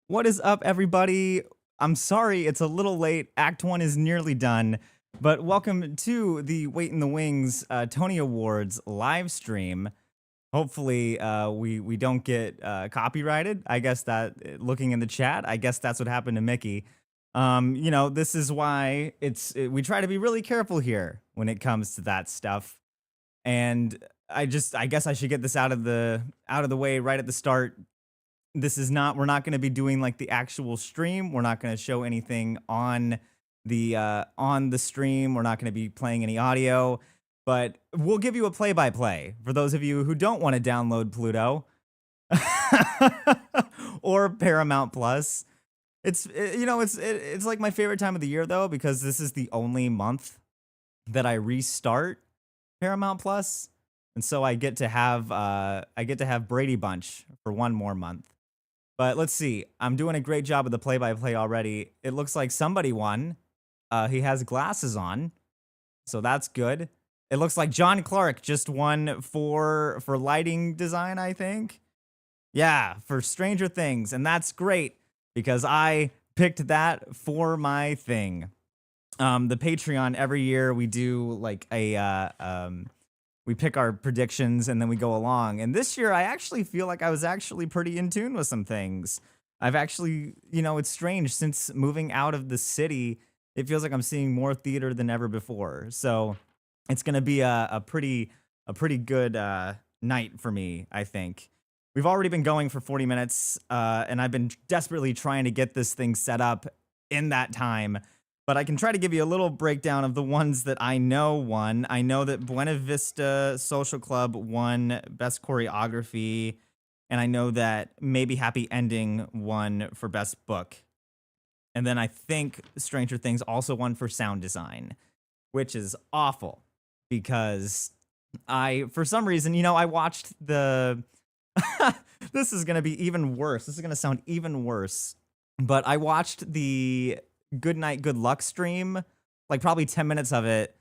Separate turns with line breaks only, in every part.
What is up, everybody? I'm sorry it's a little late. Act 1 is nearly done, but welcome to the Wait in the Wings Tony Awards live stream. Hopefully, we don't get copyrighted. I guess that looking in the chat, I guess that's what happened to Mickey. This is why we try to be really careful here when it comes to that stuff. And I guess I should get this out of the way right at the start. We're not going to be doing like the actual stream. We're not going to show anything on the stream. We're not going to be playing any audio, but we'll give you a play by play for those of you who don't want to download Pluto or Paramount Plus. It's like my favorite time of the year though, because this is the only month that I restart Paramount Plus. And so I get to have Brady Bunch for one more month. But let's see. I'm doing a great job of the play-by-play already. It looks like somebody won. He has glasses on, so that's good. It looks like John Clark just won for lighting design, I think. Yeah, for Stranger Things, and that's great because I picked that for my thing. The Patreon, every year we do like we pick our predictions and then we go along. And this year, I actually feel like I was actually pretty in tune with some things. I've actually, it's strange since moving out of the city, it feels like I'm seeing more theater than ever before. So it's going to be a pretty good night for me, I think. We've already been going for 40 minutes, and I've been desperately trying to get this thing set up in that time. But I can try to give you a little breakdown of the ones that I know won. I know that Buena Vista Social Club won Best Choreography, and I know that Maybe Happy Ending won for Best Book. And then I think Stranger Things also won for Sound Design, which is awful because for some reason, I watched the... This is going to be even worse. This is going to sound even worse. But I watched the Good Night, Good Luck stream, like probably 10 minutes of it,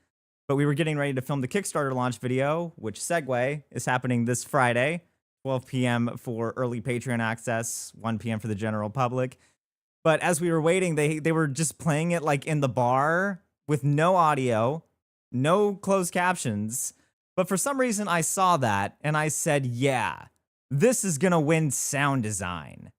but we were getting ready to film the Kickstarter launch video, which segue is happening this Friday, 12 p.m. for early Patreon access, 1 p.m. for the general public. But as we were waiting, they were just playing it like in the bar with no audio, no closed captions. But for some reason, I saw that and I said, yeah, this is going to win sound design.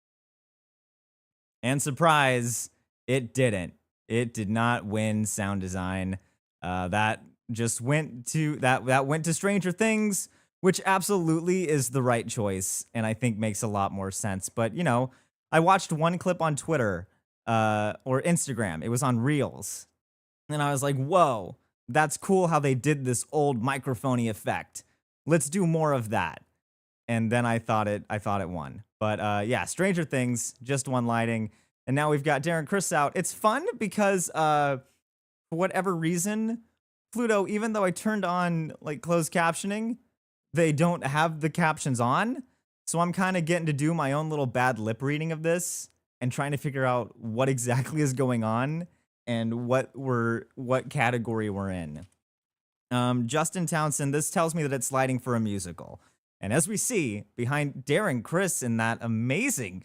And surprise, it didn't. It did not win sound design. That just went to that went to Stranger Things, which absolutely is the right choice, and I think makes a lot more sense. But I watched one clip on Twitter or Instagram. It was on Reels, and I was like, "Whoa, that's cool how they did this old microphony effect. Let's do more of that." And then I thought it won. But yeah, Stranger Things just won lighting. And now we've got Darren Criss out. It's fun because for whatever reason, Pluto, even though I turned on like closed captioning, they don't have the captions on. So I'm kind of getting to do my own little bad lip reading of this and trying to figure out what exactly is going on and what category we're in. Justin Townsend, this tells me that it's lighting for a musical. And as we see behind Darren Criss in that amazing,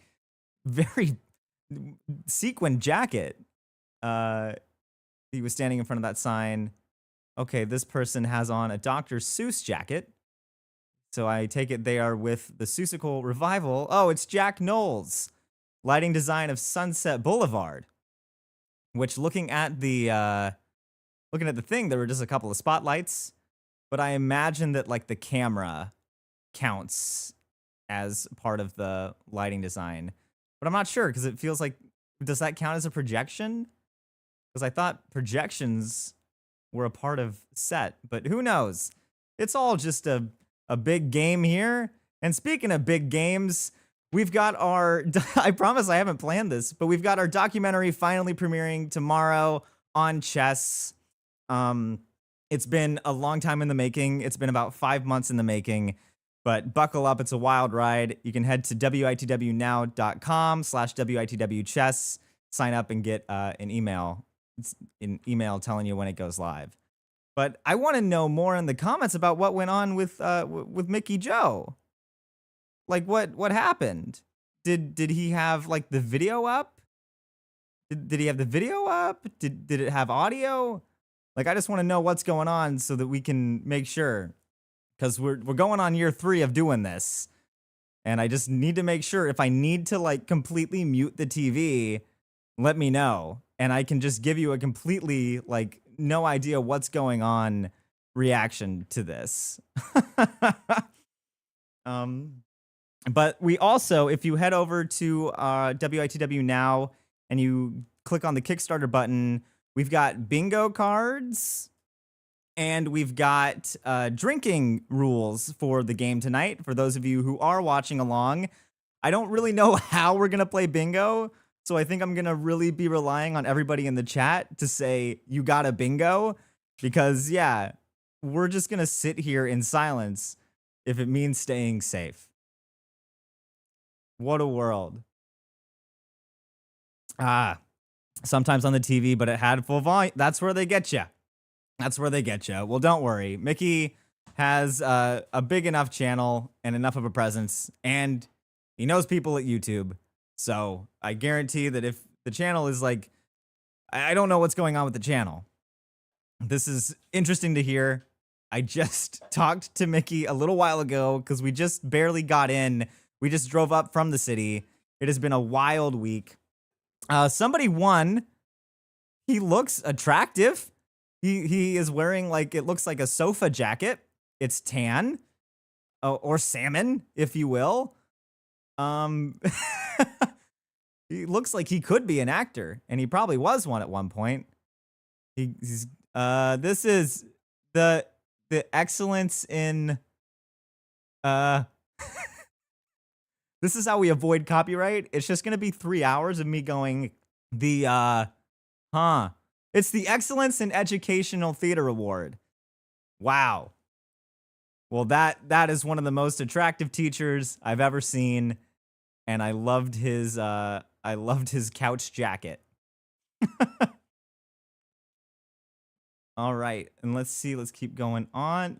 very sequin jacket, he was standing in front of that sign. Okay, this person has on a Dr. Seuss jacket. So I take it they are with the Seussical Revival. Oh, it's Jack Knowles, lighting design of Sunset Boulevard. Which looking at the thing, there were just a couple of spotlights, but I imagine that like the camera counts as part of the lighting design. But I'm not sure because it feels like, does that count as a projection? Because I thought projections were a part of set, but who knows? It's all just a big game here. And speaking of big games, we've got our, I promise I haven't planned this, but we've got our documentary finally premiering tomorrow on chess. It's been a long time in the making. It's been about 5 months in the making. But buckle up, it's a wild ride. You can head to witwnow.com/witwchess, sign up and get an email telling you when it goes live. But I want to know more in the comments about what went on with Mickey Joe. Like what happened? did he have like the video up? Did he have the video up? Did it have audio? Like, I just want to know what's going on so that we can make sure, because we're going on year 3 of doing this, and I just need to make sure if I need to like completely mute the TV, let me know, and I can just give you a completely like no idea what's going on reaction to this. um, but we also, if you head over to WITW Now and you click on the Kickstarter button, we've got bingo cards and we've got drinking rules for the game tonight. For those of you who are watching along, I don't really know how we're going to play bingo. So I think I'm going to really be relying on everybody in the chat to say, you got a bingo? Because, yeah, we're just going to sit here in silence if it means staying safe. What a world. Sometimes on the TV, but it had full volume. That's where they get you. That's where they get you. Well, don't worry. Mickey has a big enough channel and enough of a presence, and he knows people at YouTube. So I guarantee that if the channel is like, I don't know what's going on with the channel. This is interesting to hear. I just talked to Mickey a little while ago because we just barely got in. We just drove up from the city. It has been a wild week. Somebody won. He looks attractive. He is wearing like, it looks like a sofa jacket. It's tan or salmon, if you will. He looks like he could be an actor, and he probably was one at one point. This is the excellence in this is how we avoid copyright. It's just gonna be 3 hours of me going It's the Excellence in Educational Theater Award. Wow. Well, that is one of the most attractive teachers I've ever seen, and I loved his couch jacket. All right, and let's see. Let's keep going on.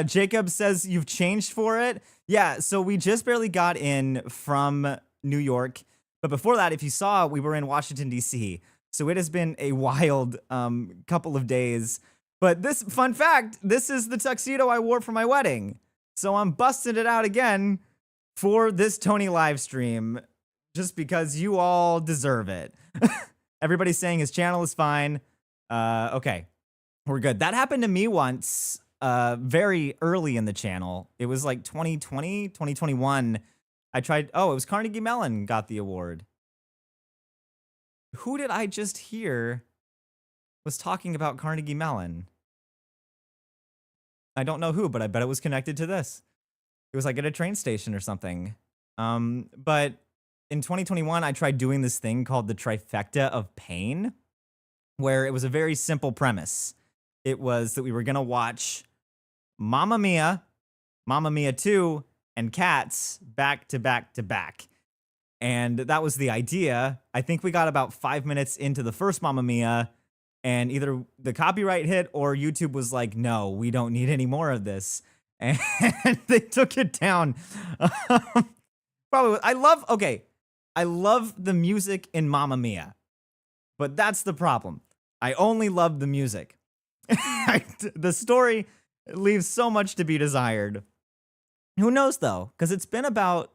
Jacob says you've changed for it. Yeah, so we just barely got in from New York, but before that, if you saw, we were in Washington, D.C., so it has been a wild couple of days. But this, fun fact, this is the tuxedo I wore for my wedding. So I'm busting it out again for this Tony live stream, just because you all deserve it. Everybody's saying his channel is fine. Okay, we're good. That happened to me once, very early in the channel. It was like 2020, 2021. I tried, it was Carnegie Mellon got the award. Who did I just hear was talking about Carnegie Mellon? I don't know who, but I bet it was connected to this. It was like at a train station or something. But in 2021, I tried doing this thing called the trifecta of pain, where it was a very simple premise. It was that we were going to watch Mamma Mia, Mamma Mia 2, and Cats back to back to back. And that was the idea. I think we got about 5 minutes into the first Mamma Mia, and either the copyright hit or YouTube was like, no, we don't need any more of this. And they took it down. Probably, I love the music in Mamma Mia, but that's the problem. I only love the music. The story leaves so much to be desired. Who knows though? Because it's been about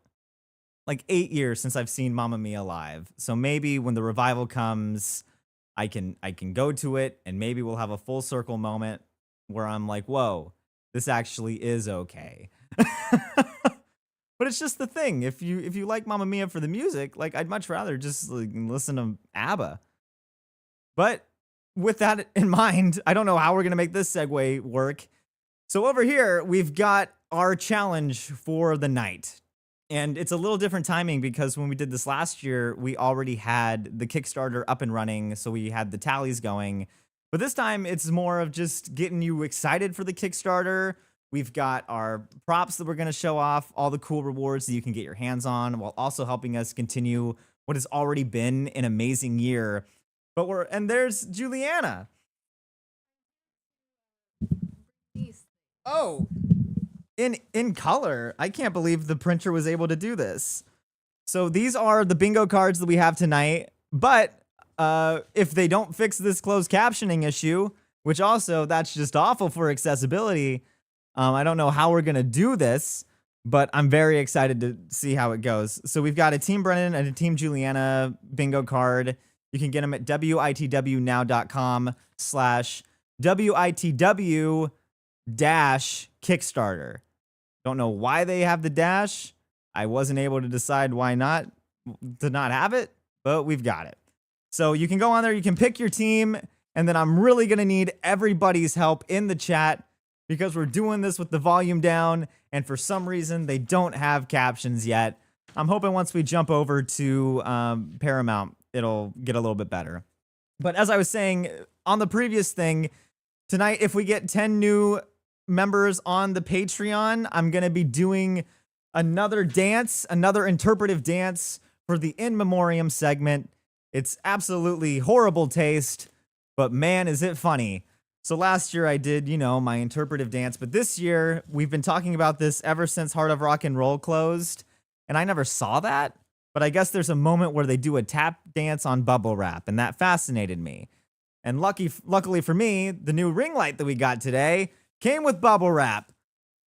like 8 years since I've seen Mamma Mia live. So maybe when the revival comes, I can go to it, and maybe we'll have a full circle moment where I'm like, whoa, this actually is okay. But it's just the thing. If you like Mamma Mia for the music, like I'd much rather just like listen to ABBA. But with that in mind, I don't know how we're gonna make this segue work. So over here, we've got our challenge for the night. And it's a little different timing because when we did this last year, we already had the Kickstarter up and running, so we had the tallies going. But this time, it's more of just getting you excited for the Kickstarter. We've got our props that we're going to show off, all the cool rewards that you can get your hands on, while also helping us continue what has already been an amazing year. And there's Juliana. Oh, in color. I can't believe the printer was able to do this. So these are the bingo cards that we have tonight. But if they don't fix this closed captioning issue, which also that's just awful for accessibility, I don't know how we're gonna do this, but I'm very excited to see how it goes. So we've got a Team Brennan and a Team Juliana bingo card. You can get them at witwnow.com/witw-Kickstarter. Don't know why they have the dash. I wasn't able to decide why not to not have it, but we've got it. So you can go on there, you can pick your team, and then I'm really going to need everybody's help in the chat because we're doing this with the volume down, and for some reason, they don't have captions yet. I'm hoping once we jump over to Paramount, it'll get a little bit better. But as I was saying on the previous thing, tonight, if we get 10 new members on the Patreon, I'm going to be doing another dance, another interpretive dance for the In Memoriam segment. It's absolutely horrible taste, but man, is it funny. So last year I did, my interpretive dance, but this year we've been talking about this ever since Heart of Rock and Roll closed, and I never saw that, but I guess there's a moment where they do a tap dance on bubble wrap, and that fascinated me. And luckily for me, the new ring light that we got today came with bubble wrap.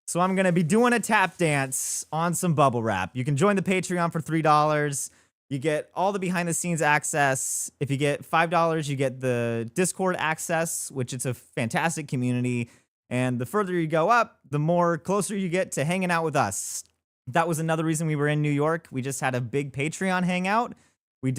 So I'm going to be doing a tap dance on some bubble wrap. You can join the Patreon for $3. You get all the behind the scenes access. If you get $5, you get the Discord access, which it's a fantastic community. And the further you go up, the more closer you get to hanging out with us. That was another reason we were in New York. We just had a big Patreon hangout. We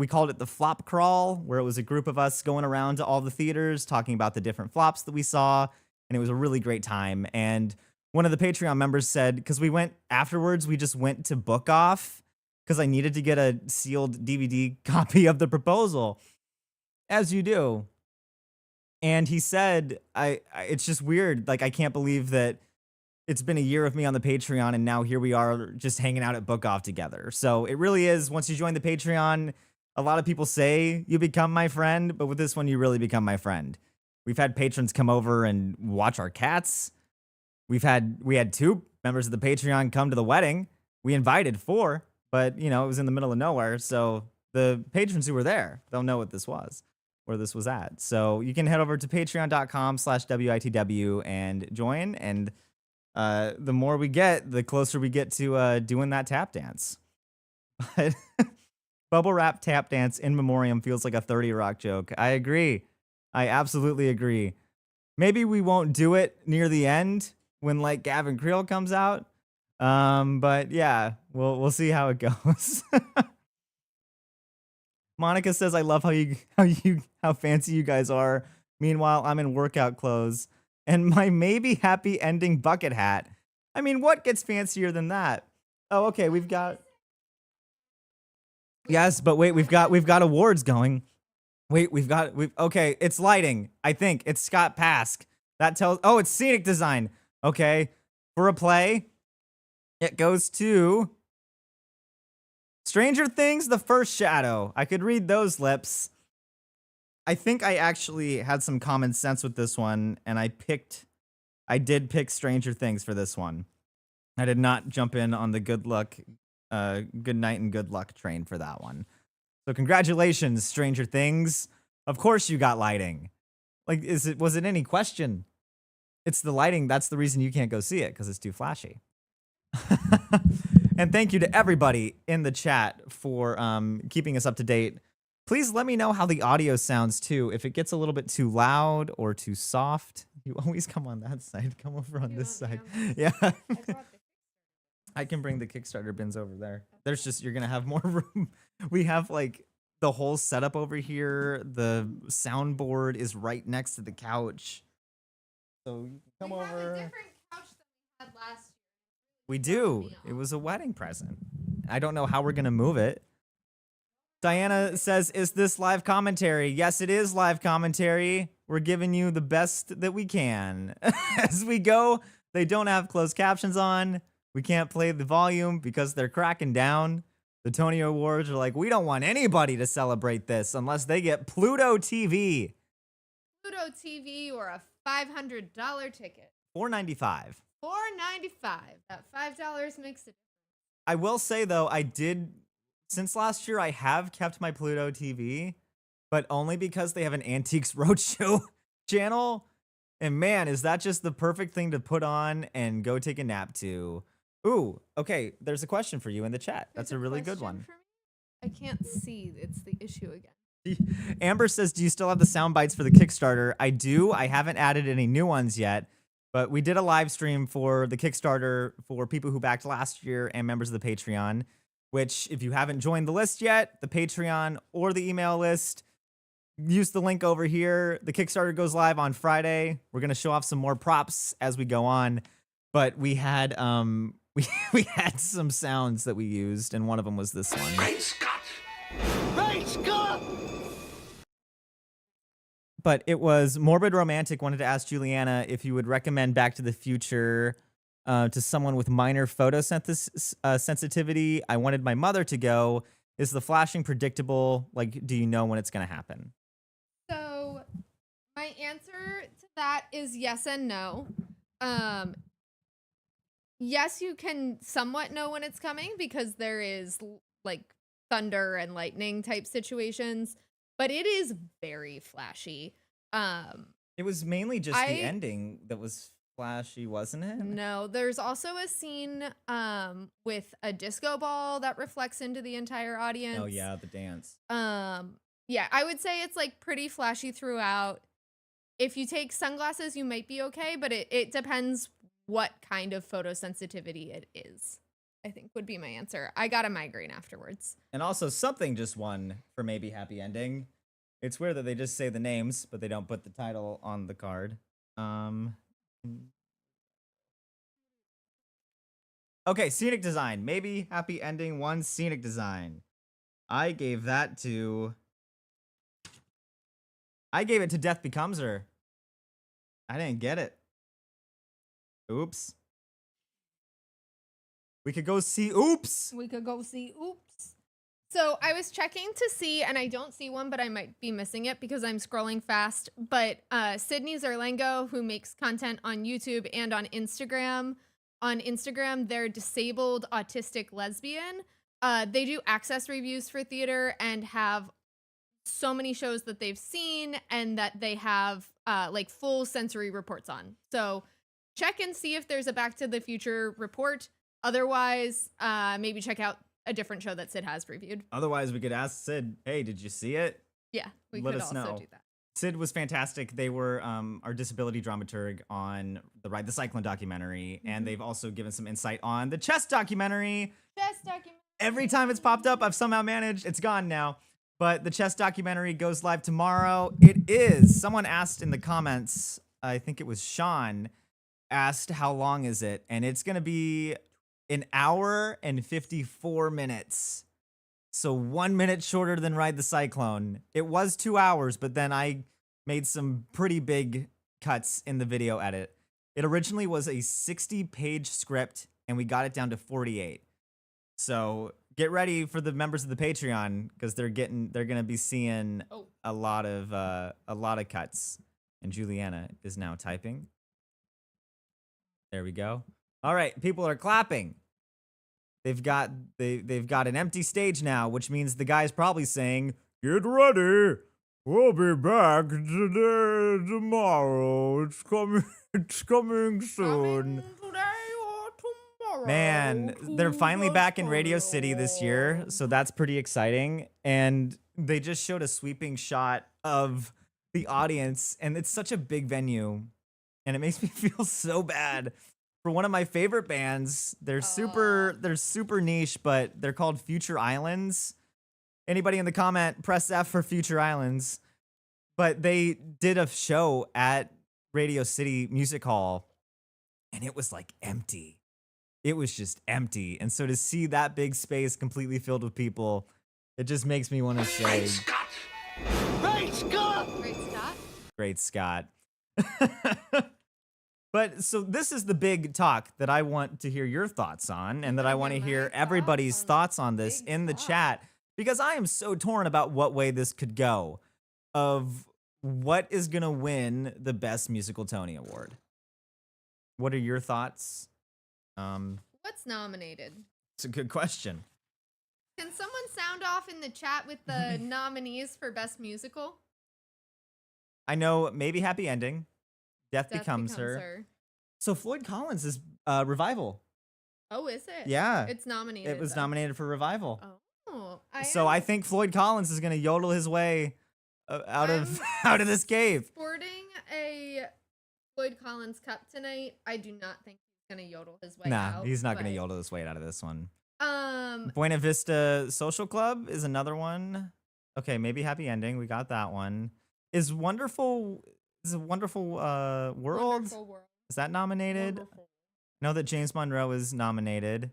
called it the Flop Crawl, where it was a group of us going around to all the theaters, talking about the different flops that we saw. And it was a really great time. And one of the Patreon members said, because we went afterwards, we just went to Book Off because I needed to get a sealed DVD copy of the proposal, as you do. And he said, it's just weird. Like, I can't believe that it's been a year of me on the Patreon, and now here we are just hanging out at Book Off together. So it really is, once you join the Patreon, a lot of people say you become my friend, but with this one, you really become my friend. We've had patrons come over and watch our cats. We had 2 members of the Patreon come to the wedding. We invited 4, but it was in the middle of nowhere. So the patrons who were there, they'll know what this was, where this was at. So you can head over to patreon.com/WITW and join. And the more we get, the closer we get to doing that tap dance. But bubble wrap tap dance in memoriam feels like a 30 Rock joke. I agree. I absolutely agree. Maybe we won't do it near the end when like Gavin Creel comes out. But yeah, we'll see how it goes. Monica says, "I love how fancy you guys are. Meanwhile, I'm in workout clothes and my maybe happy ending bucket hat. I mean, what gets fancier than that?" Oh, okay, we've got. Yes, but wait, we've got awards going. Wait, okay, it's lighting. I think it's Scott Pask. That tells. Oh, it's scenic design. Okay, for a play, it goes to Stranger Things: The First Shadow. I could read those lips. I think I actually had some common sense with this one, and I did pick Stranger Things for this one. I did not jump in on the good night and good luck train for that one. So congratulations, Stranger Things. Of course you got lighting. Like, was it any question? It's the lighting. That's the reason you can't go see it, because it's too flashy. And thank you to everybody in the chat for keeping us up to date. Please let me know how the audio sounds too. If it gets a little bit too loud or too soft, you always come on that side. Come over on this side. Yeah. I can bring the Kickstarter bins over there. You're going to have more room. We have like the whole setup over here. The soundboard is right next to the couch. So you can come over. We have a different couch than we had last year. We do. It was a wedding present. I don't know how we're going to move it. Diana says, "Is this live commentary?" Yes, it is live commentary. We're giving you the best that we can. As we go, they don't have closed captions on. We can't play the volume because they're cracking down. The Tony Awards are like, we don't want anybody to celebrate this unless they get Pluto TV.
Pluto TV or a $500 ticket.
$4.95.
$4.95. That $5 makes it.
I will say though, since last year I have kept my Pluto TV, but only because they have an Antiques Roadshow channel. And man, is that just the perfect thing to put on and go take a nap to. Ooh, okay, there's a question for you in the chat.
There's
That's a really good
question
one.
for me? I can't see. It's the issue again.
Amber says, do you still have the sound bites for the Kickstarter? I do. I haven't added any new ones yet, but we did a live stream for the Kickstarter for people who backed last year and members of the Patreon, which if you haven't joined the list yet, the Patreon or the email list, use the link over here. The Kickstarter goes live on Friday. We're going to show off some more props as we go on, but we had we had some sounds that we used, and one of them was this one.
Great Scott! Great Scott!
But it was Morbid Romantic wanted to ask Juliana if you would recommend Back to the Future to someone with minor photosynthesis sensitivity. I wanted my mother to go. Is the flashing predictable? Like, do you know when it's going to happen?
So my answer to that is yes and no. Yes, you can somewhat know when it's coming because there is like thunder and lightning type situations, but it is very flashy.
It was mainly just the ending that was flashy, wasn't it?
No, there's also a scene with a disco ball that reflects into the entire audience.
Oh yeah, the dance.
Yeah, I would say it's like pretty flashy throughout. If you take sunglasses, you might be okay, but it depends what kind of photosensitivity it is, I think would be my answer. I got a migraine afterwards.
And also something just won for maybe happy ending. It's weird that they just say the names, but they don't put the title on the card. Okay, scenic design. Maybe happy ending won scenic design. I gave it to Death Becomes Her. I didn't get it. Oops. We could go see Oops.
We could go see Oops. So I was checking to see, and I don't see one, but I might be missing it because I'm scrolling fast. But Sydney Zerlengo, who makes content on YouTube and on Instagram, they're disabled autistic lesbian. They do access reviews for theater and have so many shows that they've seen and that they have like full sensory reports on. So check and see if there's a Back to the Future report. Otherwise, maybe check out a different show that Sid has reviewed.
Otherwise, we could ask Sid, hey, did you see it?
Yeah, we
Let
could
us
also
know.
do that.
Sid was fantastic. They were our disability dramaturg on the Ride the Cyclone documentary, and they've also given some insight on the chess documentary. Every time it's popped up, I've somehow managed. It's gone now. But the chess documentary goes live tomorrow. It is. Someone asked in the comments, I think it was Sean, asked how long is it? And it's going to be an hour and 54 minutes. So 1 minute shorter than Ride the Cyclone. It was 2 hours, but then I made some pretty big cuts in the video edit. It originally was a 60-page script, and we got it down to 48. So get ready for the members of the Patreon because they're gonna be seeing a lot of cuts. And Juliana is now typing. There we go. All right, people are clapping. They've got an empty stage now, which means the guy's probably saying, "Get ready, we'll be back today, tomorrow. It's coming soon." Man, they're finally back in Radio City this year, so that's pretty exciting. And they just showed a sweeping shot of the audience, and it's such a big venue, and it makes me feel so bad for one of my favorite bands. They're super niche, but they're called Future Islands. Anybody in the comment, press F for Future Islands. But they did a show at Radio City Music Hall, and it was like empty. It was just empty. And so to see that big space completely filled with people, it just makes me want to say,
Great Scott! Great Scott!
Great Scott.
Great Scott. But so this is the big talk that I want to hear your thoughts on, and that I want to hear everybody's thoughts on this in the chat, because I am so torn about what way this could go, of what is going to win the Best Musical Tony Award. What are your thoughts?
What's nominated?
It's a good question.
Can someone sound off in the chat with the nominees for Best Musical?
I know maybe Happy Ending. Death,
Death
Becomes Her. So Floyd Collins is Revival.
Oh, is it?
Yeah.
It's nominated.
It was
though.
nominated for Revival.
Oh.
I think Floyd Collins is going to yodel his way out of out of this cave.
Sporting a Floyd Collins cup tonight. I do not think he's going to yodel his way out.
Nah, he's not going to yodel his way out of this one.
Um,
Buena Vista Social Club is another one. Okay, maybe Happy Ending. We got that one. Is a Wonderful World?
Wonderful World.
Is that nominated?
Wonderful.
I know that James Monroe is nominated.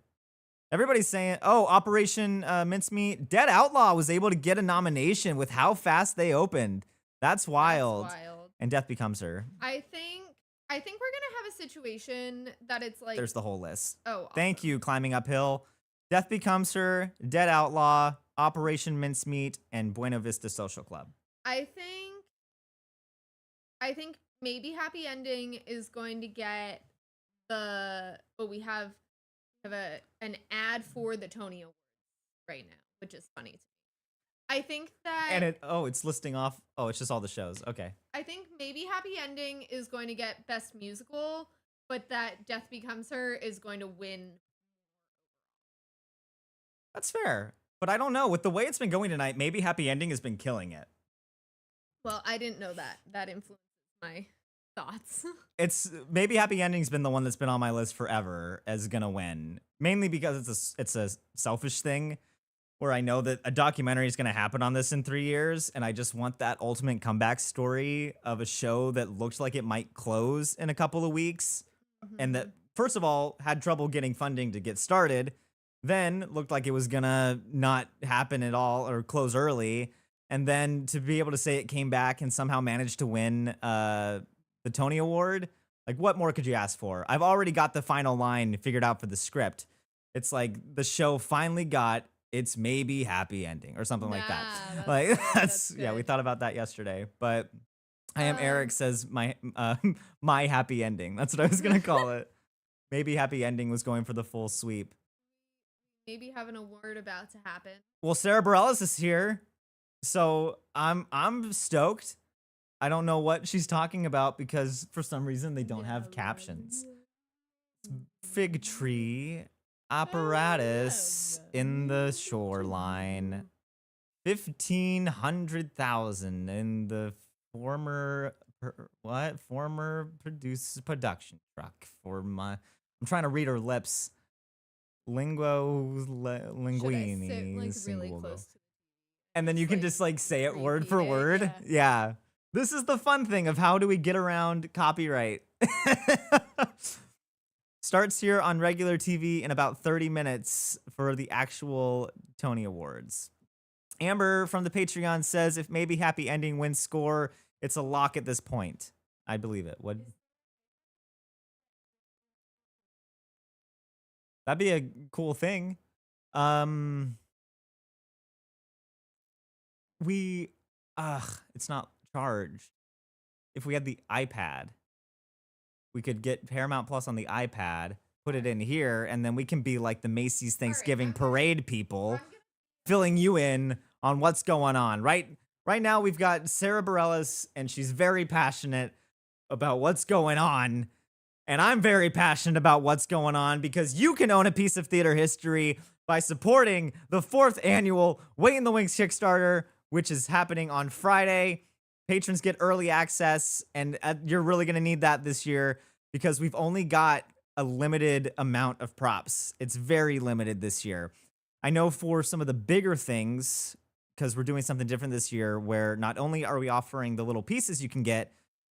Everybody's saying, oh, Operation Mincemeat. Dead Outlaw was able to get a nomination with how fast they opened. That's wild.
That's wild.
And Death Becomes Her.
I think we're gonna have a situation that it's like
There's the whole list.
Oh,
Thank
awesome.
you, Climbing Uphill. Death Becomes Her, Dead Outlaw, Operation Mincemeat, and Buena Vista Social Club.
I think maybe Happy Ending is going to get we have an ad for the Tony Awards right now, which is funny to me. I think that
And it's listing off. Oh, it's just all the shows. Okay.
I think maybe Happy Ending is going to get Best Musical, but that Death Becomes Her is going to win.
That's fair. But I don't know. With the way it's been going tonight, maybe Happy Ending has been killing it.
Well, I didn't know that. That influences my thoughts.
It's maybe Happy Ending's been the one that's been on my list forever as gonna win. Mainly because it's a selfish thing where I know that a documentary is gonna happen on this in 3 years, and I just want that ultimate comeback story of a show that looked like it might close in a couple of weeks, and that first of all had trouble getting funding to get started, then looked like it was gonna not happen at all or close early, and then to be able to say it came back and somehow managed to win the Tony Award, like what more could you ask for? I've already got the final line figured out for the script. It's like the show finally got its maybe happy ending or something like that.
That's
Like
good,
that's
that's
yeah, we
good.
thought about that yesterday. But I am Eric says my my happy ending. That's what I was gonna call it. Maybe happy ending was going for the full sweep.
Maybe have an award about to happen.
Well, Sarah Bareilles is here, so I'm stoked. I don't know what she's talking about because for some reason they don't have captions. Fig tree apparatus in the shoreline. 1,500,000 in the former production truck for my. I'm trying to read her lips. Linguini.
Should I sit like really close to
And then you can
like,
just like say it word for
repeat it?
word. Yeah. This is the fun thing of how do we get around copyright. Starts here on regular TV in about 30 minutes for the actual Tony Awards. Amber from the Patreon says if maybe happy ending wins score, it's a lock at this point. I believe it. That'd be a cool thing. It's not charged. If we had the iPad, we could get Paramount Plus on the iPad, put it in here, and then we can be like the Macy's Thanksgiving parade people, filling you in on what's going on. Right now, we've got Sarah Bareilles, and she's very passionate about what's going on. And I'm very passionate about what's going on because you can own a piece of theater history by supporting the 4th annual Wait in the Wings Kickstarter, which is happening on Friday. Patrons get early access, and you're really going to need that this year because we've only got a limited amount of props. It's very limited this year. I know for some of the bigger things, because we're doing something different this year where not only are we offering the little pieces you can get,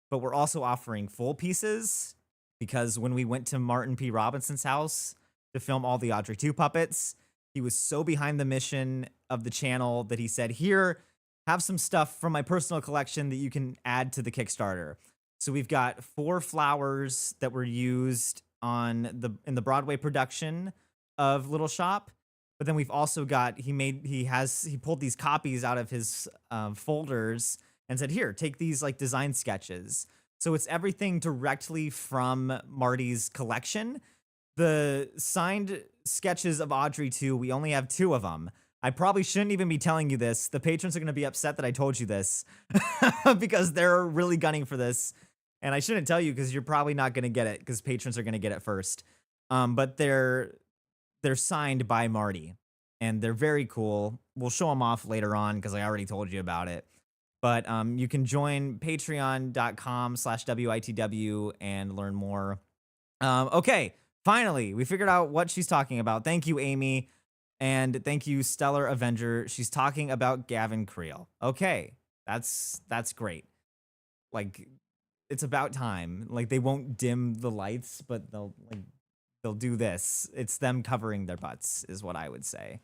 but we're also offering full pieces. Because when we went to Martin P. Robinson's house to film all the Audrey 2 puppets, he was so behind the mission of the channel that he said, here, have some stuff from my personal collection that you can add to the Kickstarter. So we've got 4 flowers that were used in the Broadway production of Little Shop. But then we've also got, he pulled these copies out of his folders and said, here, take these like design sketches. So it's everything directly from Marty's collection, the signed sketches of Audrey 2, we only have 2 of them. I probably shouldn't even be telling you this. The patrons are going to be upset that I told you this because they're really gunning for this. And I shouldn't tell you because you're probably not going to get it because patrons are going to get it first. But they're signed by Marty and they're very cool. We'll show them off later on because I already told you about it. But you can join patreon.com/WITW and learn more. Okay, finally, we figured out what she's talking about. Thank you, Amy. And thank you, Stellar Avenger. She's talking about Gavin Creel. Okay, that's great. Like, it's about time. Like, they won't dim the lights, but they'll do this. It's them covering their butts, is what I would say.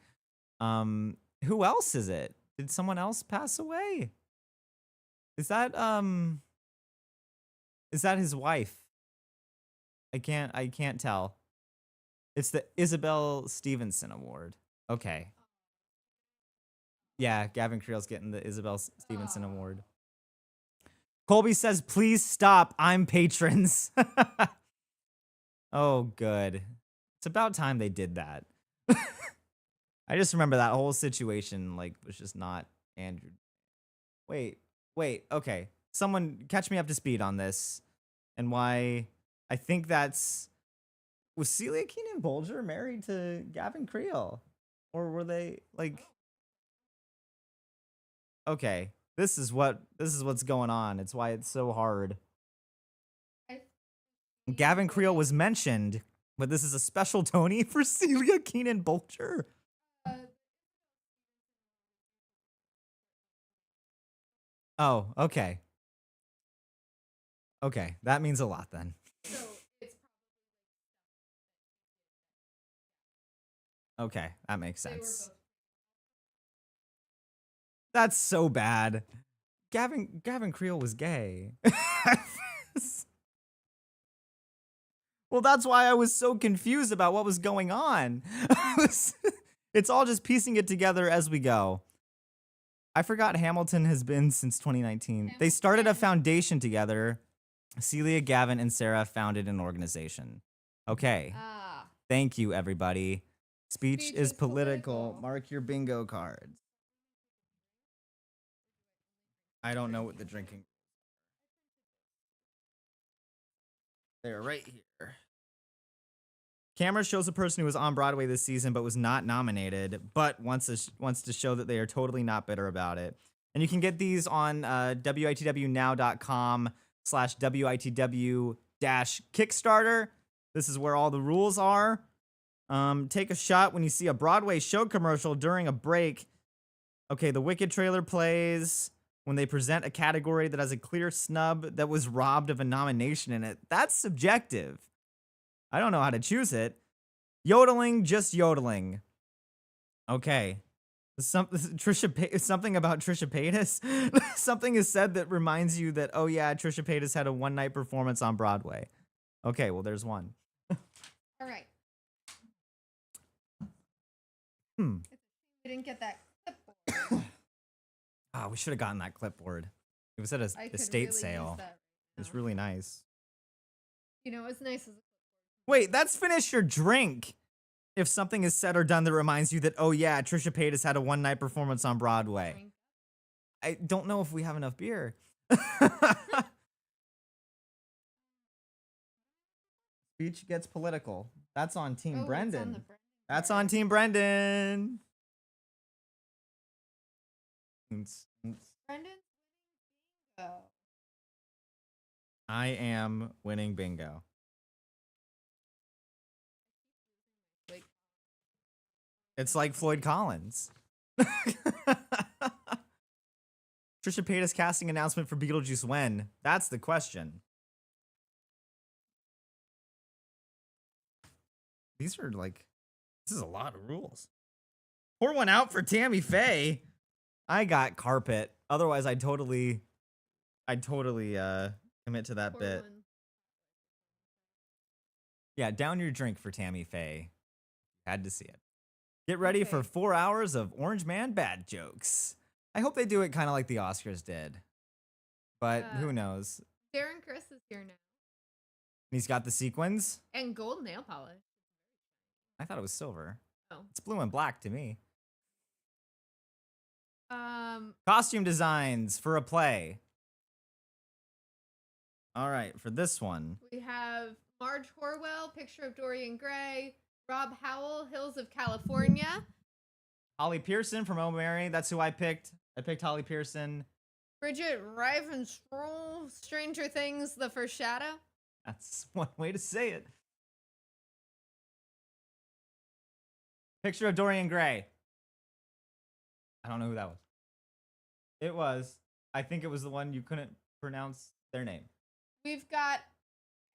Who else is it? Did someone else pass away? Is that his wife? I can't tell. It's the Isabel Stevenson Award. Okay. Yeah, Gavin Creel's getting the Isabel Stevenson Award. Colby says, please stop. I'm patrons. Oh, good. It's about time they did that. I just remember that whole situation, like, was just not Andrew. Wait. Okay. Someone catch me up to speed on this and why I think was Celia Keenan Bolger married to Gavin Creel? Or were they like, okay, this is what's going on. It's why it's so hard. Gavin Creel was mentioned, but this is a special Tony for Celia Keenan Bolger. Oh, okay. Okay, that means a lot then.
So it's
Okay, that makes
they were
sense.
both.
That's so bad. Gavin Creel was gay. Well, that's why I was so confused about what was going on. It's all just piecing it together as we go. I forgot Hamilton has been since 2019. They started a foundation together. Celia, Gavin, and Sarah founded an organization. Okay. Thank you, everybody. Speech is political. Mark your bingo cards. I don't know what the drinking. They're right here. Camera shows a person who was on Broadway this season but was not nominated, but wants to show that they are totally not bitter about it. And you can get these on WITW.com/WITW-Kickstarter. This is where all the rules are. Take a shot when you see a Broadway show commercial during a break. Okay, the Wicked trailer plays when they present a category that has a clear snub that was robbed of a nomination in it. That's subjective. I don't know how to choose it. Yodeling, just yodeling. Okay. Something about Trisha Paytas. Something is said that reminds you that, oh yeah, Trisha Paytas had a one-night performance on Broadway. Okay, well, there's one.
All right.
We
didn't get that clipboard.
We should have gotten that clipboard. It was at
I
a
could
estate
really
sale.
use that
It was
right now.
really nice.
You know, as nice as
Wait, that's finish your drink. If something is said or done that reminds you that, oh yeah, Trisha Paytas had a one-night performance on Broadway.
drink.
I don't know if we have enough beer. Speech gets political. That's on Team
Oh, it's
Brendan.
on the Brendan
That's
card.
on Team Brendan.
Brendan's bingo.
I am winning bingo.
Like,
It's like Floyd Collins. Trisha Paytas casting announcement for Beetlejuice when? That's the question. These are like, this is a lot of rules. Pour one out for Tammy Faye. I got carpet. Otherwise, I'd totally commit to that
pour
bit.
one.
Yeah, down your drink for Tammy Faye. Had to see it. Get ready for
Okay.
4 hours of Orange Man bad jokes. I hope they do it kind of like the Oscars did. But who knows?
Darren Chris is here now.
He's got the sequins.
And gold nail polish.
I thought it was silver.
Oh.
It's blue and black to me.
Um,
Costume designs for a play. All right, for this one.
we have Marge Horwell, Picture of Dorian Gray, Rob Howell, Hills of California,
Holly Pearson from Oh Mary. That's who I picked. I picked Holly Pearson.
Bridget Ravenscroll, Stranger Things, The First Shadow.
That's one way to say it. Picture of Dorian Gray. I don't know who that was. It was. I think it was the one you couldn't pronounce their name.
We've got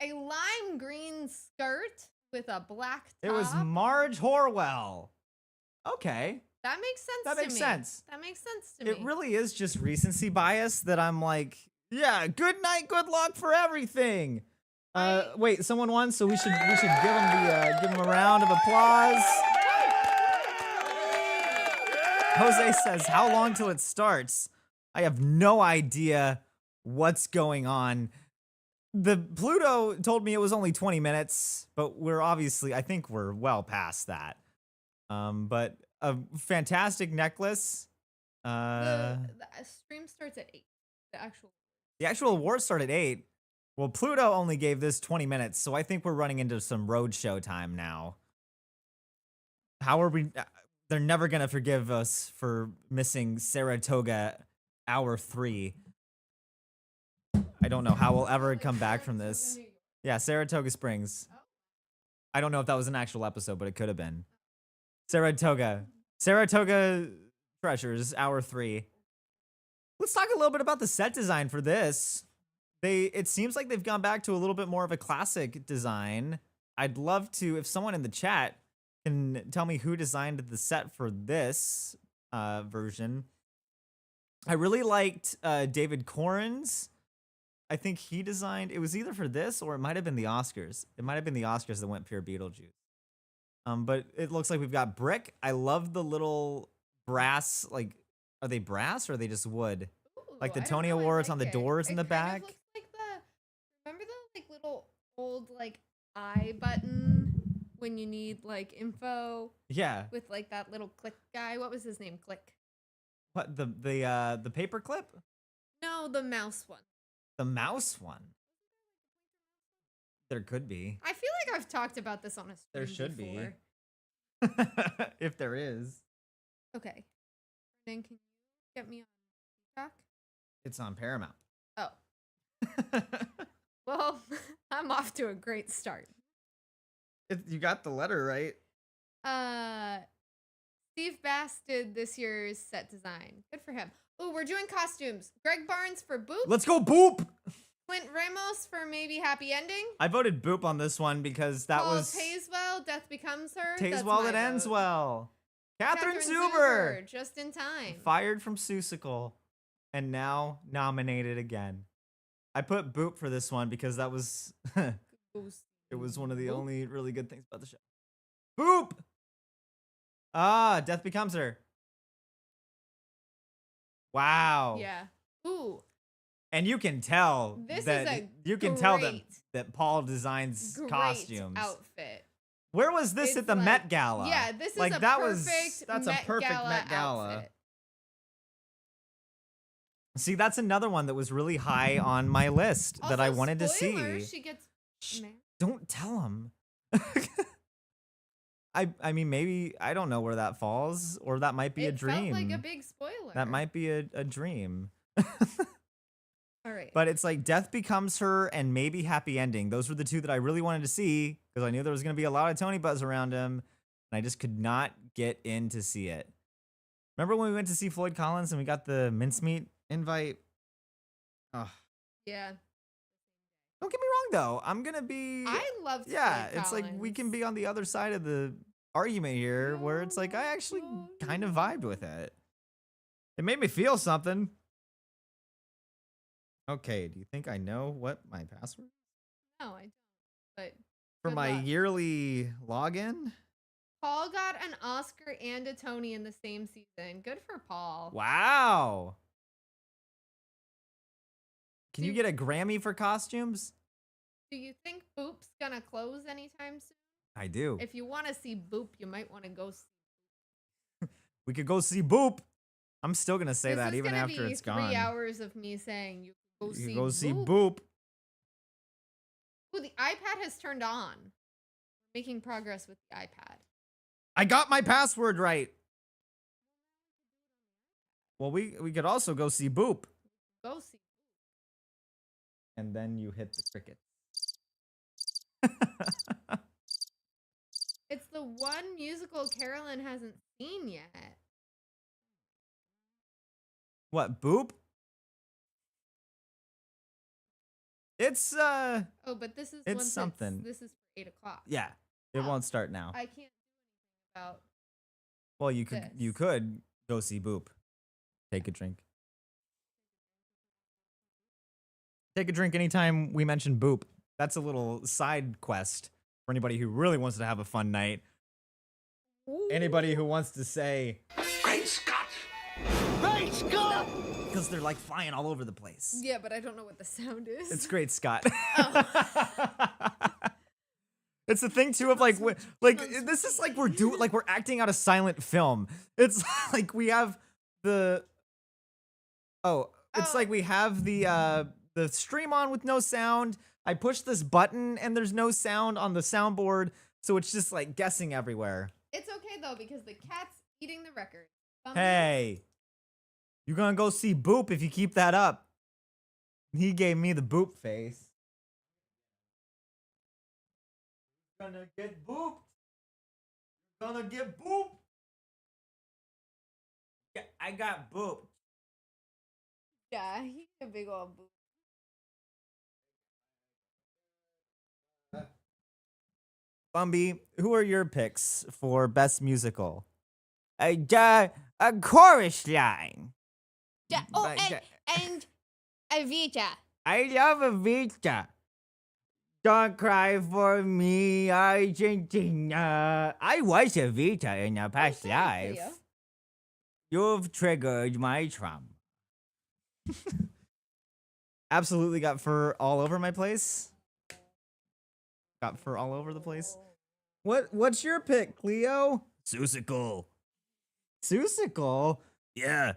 a lime green skirt with a black top.
It was Marge Horwell. Okay.
That makes sense
That
to
makes
me.
sense.
That makes sense to me.
It really is just recency bias that I'm like, yeah, good night, good luck for everything. Wait, someone won, so we should give him a round of applause. Jose says, how long till it starts? I have no idea what's going on. The Pluto told me it was only 20 minutes, but we're obviously, I think we're well past that. But a fantastic necklace.
The stream starts at 8. The actual
award started at 8. Well, Pluto only gave this 20 minutes, so I think we're running into some roadshow time now. How are we? They're never gonna forgive us for missing Saratoga hour 3. I don't know how we'll ever come back from this. Yeah, Saratoga Springs. I don't know if that was an actual episode, but it could have been. Saratoga Treasures, hour 3. Let's talk a little bit about the set design for this. It seems like they've gone back to a little bit more of a classic design. I'd love to, if someone in the chat can tell me who designed the set for this version. I really liked David Corns. I think he designed, it was either for this or it might have been the Oscars. It might have been the Oscars that went pure Beetlejuice. But it looks like we've got brick. I love the little brass, like, are they brass or are they just wood? Like the Tony Awards on the doors in the back.
Looks like remember the like little old like I button when you need like info
Yeah.
with like that little click guy. What was his name? Click.
What, the paper clip?
No, the mouse one.
The mouse one. There could be.
I feel like I've talked about this on a stream
There should
before.
be. If there is.
Okay. Then can you get me on TikTok?
It's on Paramount.
Oh. Well, I'm off to a great start.
You got the letter right.
Steve Bass did this year's set design. Good for him. Oh, we're doing costumes. Greg Barnes for Boop.
Let's go Boop.
Clint Ramos for Maybe Happy Ending.
I voted Boop on this one because that
Paul
was
Tazewell, Death Becomes Her.
Tastes
That's
well
my
that ends
vote.
well. Catherine Zuber.
Just in time.
Fired from Seussical and now nominated again. I put Boop for this one because that was it was one of the only really good things about the show. Boop. Death Becomes Her. Wow.
Yeah. Ooh.
And you can tell
This
that
is a
you can tell that,
great-
that Paul designs
Great
costumes.
outfit.
Where was this
It's
at the
like-
Met Gala?
Yeah, this is
like
a
that
perfect
that's
Met
a perfect
Gala
Met Gala.
outfit.
See, that's another one that was really high on my list that I
Also,
wanted to
spoiler,
see.
She gets
Shh,
married.
don't tell him. I mean, maybe I don't know where that falls, or that might be a
It
dream.
felt like a big spoiler.
That might be a dream.
All right.
But it's like Death Becomes Her and maybe Happy Ending. Those were the two that I really wanted to see because I knew there was going to be a lot of Tony buzz around him, and I just could not get in to see it. Remember when we went to see Floyd Collins and we got the mincemeat invite? Oh,
Yeah.
don't get me wrong though. I'm gonna be.
I love
Yeah,
Floyd
it's like we can
Collins.
be on the other side of the argument here, where it's like I actually kind of vibed with it. It made me feel something. Okay, do you think I know what my password
No, I don't. But
for
Good
my
luck.
yearly login?
Paul got an Oscar and a Tony in the same season. Good for Paul.
Wow. Can you
Do-
get a Grammy for costumes?
Do you think Boop's gonna close anytime soon?
I do.
If you want to see Boop, you might want to go.
We could go see Boop. I'm still gonna say
This
that
is
even
gonna
after
be
it's
3
gone.
hours of me saying you go
You
see
could go see
Boop.
Boop.
Ooh, the iPad has turned on. Making progress with the iPad.
I got my password right. Well, we could also go see Boop.
Go see.
And then you hit the cricket.
It's the one musical Carolyn hasn't seen yet.
What, Boop? It's
Oh, but this is
It's
once
something.
This is for 8 o'clock.
yeah. It
Oh.
won't start now.
I can't do anything about.
Well, you
this.
could go see Boop. Take a drink. Take a drink anytime we mention Boop. That's a little side quest for anybody who really wants to have a fun night. Anybody who wants to say,
Great Scott! Great Scott!
because they're like flying all over the place.
Yeah, but I don't know what the sound is.
It's great, Scott.
Oh.
It's the thing too of like, this is like we're acting out a silent film. It's like we have the, it's like we have the stream on with no sound. I push this button and there's no sound on the soundboard, so it's just like guessing everywhere.
It's okay though because the cat's eating the record.
Hey, you're gonna go see Boop if you keep that up. He gave me the Boop face. Gonna get booped. Gonna get booped. Yeah, I got booped.
Yeah, he's a big old boo.
Bumby, who are your picks for best musical? A chorus line.
Yeah,
But-
and Evita.
I love Evita. Don't cry for me, Argentina. I was Evita in a past life.
Cleo.
You've triggered my trauma. Absolutely got fur all over my place. Got fur all over the place. What's your pick, Cleo? Susicle. Susicle? Yeah.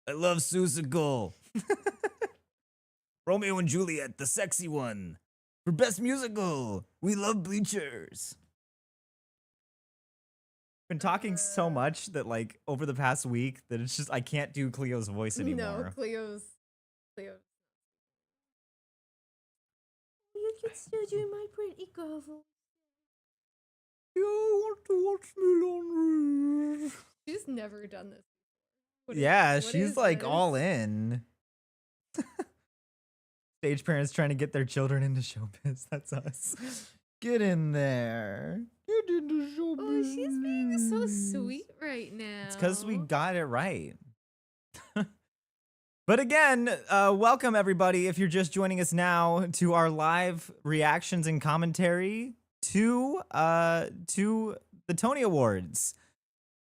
I love Susicle. Romeo and Juliet, the sexy one. For best musical. We love Bleachers. Been talking so much that like over the past week that it's just I can't do Cleo's voice
No,
anymore.
Cleo. You can still do my pretty girl voice.
You want to watch me laundry?
She's never done this. What
Yeah,
what
she's
is
like
this?
all in. Stage parents trying to get their children into showbiz. That's us. Get in there. Get into showbiz.
Oh, she's being so sweet right now.
It's because we got it right. But again, welcome everybody. If you're just joining us now to our live reactions and commentary to the Tony Awards.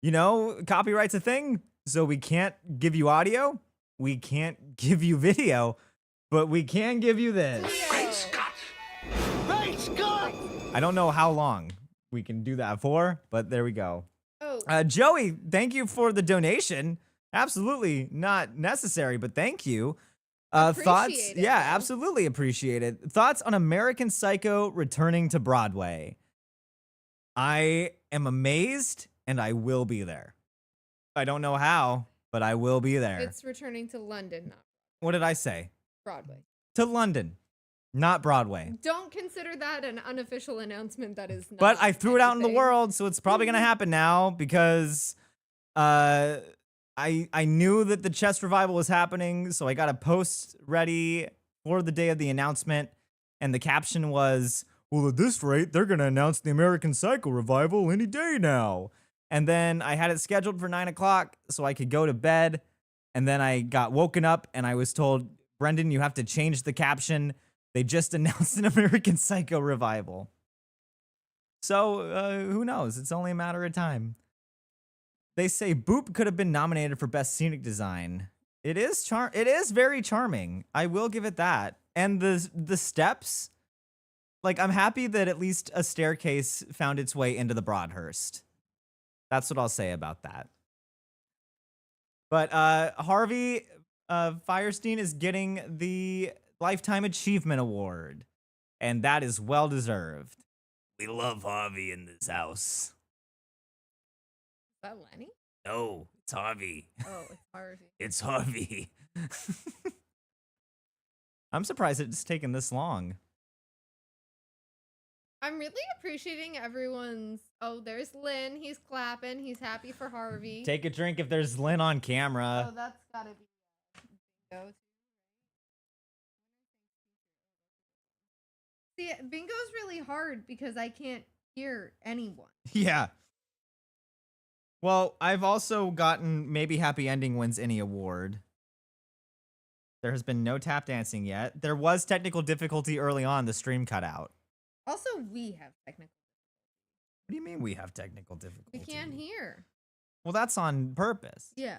You know, copyright's a thing, so we can't give you audio, we can't give you video, but we can give you this.
Great Scott! Great Scott!
I don't know how long we can do that for, but there we go.
Oh,
Joey, thank you for the donation. Absolutely not necessary, but thank you. Thoughts?
Appreciate it,
Yeah,
though.
absolutely appreciate it. Thoughts on American Psycho returning to Broadway? I am amazed, and I will be there. I don't know how, but I will be there.
it's returning to London, not
What did I say?
Broadway.
To London, not Broadway.
Don't consider that an unofficial announcement. That is not.
But I threw it out in the
anything.
world, so it's probably gonna happen now because I knew that the chess revival was happening, so I got a post ready for the day of the announcement, and the caption was, "Well, at this rate, they're gonna announce the American Psycho revival any day now." And then I had it scheduled for 9 o'clock so I could go to bed, and then I got woken up and I was told, "Brendan, you have to change the caption. They just announced an American Psycho revival." So, who knows? It's only a matter of time. They say Boop could have been nominated for Best Scenic Design. It is very charming. I will give it that. And the steps, Like, I'm happy that at least a staircase found its way into the Broadhurst. That's what I'll say about that. But Harvey Fierstein is getting the Lifetime Achievement Award, and that is well deserved. We love Harvey in this house.
Is that Lenny?
No, it's Harvey.
Oh, it's Harvey.
It's Harvey. I'm surprised it's taken this long.
I'm really appreciating everyone's. Oh, there's Lynn. He's clapping. He's happy for Harvey.
Take a drink if there's Lynn on camera.
Oh, that's gotta be bingo. See, bingo's really hard because I can't hear anyone.
Yeah. Well, I've also gotten Maybe Happy Ending wins any award. There has been no tap dancing yet. There was technical difficulty early on. The stream cut out.
Also, we have technical.
What do you mean we have technical difficulty?
We can't hear.
Well, that's on purpose.
Yeah.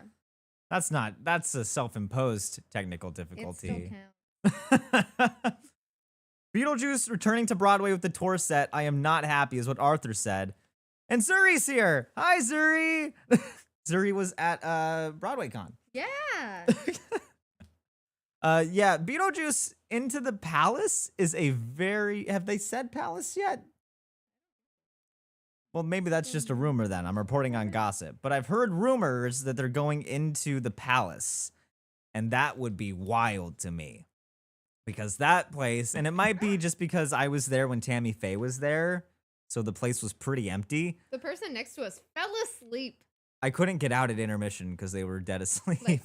That's a self-imposed technical
It still
difficulty.
counts.
Beetlejuice returning to Broadway with the tour set. I am not happy, is what Arthur said. And Zuri's here. Hi, Zuri. Zuri was at BroadwayCon.
Yeah.
Yeah, Beetlejuice Into the Palace is a very... Have they said palace yet? Well, maybe that's just a rumor then. I'm reporting on gossip. But I've heard rumors that they're going into the palace. And that would be wild to me. Because that place... And it might be just because I was there when Tammy Faye was there. So the place was pretty empty.
The person next to us fell asleep.
I couldn't get out at intermission because they were dead asleep.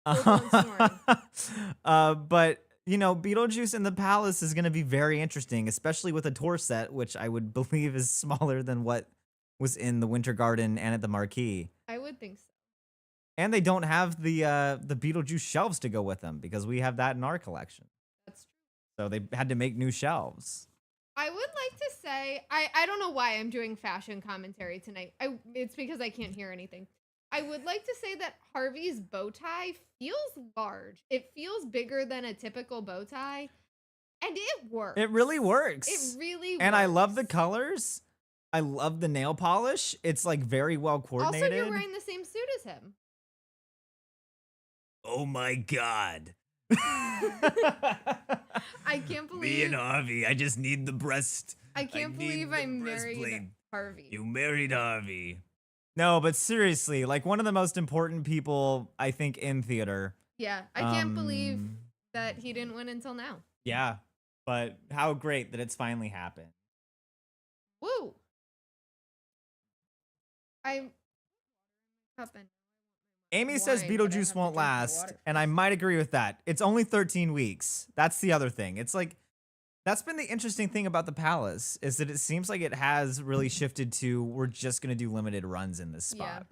Full-blown snoring.
But, you know, Beetlejuice in the Palace is going to be very interesting, especially with a tour set, which I would believe is smaller than what was in the Winter Garden and at the Marquee.
I would think so.
And they don't have the Beetlejuice shelves to go with them because we have that in our collection.
That's true.
So they had to make new shelves.
I would like to say, I don't know why I'm doing fashion commentary tonight. It's because I can't hear anything. I would like to say that Harvey's bow tie feels large. It feels bigger than a typical bow tie, and it works.
It really works.
It really works.
And I love the colors. I love the nail polish. It's like very well coordinated.
Also, you're wearing the same suit as him.
Oh my God.
I can't believe
Me and Harvey, I just need the breast.
I can't believe I married Harvey.
You married Harvey. No, but seriously, like one of the most important people, I think, in theater.
Yeah, I can't believe that he didn't win until now.
Yeah, but how great that it's finally happened.
Woo! I'm up and
Amy says
wine, but I have
Beetlejuice
to
won't
drink the
last,
water
and I might agree with that. It's only 13 weeks. That's the other thing. It's like, that's been the interesting thing about the Palace, is that it seems like it has really shifted to, we're just going to do limited runs in this spot.
Yeah.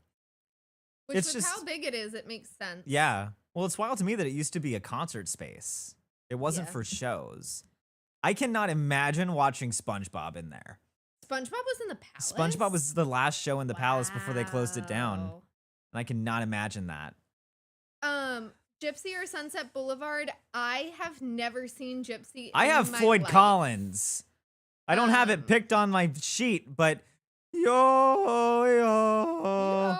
Which
It's
with
just-
how big it is, it makes sense.
Yeah. Well, it's wild to me that it used to be a concert space. It wasn't
Yeah.
for shows. I cannot imagine watching SpongeBob in there.
SpongeBob was in the palace.
SpongeBob was the last show in the Palace before they closed it down.
Wow.
And I cannot imagine that.
Gypsy or Sunset Boulevard. I have never seen Gypsy.
I
in
have
my
Floyd
life.
Collins. I don't have it picked on my sheet, but yo, yo.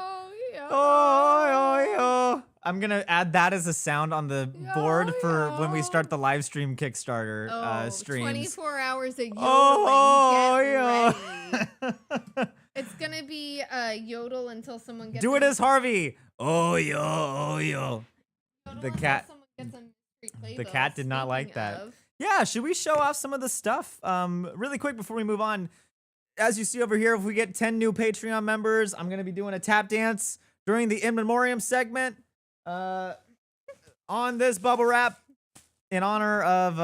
Yo,
Oh, yo, yo. I'm going to add that as a sound on the board for when we
yo.
start the live stream Kickstarter
Oh,
streams.
24 hours of yodeling.
Oh,
Get
yeah.
ready. It's gonna be yodel until someone gets.
Do it
a-
as Harvey. Oh, yo, oh, yo.
yodel
the
until
cat-
someone gets a mystery
the
playbill,
cat did not like
speaking
that.
of.
Yeah, should we show off some of the stuff really quick before we move on? As you see over here, if we get 10 new Patreon members, I'm going to be doing a tap dance during the In Memoriam segment on this bubble wrap in honor of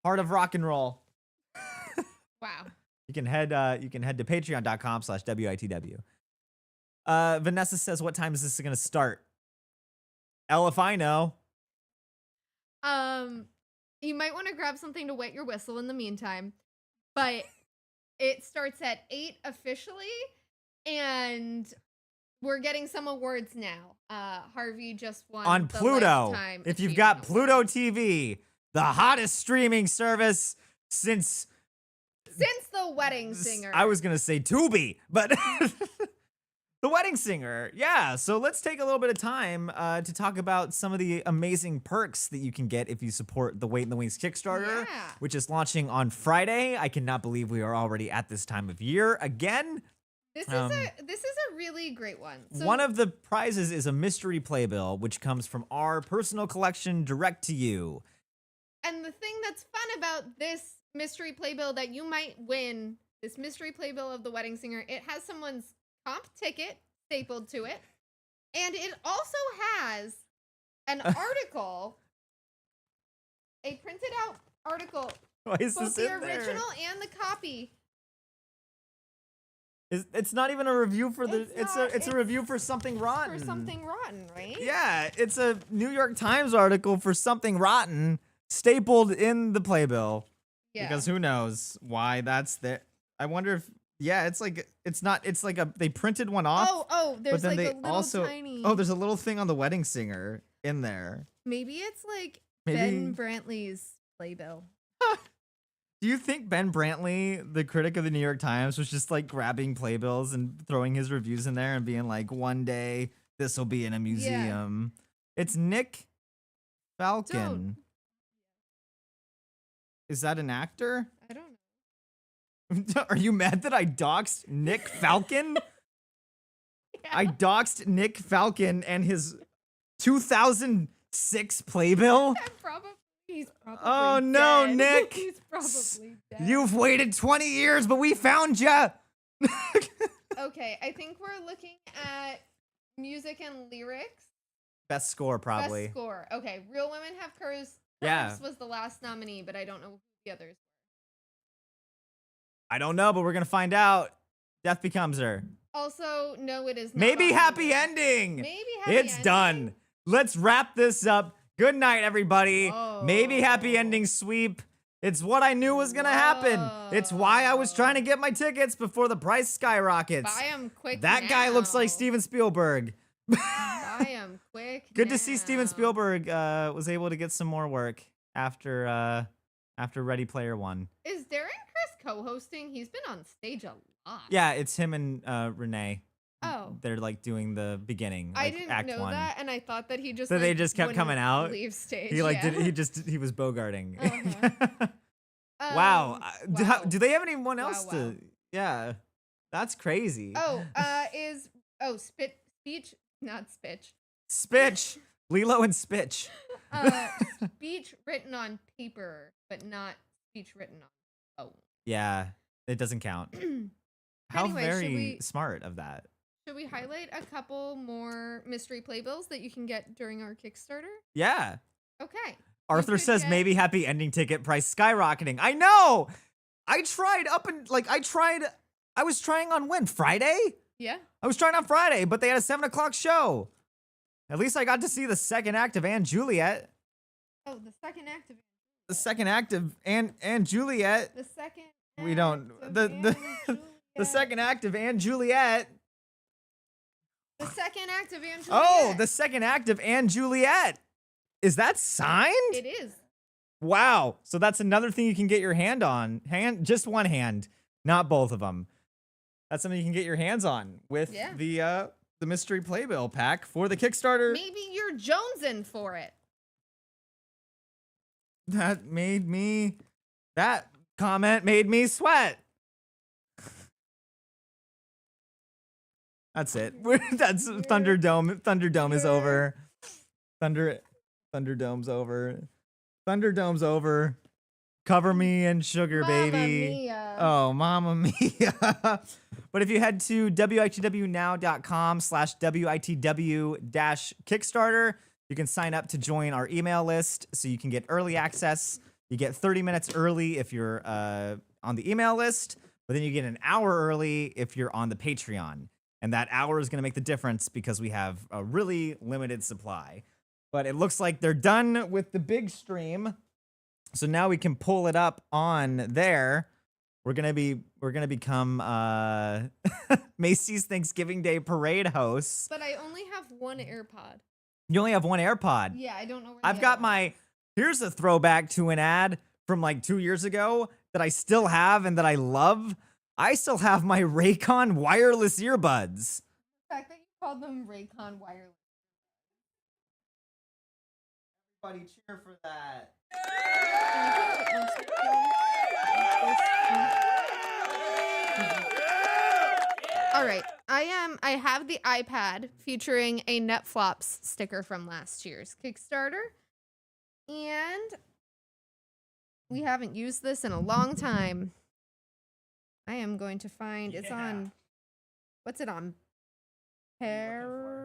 Heart of Rock and Roll.
Wow.
You can head to patreon.com/WITW. Vanessa says, what time is this going to start? Hell if I know.
You might want to grab something to wet your whistle in the meantime, but it starts at 8 officially, and we're getting some awards now. Harvey just won
On
the
Pluto.
Lifetime
If you've got
Achievement
Pluto
Award.
TV, the hottest streaming service, since
Since The Wedding Singer.
I was gonna say Tubi, but The Wedding Singer. Yeah. So let's take a little bit of time to talk about some of the amazing perks that you can get if you support the Wait in the Wings Kickstarter,
Yeah.
which is launching on Friday. I cannot believe we are already at this time of year again.
This is a really great one. So
One of the prizes is a mystery playbill, which comes from our personal collection direct to you.
And the thing that's fun about this mystery playbill that you might win, this mystery playbill of The Wedding Singer, it has someone's comp ticket stapled to it. And it also has an article, a printed out article,
Why is
both
this
the
in there?
original and the copy.
It's not even a review for the.
It's
It's
not.
a review for Something Rotten.
For Something Rotten, right?
Yeah, it's a New York Times article for Something Rotten stapled in the playbill.
Yeah.
Because who knows why that's there? I wonder if it's like it's not. It's like they printed one off.
There's
but then
like
they
a little
also
tiny.
there's a little thing on the Wedding Singer in there.
Maybe it's like
Maybe-
Ben Brantley's playbill.
Do you think Ben Brantley, the critic of the New York Times, was just like grabbing playbills and throwing his reviews in there and being like, one day this will be in a museum? It's Nick Falcon.
Don't.
Is that an actor?
I don't know.
Are you mad that I doxed Nick Falcon? I doxed Nick Falcon and his 2006 playbill.
He's probably
Oh, no,
dead.
Nick.
He's probably dead.
You've waited 20 years, but we found ya.
Okay, I think we're looking at music and lyrics.
Best score, probably.
Best score. Okay, Real Women Have Curves.
Yeah.
Curves was the last nominee, but I don't know who the others.
I don't know, but we're gonna find out. Death Becomes Her.
Also, no, it is not.
Maybe
on
happy
here.
ending.
Maybe happy
It's
ending.
done. Let's wrap this up. Good night, everybody. Maybe happy
Whoa.
ending sweep. It's what I knew was gonna happen. It's why I was trying to get my tickets before the price skyrockets.
Buy 'em quick.
That guy looks like
now.
Steven Spielberg.
Buy 'em quick.
Good to see Steven
now.
Spielberg was able to get some more work after Ready Player One.
Is Darren Chris co-hosting? He's been on stage a lot.
Yeah, it's him and Renee.
Oh.
They're like doing the beginning.
I
Like,
didn't
act
know
one.
that, and I thought that he just.
So they
like,
just kept
wouldn't
coming out?
Leave stage.
He like
yeah.
he was bogarting.
Uh-huh.
Wow.
Wow.
Do they have anyone else
Wow,
to?
wow.
Yeah, that's crazy.
Speech, not spitch.
Spitch, Lilo and Spitch.
Speech written on paper, but not speech written on phone.
Yeah, it doesn't count. How
Anyway, should
very
we-
smart of that.
Should we highlight a couple more mystery playbills that you can get during our Kickstarter?
Yeah.
Okay.
Arthur
could
says
get-
maybe happy ending ticket price skyrocketing. I know. I tried I was trying on when? Friday?
Yeah.
I was trying on Friday, but they had a 7:00 show. At least I got to see the second act of Anne Juliet.
Oh, the second act of
The second act of Anne Juliet.
the second.
We don't-
act of
the-
Anne
The
Juliet.
second act of Anne Juliet.
The second act of Anne Juliet.
Oh, the second act of Anne Juliet. Is that signed?
It is.
Wow. So that's another thing you can get your hand on. Just one hand, not both of them. That's something you can get your hands on with
Yeah.
the mystery playbill pack for the Kickstarter.
Maybe you're jonesing for it.
That comment made me sweat. That's it. That's Thunderdome. Thunderdome is over. Thunderdome's over. Thunderdome's over. Cover me in sugar,
Mamma
baby.
mia.
Oh, mama mia. But if you head to witwnow.com/witw-kickstarter, you can sign up to join our email list so you can get early access. You get 30 minutes early if you're on the email list, but then you get an hour early if you're on the Patreon. And that hour is going to make the difference because we have a really limited supply. But it looks like they're done with the big stream. So now we can pull it up on there. We're gonna become Macy's Thanksgiving Day Parade hosts.
But I only have one AirPod.
You only have one AirPod.
Yeah, I don't know where
I've
the
got
other one
my. Here's a throwback to an ad from like 2 years ago. that I still have and that I love. I still have my Raycon wireless earbuds.
The fact that you called them Raycon wireless.
Everybody cheer for that.
All right, I have the iPad featuring a Netflops sticker from last year's Kickstarter, and we haven't used this in a long time. I am going to find it's on. What's it on? Paramount.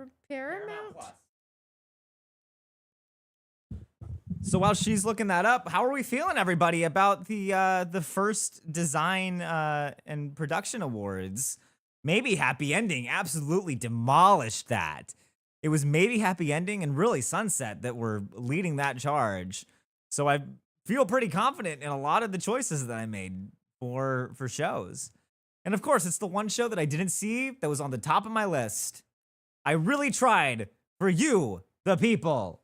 So while she's looking that up, how are we feeling, everybody, about the first design and production awards? Maybe Happy Ending absolutely demolished that. It was maybe Happy Ending and really Sunset that were leading that charge. So I feel pretty confident in a lot of the choices that I made for shows. And of course, it's the one show that I didn't see that was on the top of my list. I really tried for you, the people.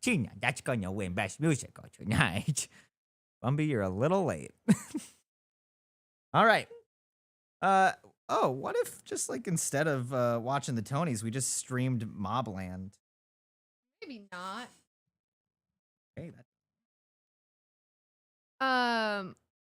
Gina, that's gonna win Best Musical tonight. Bumby, you're a little late. All right. Oh, what if just like instead of watching the Tonys, we just streamed Mobland?
Maybe not.
Okay,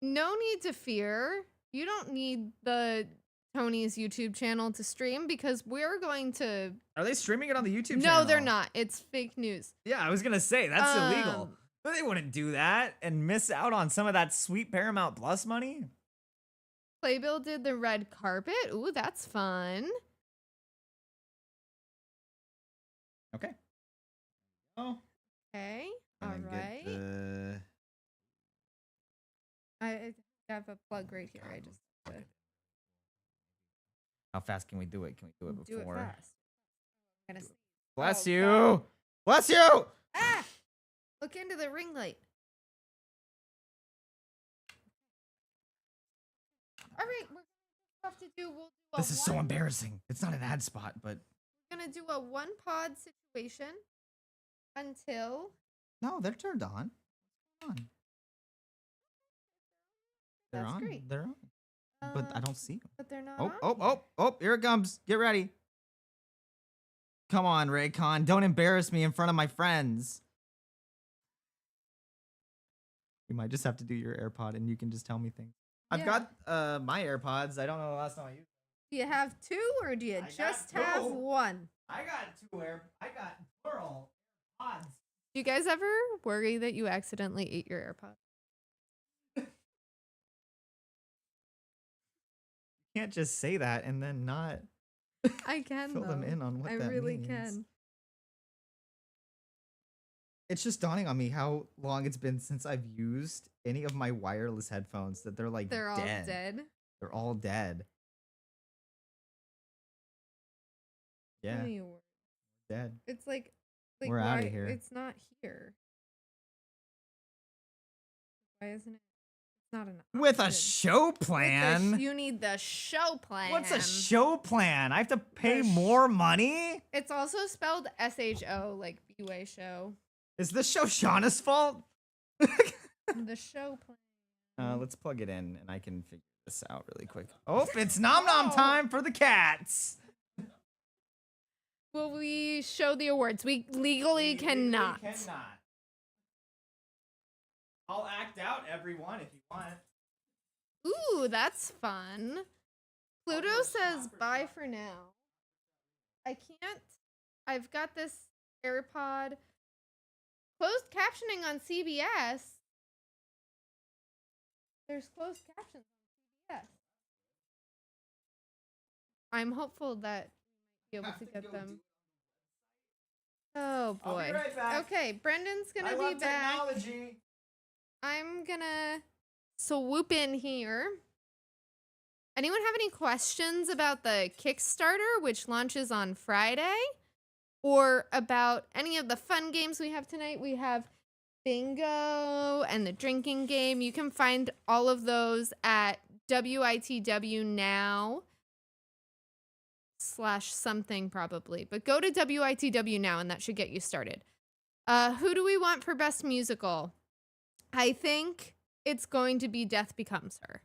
No need to fear. You don't need the Tony's YouTube channel to stream because we're going to.
Are they streaming it on the YouTube
No,
channel?
they're not. It's fake news.
Yeah, I was gonna say that's illegal. But they wouldn't do that and miss out on some of that sweet Paramount Plus money.
Playbill did the red carpet. Ooh, that's fun.
Okay. Oh.
Okay. All
Gonna get
right.
the-
I have a plug right here. I just
How fast can we do it? Can we do it
do it
before?
fast. I'm gonna
Bless
Oh,
you.
God.
Bless you.
Ah! Look into the ring light. All right, we're gonna have to do. We'll do a
This is so
one-
embarrassing. It's not an ad spot, but
We're gonna do a one pod situation until.
no, they're turned on. Come on. They're
That's
on.
great.
They're on. But I don't see them.
But they're not.
Oh,
on
oh,
yet.
oh, here it comes. Get ready. Come on, Raycon. Don't embarrass me in front of my friends. You might just have to do your AirPod and you can just tell me things. I've
Yeah.
got my AirPods. I don't know the last time I used them.
Do you have two or do you
I got
just have
two.
one?
I got plural AirPods.
Do you guys ever worry that you accidentally ate your AirPod?
You can't just say that and then not
I can
fill them
though.
in on what
I
that
really
means.
can.
It's just dawning on me how long it's been since I've used any of my wireless headphones that they're like
They're all dead.
They're all dead. Yeah,
What do you worry?
dead.
It's like
We're outta
why-
here.
It's not here. Why isn't it? It's not an
With a
option.
show
With the
plan?
you need the show plan.
What's a show plan? I have to pay
The
more money?
It's also spelled SHO, like B-Way show.
Is this show Shauna's fault?
The show plan.
Let's plug it in and I can figure this out really quick. Oh, it's nom nom time for the cats.
Will we show the awards? We legally cannot.
I'll act out everyone if you want.
Ooh, that's fun. Pluto
Almost
says
not for
bye
shop.
for now. I can't. I've got this AirPod. Closed captioning on CBS. There's closed captions on CBS. I'm hopeful that we might be able to get them. Oh
I'll be
boy.
right back.
Okay, Brendan's gonna
I
be
love
back.
technology.
I'm gonna swoop in here. Anyone have any questions about the Kickstarter, which launches on Friday? Or about any of the fun games we have tonight? We have bingo and the drinking game. You can find all of those at WITW now / something probably. But go to WITW now and that should get you started. Who do we want for best musical? I think it's going to be Death Becomes Her.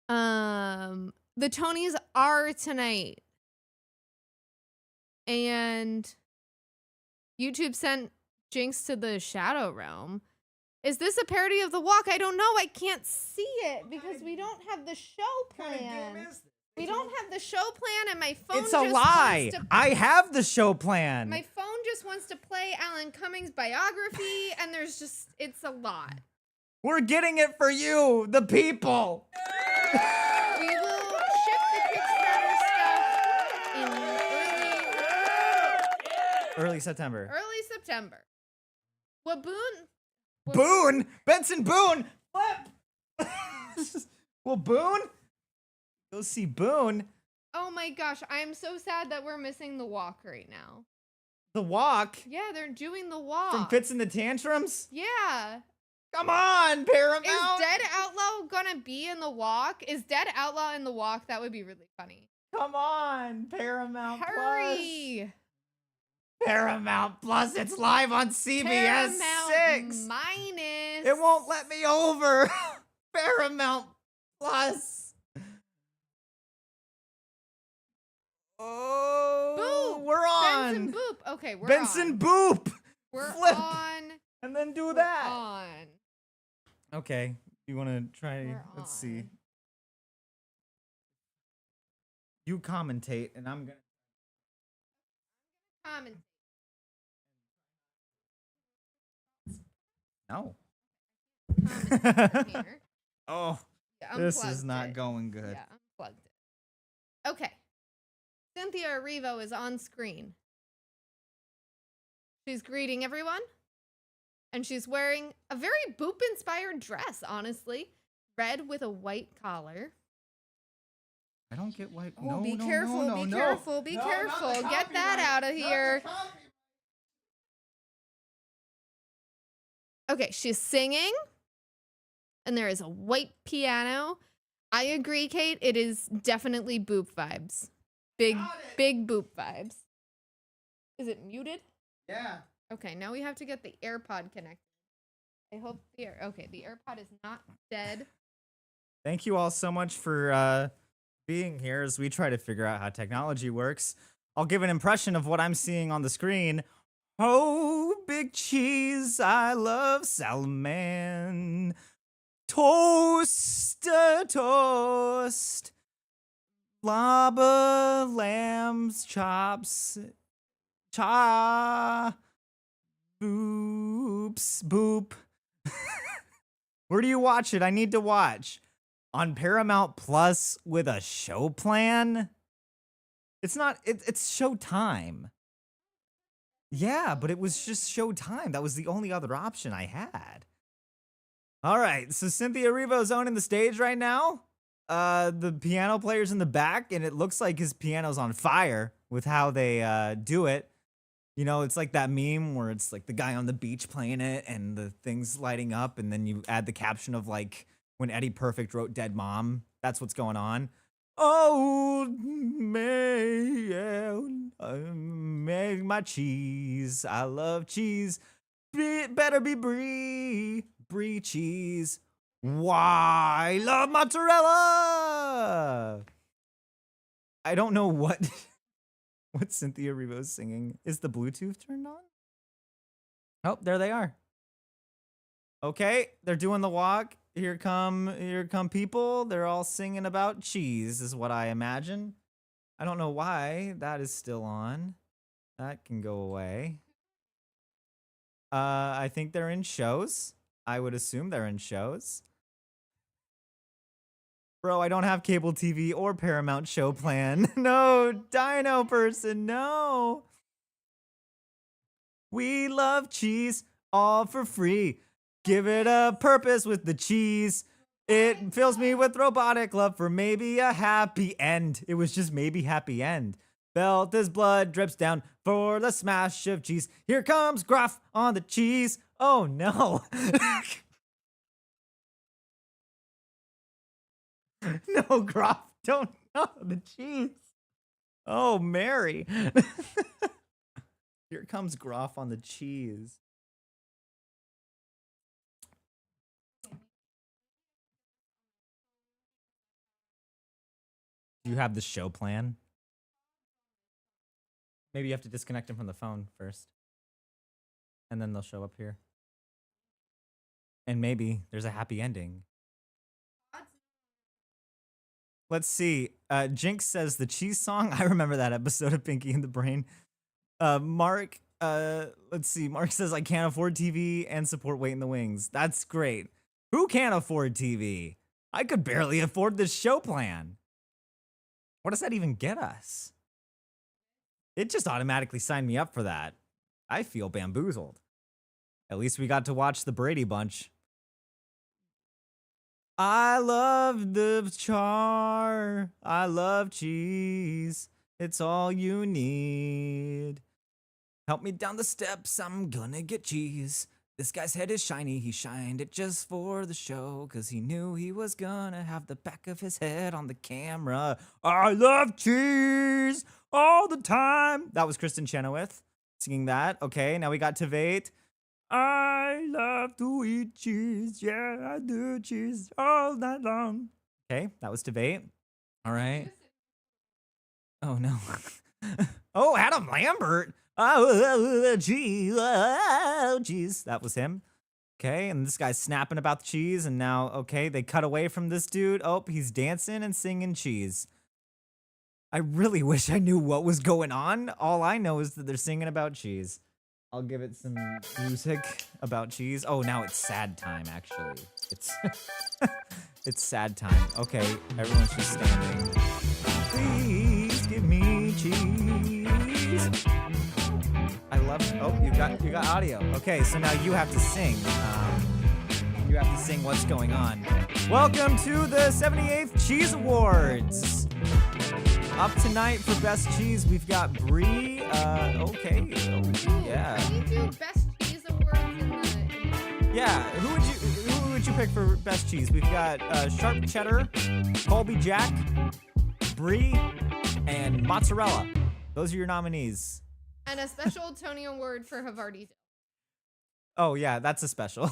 The Tonys are tonight. And YouTube sent Jinx to the Shadow Realm. Is this a parody of The Walk? I don't know. I can't see it because we don't have the show plan. We don't have the show plan and my phone
It's
just
a lie.
wants to
I have the show plan.
My phone just wants to play Alan Cummings' biography and it's a lot.
We're getting it for you, the people.
We will ship the Kickstarter stuff in
Early September.
early September. Waboon?
Boone? Benson Boone? Flip! Well, Boone? Go see Boone.
Oh my gosh, I am so sad that we're missing The Walk right now.
The Walk?
Yeah, they're doing The Walk.
From Fits and the Tantrums?
Yeah.
Come on, Paramount!
Is Dead Outlaw gonna be in The Walk? Is Dead Outlaw in The Walk? That would be really funny.
Come on, Paramount
Hurry!
Paramount Plus, it's live on CBS
Paramount
6.
Minus.
It won't let me over. Paramount Plus. Oh,
Boop.
we're on.
Benson Boop. Okay, we're
Benson
on.
Boop.
We're
Flip.
on.
And then do
We're
that.
on.
Okay. You want to try?
We're
Let's see.
on.
You commentate, and I'm gonna.
Comment.
No.
Comment here.
Oh,
Yeah,
this is
unplugged
not
it.
going good.
Yeah, unplugged it. Okay. Cynthia Erivo is on screen. She's greeting everyone. And she's wearing a very Boop-inspired dress, honestly. Red with a white collar.
I don't get white.
Oh,
no,
be
no,
careful,
no, no,
be
no.
careful, be
No, not the
careful. Get that
copyright,
out of
not the
here.
copyright.
Okay, she's singing. And there is a white piano. I agree, Kate. It is definitely Boop vibes. Big, big Boop vibes. Is it muted?
Yeah.
Okay, now we have to get the AirPod connected. I hope the AirPod is not dead.
Thank you all so much for being here as we try to figure out how technology works. I'll give an impression of what I'm seeing on the screen. Oh, big cheese, I love Salaman. Toast, toast. Lava, lambs, chops, cha. Boops, boop. Where do you watch it? I need to watch. On Paramount Plus with a show plan? It's not, it's Showtime. Yeah, but it was just Showtime. That was the only other option I had. All right, so Cynthia Erivo's owning the stage right now. The piano player's in the back, and it looks like his piano's on fire with how they do it. You know, it's like that meme where it's like the guy on the beach playing it and the thing's lighting up, and then you add the caption of like when Eddie Perfect wrote Dead Mom. That's what's going on. Oh, make my cheese. I love cheese. Better be brie cheese. Why love mozzarella? I don't know what Cynthia Erivo's singing. Is the Bluetooth turned on? Oh, there they are. Okay, they're doing the walk. Here come people. They're all singing about cheese, is what I imagine. I don't know why that is still on. That can go away. I think they're in shows. I would assume they're in shows. Bro, I don't have cable TV or Paramount show plan. No, Dino person, no. We love cheese, all for free. Give it a purpose with the cheese. It fills me with robotic love for maybe a happy end. It was just maybe happy end. Felt as blood drips down for the smash of cheese. Here comes Gruff on the cheese. Oh no. No, Gruff, don't know the cheese. Oh, Mary. Here comes Gruff on the cheese. Do you have the show plan? Maybe you have to disconnect him from the phone first. And then they'll show up here. And maybe there's a happy ending. Let's see. Jinx says the cheese song. I remember that episode of Pinky and the Brain. Mark, let's see. Mark says I can't afford TV and support Wait in the Wings. That's great. Who can't afford TV? I could barely afford this show plan. What does that even get us? It just automatically signed me up for that. I feel bamboozled. At least we got to watch the Brady Bunch. I love the char. I love cheese. It's all you need. Help me down the steps. I'm gonna get cheese. This guy's head is shiny. He shined it just for the show, 'cause he knew he was gonna have the back of his head on the camera. I love cheese all the time. That was Kristen Chenoweth singing that. Okay, now we got Tveit. I love to eat cheese. Yeah, I do cheese all night long. Okay, that was Tveit. All right. Oh, no. Oh, Adam Lambert. Oh, cheese. Oh, cheese. That was him. Okay, and this guy's snapping about the cheese, and now, okay, they cut away from this dude. Oh, he's dancing and singing cheese. I really wish I knew what was going on. All I know is that they're singing about cheese. I'll give it some music about cheese. Oh, now it's sad time, actually. It's it's sad time. Okay, everyone's just standing. Please give me cheese. I love. Oh, you got audio. Okay, so now you have to sing. You have to sing what's going on. Welcome to the 78th Cheese Awards. Up tonight for Best Cheese, we've got Brie. Okay. Oh, yeah.
Can we do Best Cheese Awards in the...
Yeah, who would you pick for Best Cheese? We've got Sharp Cheddar, Colby Jack, Brie, and Mozzarella. Those are your nominees.
And a special Tony Award for Havarti.
Oh, yeah, that's a special.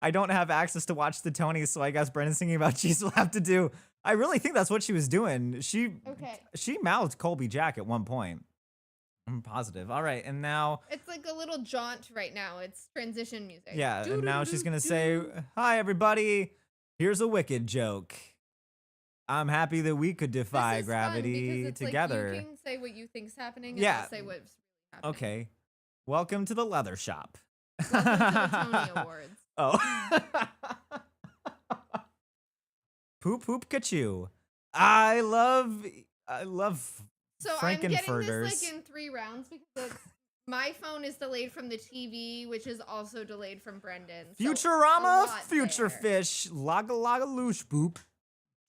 I don't have access to watch the Tonys, so I guess Brendan singing about cheese will have to do. I really think that's what she was doing. She mouthed Colby Jack at one point. I'm positive. All right, and now...
It's like a little jaunt right now. It's transition music.
Yeah, and now she's going to say, hi, everybody. Here's a wicked joke. I'm happy that we could defy gravity together.
Like you can say what you think's happening, and
yeah.
I'll say what's happening.
Okay. Welcome to the leather shop.
Welcome to the Tony Awards.
Oh. Poop poop kachoo. I love
So I'm getting
Frankenfurters.
this like in 3 rounds because my phone is delayed from the TV, which is also delayed from Brendan. So
Futurama,
a lot
future
there.
fish, laga laga loosh boop.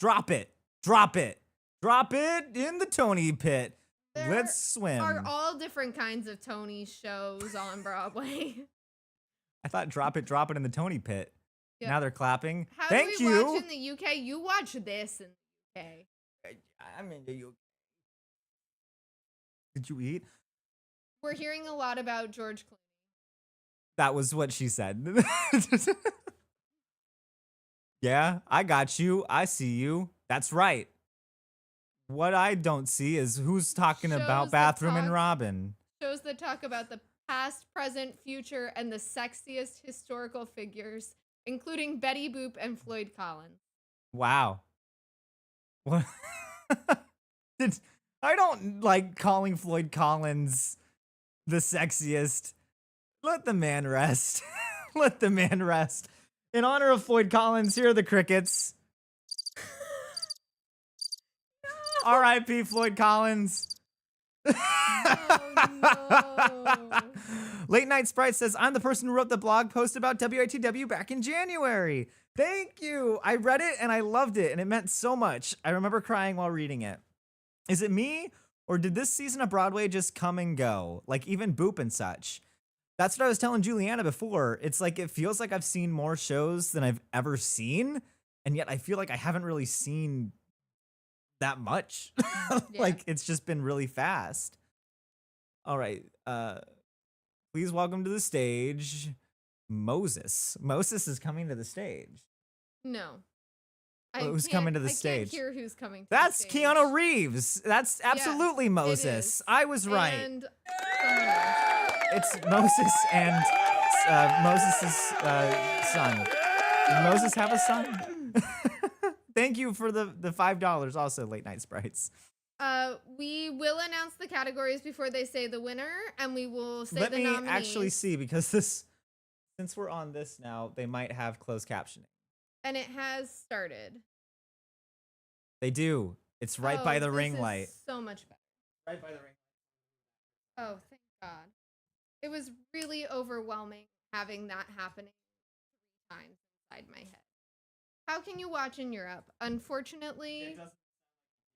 Drop it. Drop it. Drop it in the Tony pit.
There
Let's swim.
are all different kinds of Tony shows on Broadway.
I thought drop it in the Tony pit.
Yep.
Now they're clapping.
How
Thank
do we
you.
watch in the UK? You watch this in the UK.
I'm in the UK. Did you eat?
We're hearing a lot about George Clooney.
That was what she said. Yeah, I got you. I see you. That's right. What I don't see is who's talking
Shows
about
that
Bathroom and
talk-
Robin.
Shows that talk about the past, present, future, and the sexiest historical figures, including Betty Boop and Floyd Collins.
Wow. What? I don't like calling Floyd Collins the sexiest. Let the man rest. Let the man rest. In honor of Floyd Collins, here are the crickets. R.I.P. Floyd Collins.
Oh, no.
Late Night Sprite says, I'm the person who wrote the blog post about WITW back in January. Thank you. I read it and I loved it, and it meant so much. I remember crying while reading it. Is it me, or did this season of Broadway just come and go? Like even Boop and such. That's what I was telling Juliana before. It's like it feels like I've seen more shows than I've ever seen, and yet I feel like I haven't really seen that much. Like it's just been really fast. All right. Please welcome to the stage Moses. Moses is coming to the stage.
No.
Who's coming to the
I
stage?
can't hear who's coming to
That's
the stage.
Keanu Reeves. That's absolutely
it
Moses.
is.
I was right.
And someone else.
It's Moses and Moses' son. Does Moses have a son? Thank you for the $5 also, Late Night Sprites.
We will announce the categories before they say the winner, and we will say
Let
the
me
nominees.
actually see, because since we're on this now, they might have closed captioning.
And it has started.
They do. It's right by the ring light.
So much better.
Right by the ring.
Oh, thank God. It was really overwhelming having that happening 3 times inside my head. How can you watch in Europe? Unfortunately,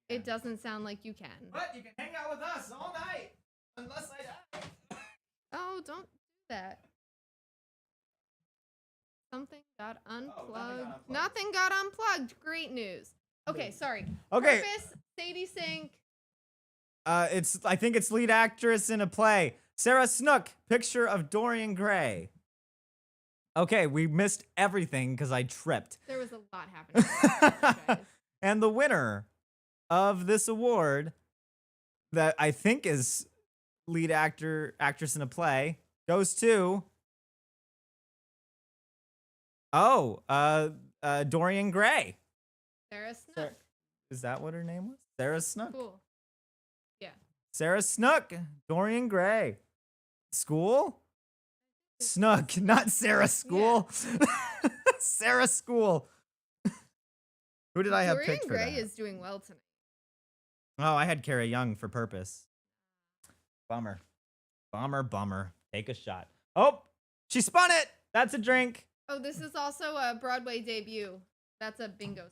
it doesn't sound like you can.
But you can hang out with us all night, unless I die.
Oh, don't do that. Something got unplugged. Nothing got unplugged. Great news. Okay, sorry.
Okay.
Purpose, Sadie Sink.
I think it's lead actress in a play. Sarah Snook, picture of Dorian Gray. Okay, we missed everything because I tripped.
There was a lot happening. I apologize.
And the winner of this award, that I think is lead actress in a play, goes to Dorian Gray.
Sarah Snook.
Is that what her name was? Sarah Snook.
Cool. Yeah.
Sarah Snook, Dorian Gray. School? Snook, not Sarah School. Sarah School. Who did I have
Dorian
picked for
Gray
that?
is doing well tonight.
Oh, I had Kara Young for Purpose. Bummer. Bummer. Take a shot. Oh, she spun it. That's a drink.
Oh, this is also a Broadway debut. That's a bingo.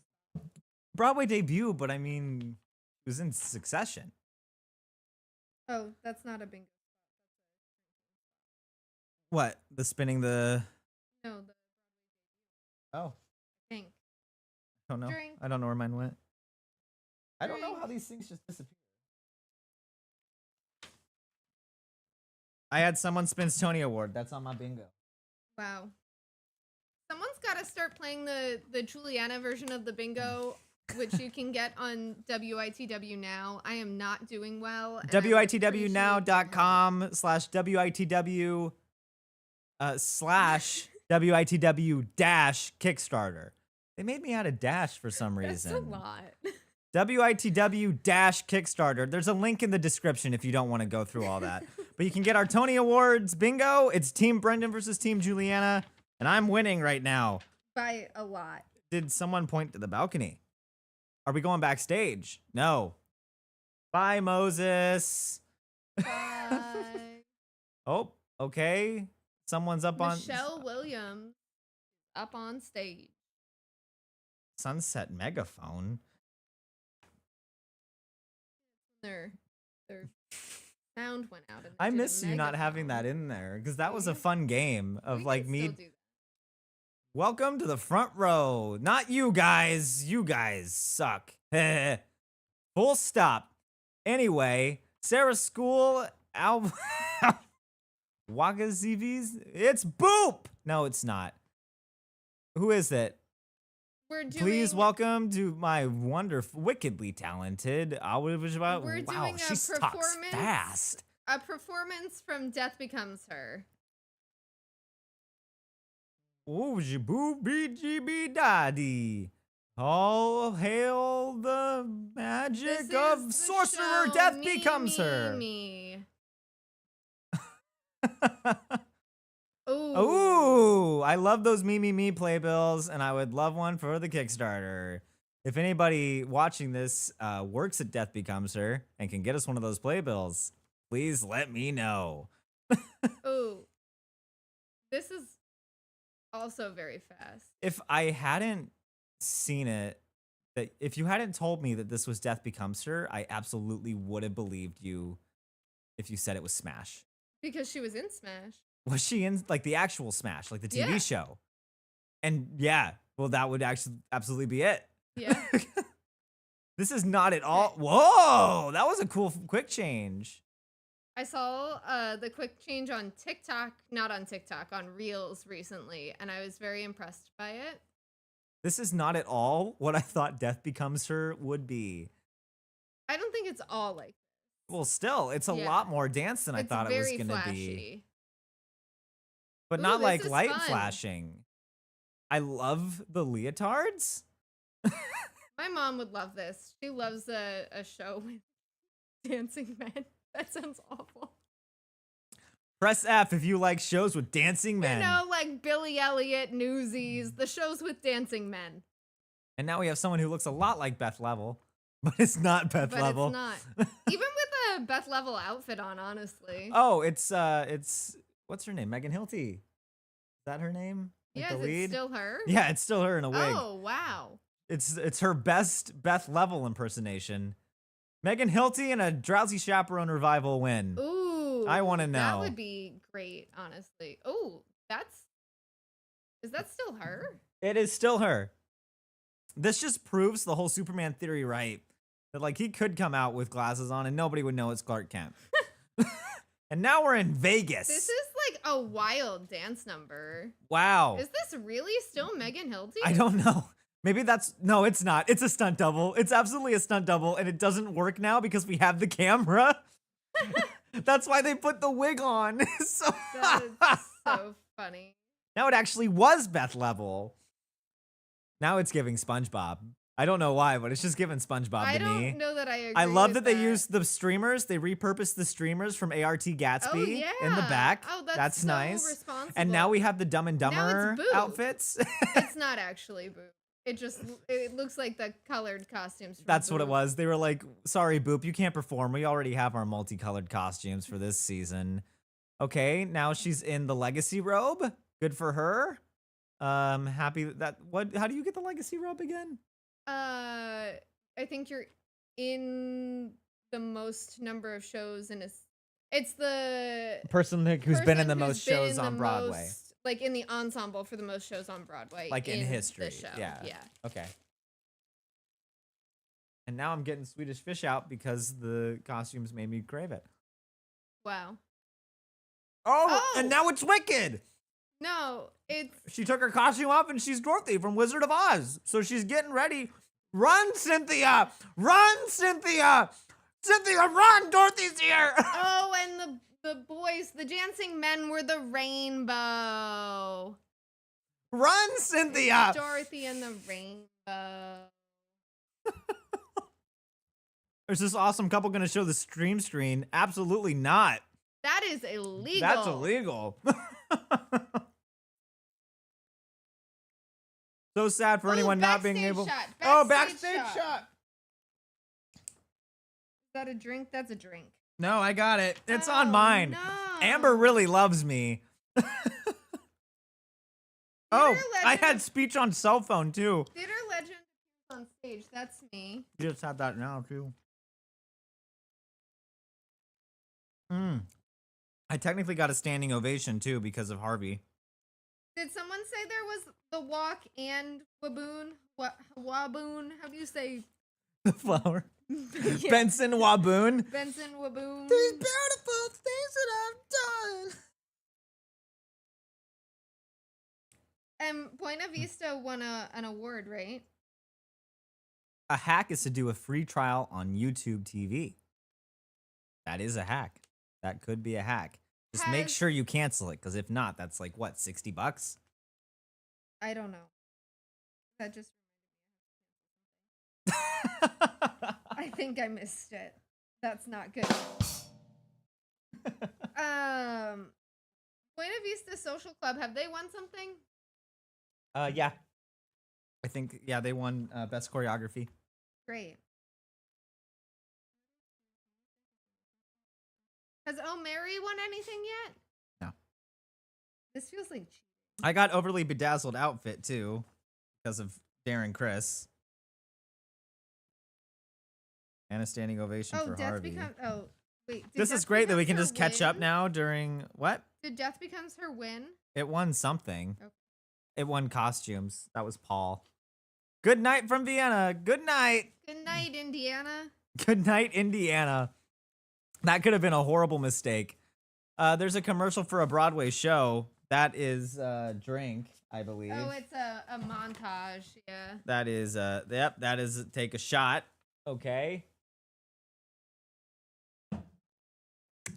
Broadway debut, but I mean, it was in succession.
Oh, that's not a bingo.
What? The spinning the...
No, the
Oh,
thing.
I don't know.
Drink.
I don't know where mine went. I don't know
Drink.
how these things just disappear. I had Someone Spins Tony Award. That's on my bingo.
Wow. Someone's got to start playing the Juliana version of the bingo, which you can get on WITW Now. I am not doing well. and I would appreciate your help.
WITWnow.com/WITW slash WITW dash Kickstarter. They made me add a dash for some reason.
That's a lot.
WITW dash Kickstarter. There's a link in the description if you don't want to go through all that. But you can get our Tony Awards bingo. It's Team Brendan versus Team Juliana. And I'm winning right now.
By a lot.
Did someone point to the balcony? Are we going backstage? No. Bye, Moses.
Bye.
Oh, okay. Someone's up on
Michelle Williams up on stage.
Sunset Megaphone.
Their sound went out. And they
I
did a
miss you not having that
megaphone.
in there because that was a
Yeah.
fun game of
We
like
can
me.
still do that.
Welcome to the front row. Not you guys. You guys suck. Full stop. Anyway, Sarah School, Waka ZVs. It's Boop. No, it's not. Who is it?
We're doing.
Please welcome to my wonderful, wickedly talented.
We're
Wow,
doing
she
a
talks
performance.
fast.
A performance from Death Becomes Her.
Oh, jaboo BGB daddy. All hail the magic
This
of
is the
sorcerer
show
Death
Me,
Becomes
Me,
Her.
Me.
Ooh, I love those me playbills, and I would love one for the Kickstarter. If anybody watching this works at Death Becomes Her and can get us one of those playbills, please let me know.
Ooh. This is also very fast.
If I hadn't seen it, that if you hadn't told me that this was Death Becomes Her, I absolutely would have believed you if you said it was Smash.
Because she was in Smash.
Was she in like the actual Smash, like the TV
Yeah.
show? And yeah, well, that would actually absolutely be it.
Yeah.
This is not at all. Whoa, that was a cool quick change.
I saw the quick change on TikTok, not on TikTok, on Reels recently, and I was very impressed by it.
This is not at all what I thought Death Becomes Her would be.
I don't think it's all like
Well, still, it's a
Yeah.
lot more dance than I
it's
thought it was
very
going to be.
flashy.
But
Ooh,
not
this
like
is
light
fun.
flashing. I love the leotards.
My mom would love this. She loves a show with dancing men. That sounds awful.
Press F if you like shows with dancing men.
You know, like Billy Elliot, Newsies, the shows with dancing men.
And now we have someone who looks a lot like Beth Level, but it's not Beth
But
Level.
it's not. Even with a Beth Level outfit on, honestly.
Oh, it's what's her name? Megan Hilty. Is that her name? Like
yeah,
the
is
lead?
it still her?
Yeah, it's still her in a wig.
Oh, wow.
It's her best Beth Level impersonation. Megan Hilty and a Drowsy Chaperone revival win.
Ooh.
I wanna know.
That would be great, honestly. Oh, is that still her?
It is still her. This just proves the whole Superman theory right. That like he could come out with glasses on and nobody would know it's Clark Kent. And now we're in Vegas.
This is like a wild dance number.
Wow.
Is this really still Megan Hilty?
I don't know. Maybe no, it's not. It's a stunt double. It's absolutely a stunt double, and it doesn't work now because we have the camera. That's why they put the wig on. So
That is so funny.
now it actually was Beth Level. Now it's giving SpongeBob. I don't know why, but it's just giving SpongeBob
I
to me.
don't know that I agree.
I love
with
that they used the streamers. They repurposed the streamers from ART Gatsby
Oh, yeah.
in the back.
Oh, that's so
nice.
responsible.
And now we have the Dumb and
Now it's
Dumber
Boo.
outfits.
It's not actually Boo. It looks like the colored costumes. From
That's what it
Boo.
was. They were like, sorry, Boop, you can't perform. We already have our multicolored costumes for this season. Okay, now she's in the legacy robe. Good for her. Happy that how do you get the legacy robe again?
I think you're in the most number of shows and it's the
Person who's been in the
person
most
who's been
shows
in
on
the
Broadway.
most- like in the ensemble for the most shows on Broadway.
Like in
the
history,
show.
yeah.
Yeah.
Okay. And now I'm getting Swedish Fish out because the costumes made me crave it.
Wow.
Oh, and
Oh!
now it's Wicked.
No, it's
She took her costume off and she's Dorothy from Wizard of Oz. So she's getting ready. Run, Cynthia! Run, Cynthia! Cynthia, run! Dorothy's here!
oh, and the boys, the dancing men were the rainbow.
Run, Cynthia!
Dorothy and the rainbow.
Is this awesome couple gonna show the stream screen? Absolutely not.
That is illegal.
That's illegal. So sad for
Ooh,
anyone not being
backstage
able.
shot,
Oh,
backstage
backstage shot.
Is that a drink? That's a drink.
No, I got it. It's
Oh,
on mine.
No.
Amber really loves me. Oh, I
Legend
had
of-
speech on cell phone too.
Theater legend on stage. That's me.
You just had that now too. I technically got a standing ovation too because of Harvey.
Did someone say there was the walk and waboon? Waboon? How do you say?
The flower.
Yeah.
Benson Waboon.
Benson waboon.
These beautiful things that I've done.
And Buena Vista won an award, right?
A hack is to do a free trial on YouTube TV. That is a hack. That could be a hack. Just make
Has-
sure you cancel it, because if not, that's like what, $60?
I don't know. That just. I think I missed it. That's not good. Buena Vista Social Club, have they won something?
Yeah. I think they won best choreography.
Great. Has Oh Mary won anything yet?
No.
This feels like cheating.
I got overly bedazzled outfit too because of Darren Chris. And a standing ovation
Oh,
for
Death
Harvey.
becomes. Oh, wait. Did
This is
Death
great that we
Becomes
can
her
just catch up
win?
now during what?
Did Death Becomes her win?
It won something.
Okay.
It won costumes. That was Paul. Good night from Vienna. Good night.
Good night, Indiana.
Good night, Indiana. That could have been a horrible mistake. There's a commercial for a Broadway show. That is Drink, I believe.
Oh, it's a montage. Yeah.
That is yep, that is Take a Shot. Okay.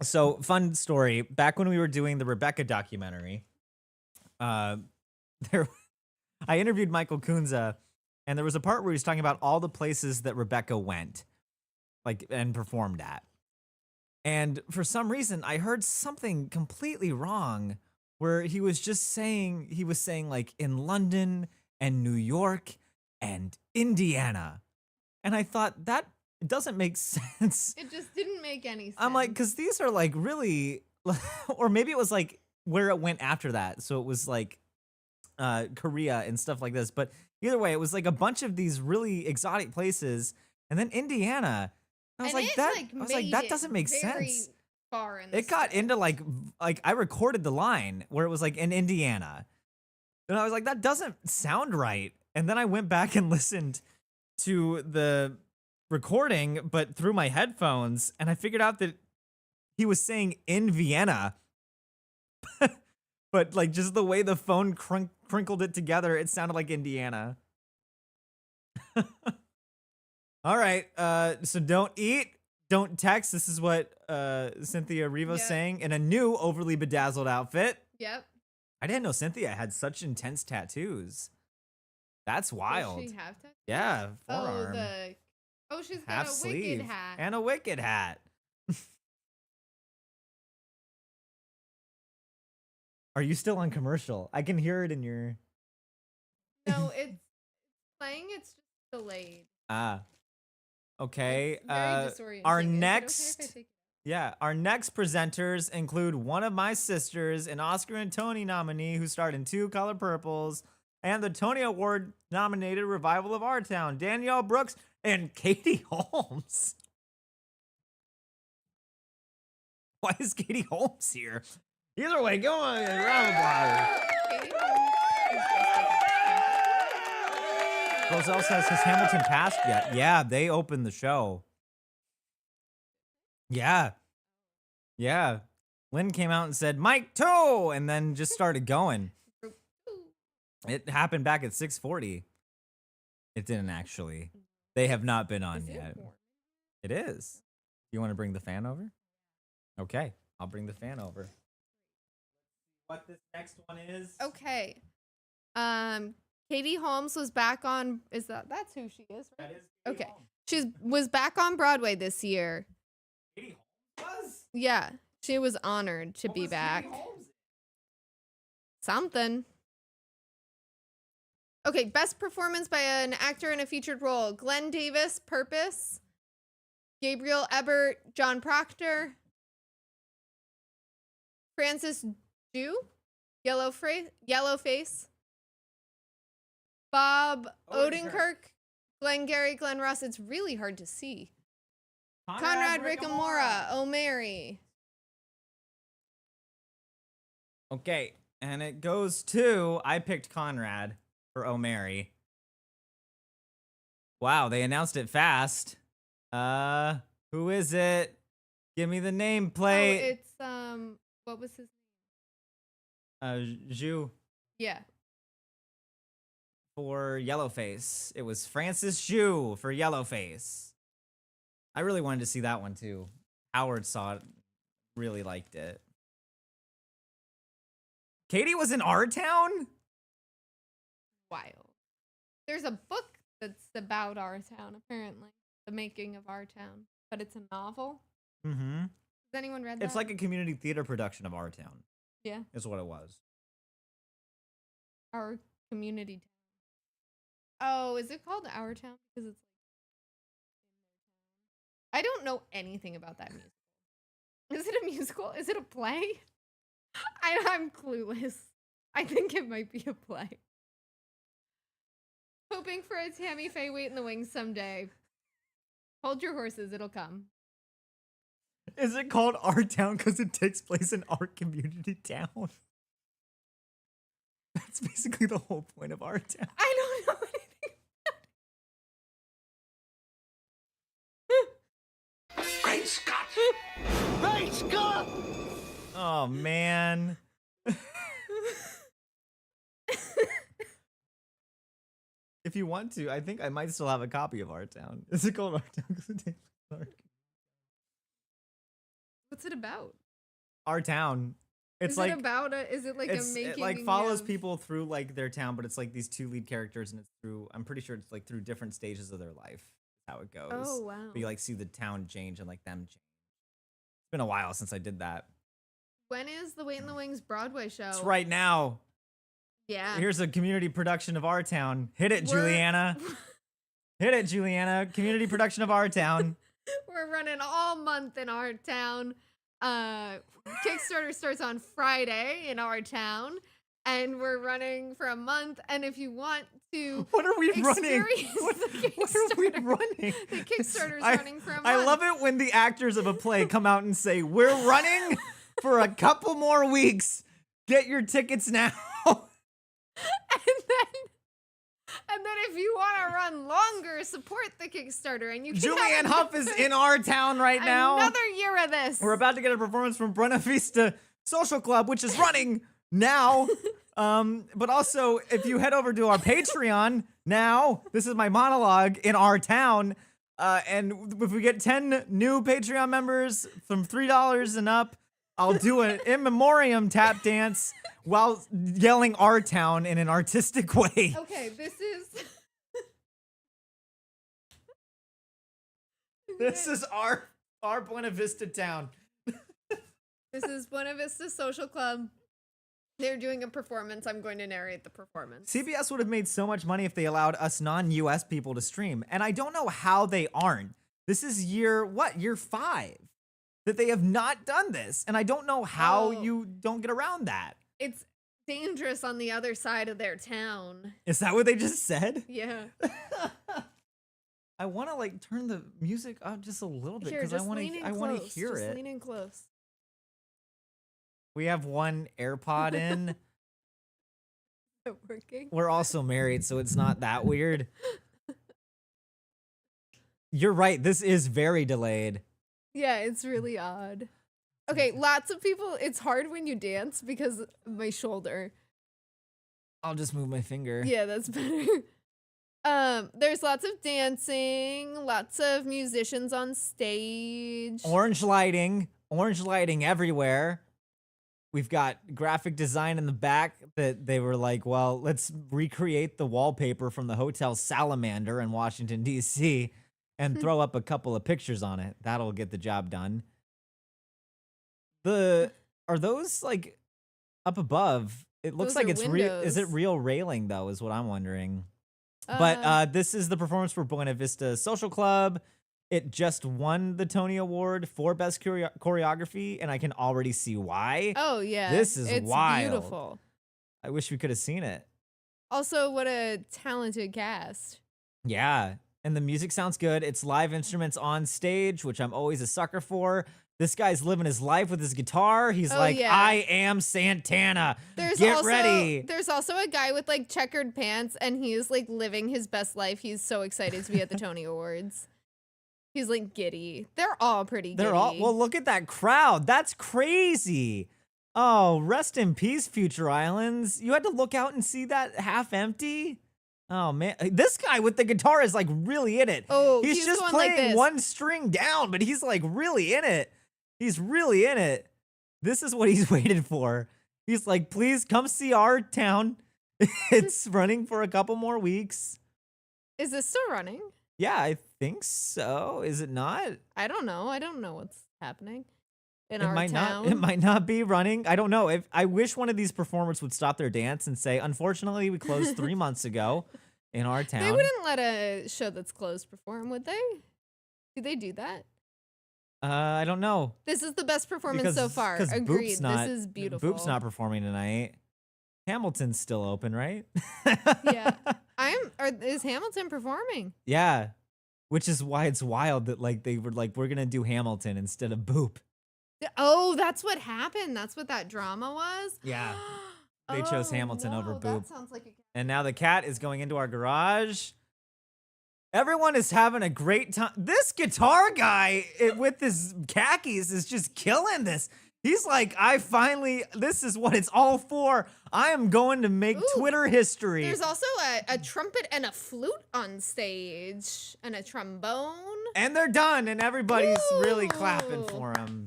So, fun story. Back when we were doing the Rebecca documentary, there I interviewed Michael Kunza, and there was a part where he was talking about all the places that Rebecca went, like, and performed at. And for some reason, I heard something completely wrong where he was saying like in London and New York and Indiana. And I thought that doesn't make sense.
It just didn't make any sense.
I'm like, because these are like really, or maybe it was like where it went after that. So it was like Korea and stuff like this. But either way, it was like a bunch of these really exotic places. And then Indiana. I was
And
like,
it,
that,
like,
I was like,
made
that
it
doesn't make
very
sense.
far in the
It got
snow.
into like I recorded the line where it was like in Indiana. And I was like, that doesn't sound right. And then I went back and listened to the recording, but through my headphones, and I figured out that he was saying in Vienna. But like just the way the phone crinkled it together, it sounded like Indiana. All right, so don't eat, don't text. This is what Cynthia Rivo's
Yep.
saying in a new overly bedazzled outfit.
Yep.
I didn't know Cynthia had such intense tattoos. That's wild.
Does she have to?
Yeah, forearm,
She's got
half
a
sleeve,
wicked hat.
and a wicked hat. Are you still on commercial? I can hear it in your.
No, it's playing. It's just delayed.
Okay.
It's very disorienting.
Our
Is it okay if I
next.
take it?
Yeah, our next presenters include one of my sisters, an Oscar and Tony nominee who starred in 2 Color Purples, and the Tony Award nominated Revival of Our Town, Danielle Brooks and Katie Holmes. Why is Katie Holmes here? Either way, go on. Round of applause.
Katie Holmes is just
Roselle says, has Hamilton passed yet? Yeah, they opened the show. Yeah. Yeah. Lynn came out and said, Mike Toe, and then just started going. It happened back at 6:40. It didn't actually. They have not been on
Is it
yet.
warm?
It is. You want to bring the fan over? Okay, I'll bring the fan over. What this next one is?
Okay. Katie Holmes was back on. That's who she is, right?
That is Katie
Okay.
Holmes.
She was back on Broadway this year.
Katie Holmes was?
Yeah, she was honored to
What
be
was
back.
Katie Holmes in?
Something. Okay, best performance by an actor in a featured role: Glenn Davis, Purpose; Gabriel Ebert, John Proctor; Francis Jew, Yellowface; Bob
Odenkirk.
Odenkirk, Glengarry Glen Ross. It's really hard to see. Conrad Rickamora, O'Mary.
Okay, and it goes to, I picked Conrad for O'Mary. Wow, they announced it fast. Who is it? Give me the
Oh,
nameplate.
it's what was his
Zhu
Yeah.
for Yellowface. It was Francis Zhu for Yellowface. I really wanted to see that one too. Howard saw it, really liked it. Katie was in Our Town?
Wild. There's a book that's about our town, apparently. The Making of Our Town. But it's a novel.
Mm-hmm.
Has anyone read that?
It's like a community theater production of Our Town,
Yeah.
is what it was.
Our community town. Oh, is it called Our Town? Because it's like I don't know anything about that musical. Is it a musical? Is it a play? I'm clueless. I think it might be a play. Hoping for a Tammy Faye wait in the wings someday. Hold your horses, it'll come.
Is it called Our Town because it takes place in our community town? That's basically the whole point of Our Town.
I don't know anything.
Great Scott! Great Scott!
Oh man. If you want to, I think I might still have a copy of Our Town. Is it called Our Town because it takes place in
What's it about?
Our Town? It's
Is
like
it about is it like a
it
making?
like follows
of-
people through like their town, but it's like these two lead characters, and it's through. I'm pretty sure it's like through different stages of their life. How it goes.
Oh wow.
But you like see the town change and like them change. It's been a while since I did that.
When is the Wait in the Wings Broadway show?
It's right now.
Yeah.
Here's a community production of Our Town. Hit it,
We're-
Juliana. Hit it, Juliana. Community production of Our Town.
We're running all month in our town. Kickstarter starts on Friday in our town, and we're running for a month. And if you want to
What are we running?
experience
What,
the
what are we
Kickstarter,
running?
the Kickstarter's
I-
running for a month.
I love it when the actors of a play come out and say, "We're running for a couple more weeks. Get your tickets now."
And then if you want to run longer, support the Kickstarter, and you can
Julianne
have
Hough is in our town right now.
another year of this.
We're about to get a performance from Buena Vista Social Club, which is running now. But also, if you head over to our Patreon now, this is my monologue in Our Town. And if we get 10 new Patreon members from $3 and up, I'll do an in memoriam tap dance while yelling Our Town in an artistic way.
Okay, this is
This is our Buena Vista town.
this is Buena Vista Social Club. They're doing a performance. I'm going to narrate the performance.
CBS would have made so much money if they allowed us non-US people to stream. And I don't know how they aren't. This is year 5 that they have not done this. And I don't know how
Oh.
you don't get around that.
It's dangerous on the other side of their town.
Is that what they just said?
Yeah.
I want to like turn the music up just a little bit
Here,
because I
just
want
lean in
to
close.
hear
Just
it.
lean in close.
We have one AirPod in.
Is it working?
We're also married, so it's not that weird. You're right. This is very delayed.
Yeah, it's really odd. Okay, lots of people. It's hard when you dance because of my shoulder.
I'll just move my finger.
Yeah, that's better. There's lots of dancing, lots of musicians on stage.
Orange lighting everywhere. We've got graphic design in the back that they were like, well, let's recreate the wallpaper from the Hotel Salamander in Washington, D.C. and throw up a couple of pictures on it. That'll get the job done. Are those like up above? It looks
Those
like
are
it's real. Is it
windows.
real railing though? Is what I'm wondering. But this is the performance for Buena Vista Social Club. It just won the Tony Award for Best Choreography, and I can already see why.
oh yeah,
this is
it's
wild.
beautiful.
I wish we could have seen it.
Also, what a talented cast.
Yeah, and the music sounds good. It's live instruments on stage, which I'm always a sucker for. This guy's living his life with his guitar. He's
Oh,
like,
yeah.
I am Santana.
There's
Get
also,
ready.
There's also a guy with like checkered pants, and he's like living his best life. He's so excited to be at the Tony Awards. He's like giddy. They're all pretty giddy.
They're all, well, look at that crowd. That's crazy. Oh, rest in peace, Future Islands. You had to look out and see that half empty. Oh, man. This guy with the guitar is like really in it.
Oh,
he's
he's
just
going like
playing
this.
one string down, but he's like really in it. He's really in it. This is what he's waited for. He's like, please come see Our Town. It's running for a couple more weeks.
Is this still running?
Yeah, I think so. Is it not?
I don't know. I don't know what's happening in
It
our
might
town.
not. It might not be running. I don't know. If I wish one of these performers would stop their dance and say, "Unfortunately, we closed 3 months ago in our town."
They wouldn't let a show that's closed perform, would they? Do they do that?
I don't know.
This is the best performance so far. Agreed. This is beautiful.
Boop's not performing tonight. Hamilton's still open, right?
Yeah. Is Hamilton performing?
Yeah. Which is why it's wild that like they were like, we're gonna do Hamilton instead of Boop.
Oh, that's what happened. That's what that drama was.
Yeah. They chose Hamilton over Boop.
That sounds like a
And now the cat is going into our garage. Everyone is having a great time. This guitar guy with his khakis is just killing this. He's like, this is what it's all for. I am going to make Twitter history.
There's also a trumpet and a flute on stage and a trombone.
And they're done, and everybody's really clapping for him.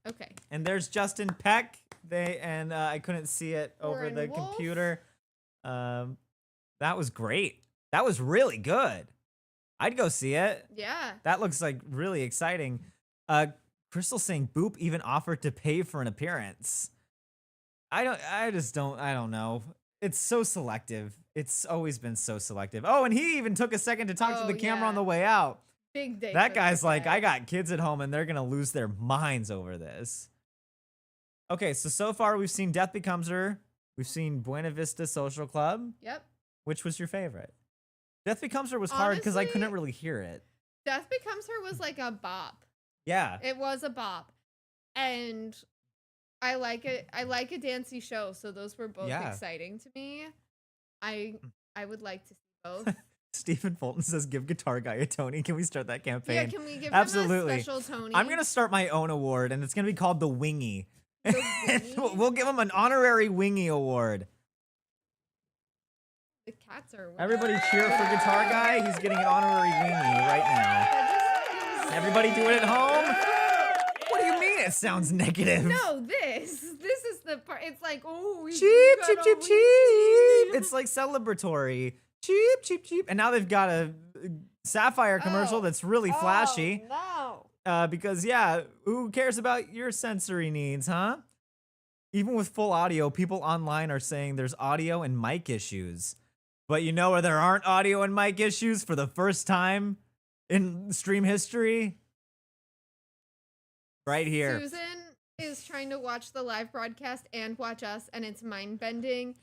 Okay.
And there's Justin Peck. I couldn't see it over
Warren
the
Wolf.
computer. That was great. That was really good. I'd go see it.
Yeah.
That looks like really exciting. Crystal saying Boop even offered to pay for an appearance. I don't know. It's so selective. It's always been so selective. Oh, and he even took a second to talk to the camera on the way out.
Big day.
That guy's like, I got kids at home and they're going to lose their minds over this. Okay, so far we've seen Death Becomes Her. We've seen Buena Vista Social Club.
Yep.
Which was your favorite? Death Becomes Her was hard because I
Honestly,
couldn't really hear it.
Death Becomes Her was like a bop.
Yeah.
It was a bop. And I like it. I like a dancey show, so those were both exciting to me. I would like to see both.
Stephen Fulton says, give Guitar Guy a Tony. Can we start that campaign?
Yeah, can we give
Absolutely.
him a special Tony?
I'm going to start my own award, and it's going to be called the Wingy.
The Wingy?
We'll give him an honorary Wingy award.
The cats are...
Everybody cheer for Guitar Guy. He's getting an honorary Wingy right now. Everybody do it at home? What do you mean it sounds negative?
No, this is the part. It's like, oh,
cheap, cheap, cheap, cheap. It's like celebratory. Cheap, cheap, cheap. And now they've got a Sapphire commercial that's really flashy.
Oh, no.
Because, yeah, who cares about your sensory needs, huh? Even with full audio, people online are saying there's audio and mic issues. But you know where there aren't audio and mic issues for the first time in stream history? Right here.
Susan is trying to watch the live broadcast and watch us, and it's mind-bending.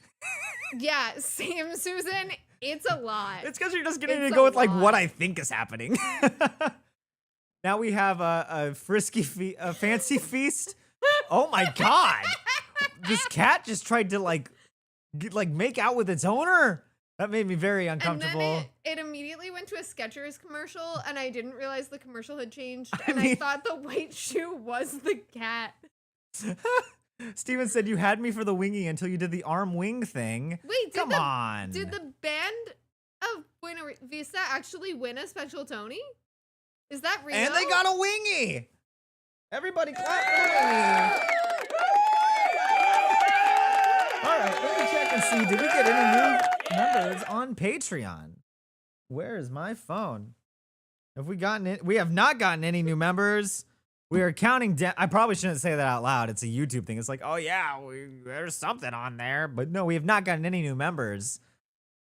Yeah, same, Susan. It's a lot.
It's because you're just getting to go with like what I think is happening. Now we have a fancy feast. Oh my god! This cat just tried to like make out with its owner. That made me very uncomfortable.
And then it immediately went to a Skechers commercial, and I didn't realize the commercial had changed, I thought the white shoe was the cat.
Steven said, you had me for the wingy until you did the arm wing thing.
Wait,
come on.
Did the band of Buena Vista actually win a special Tony? Is that real?
And they got a wingy. Everybody clap for the wingy. All right, let me check and see. Did we get any new members on Patreon? Where is my phone? Have we gotten it? We have not gotten any new members. We are counting down. I probably shouldn't say that out loud. It's a YouTube thing. It's like, oh yeah, there's something on there. But no, we have not gotten any new members.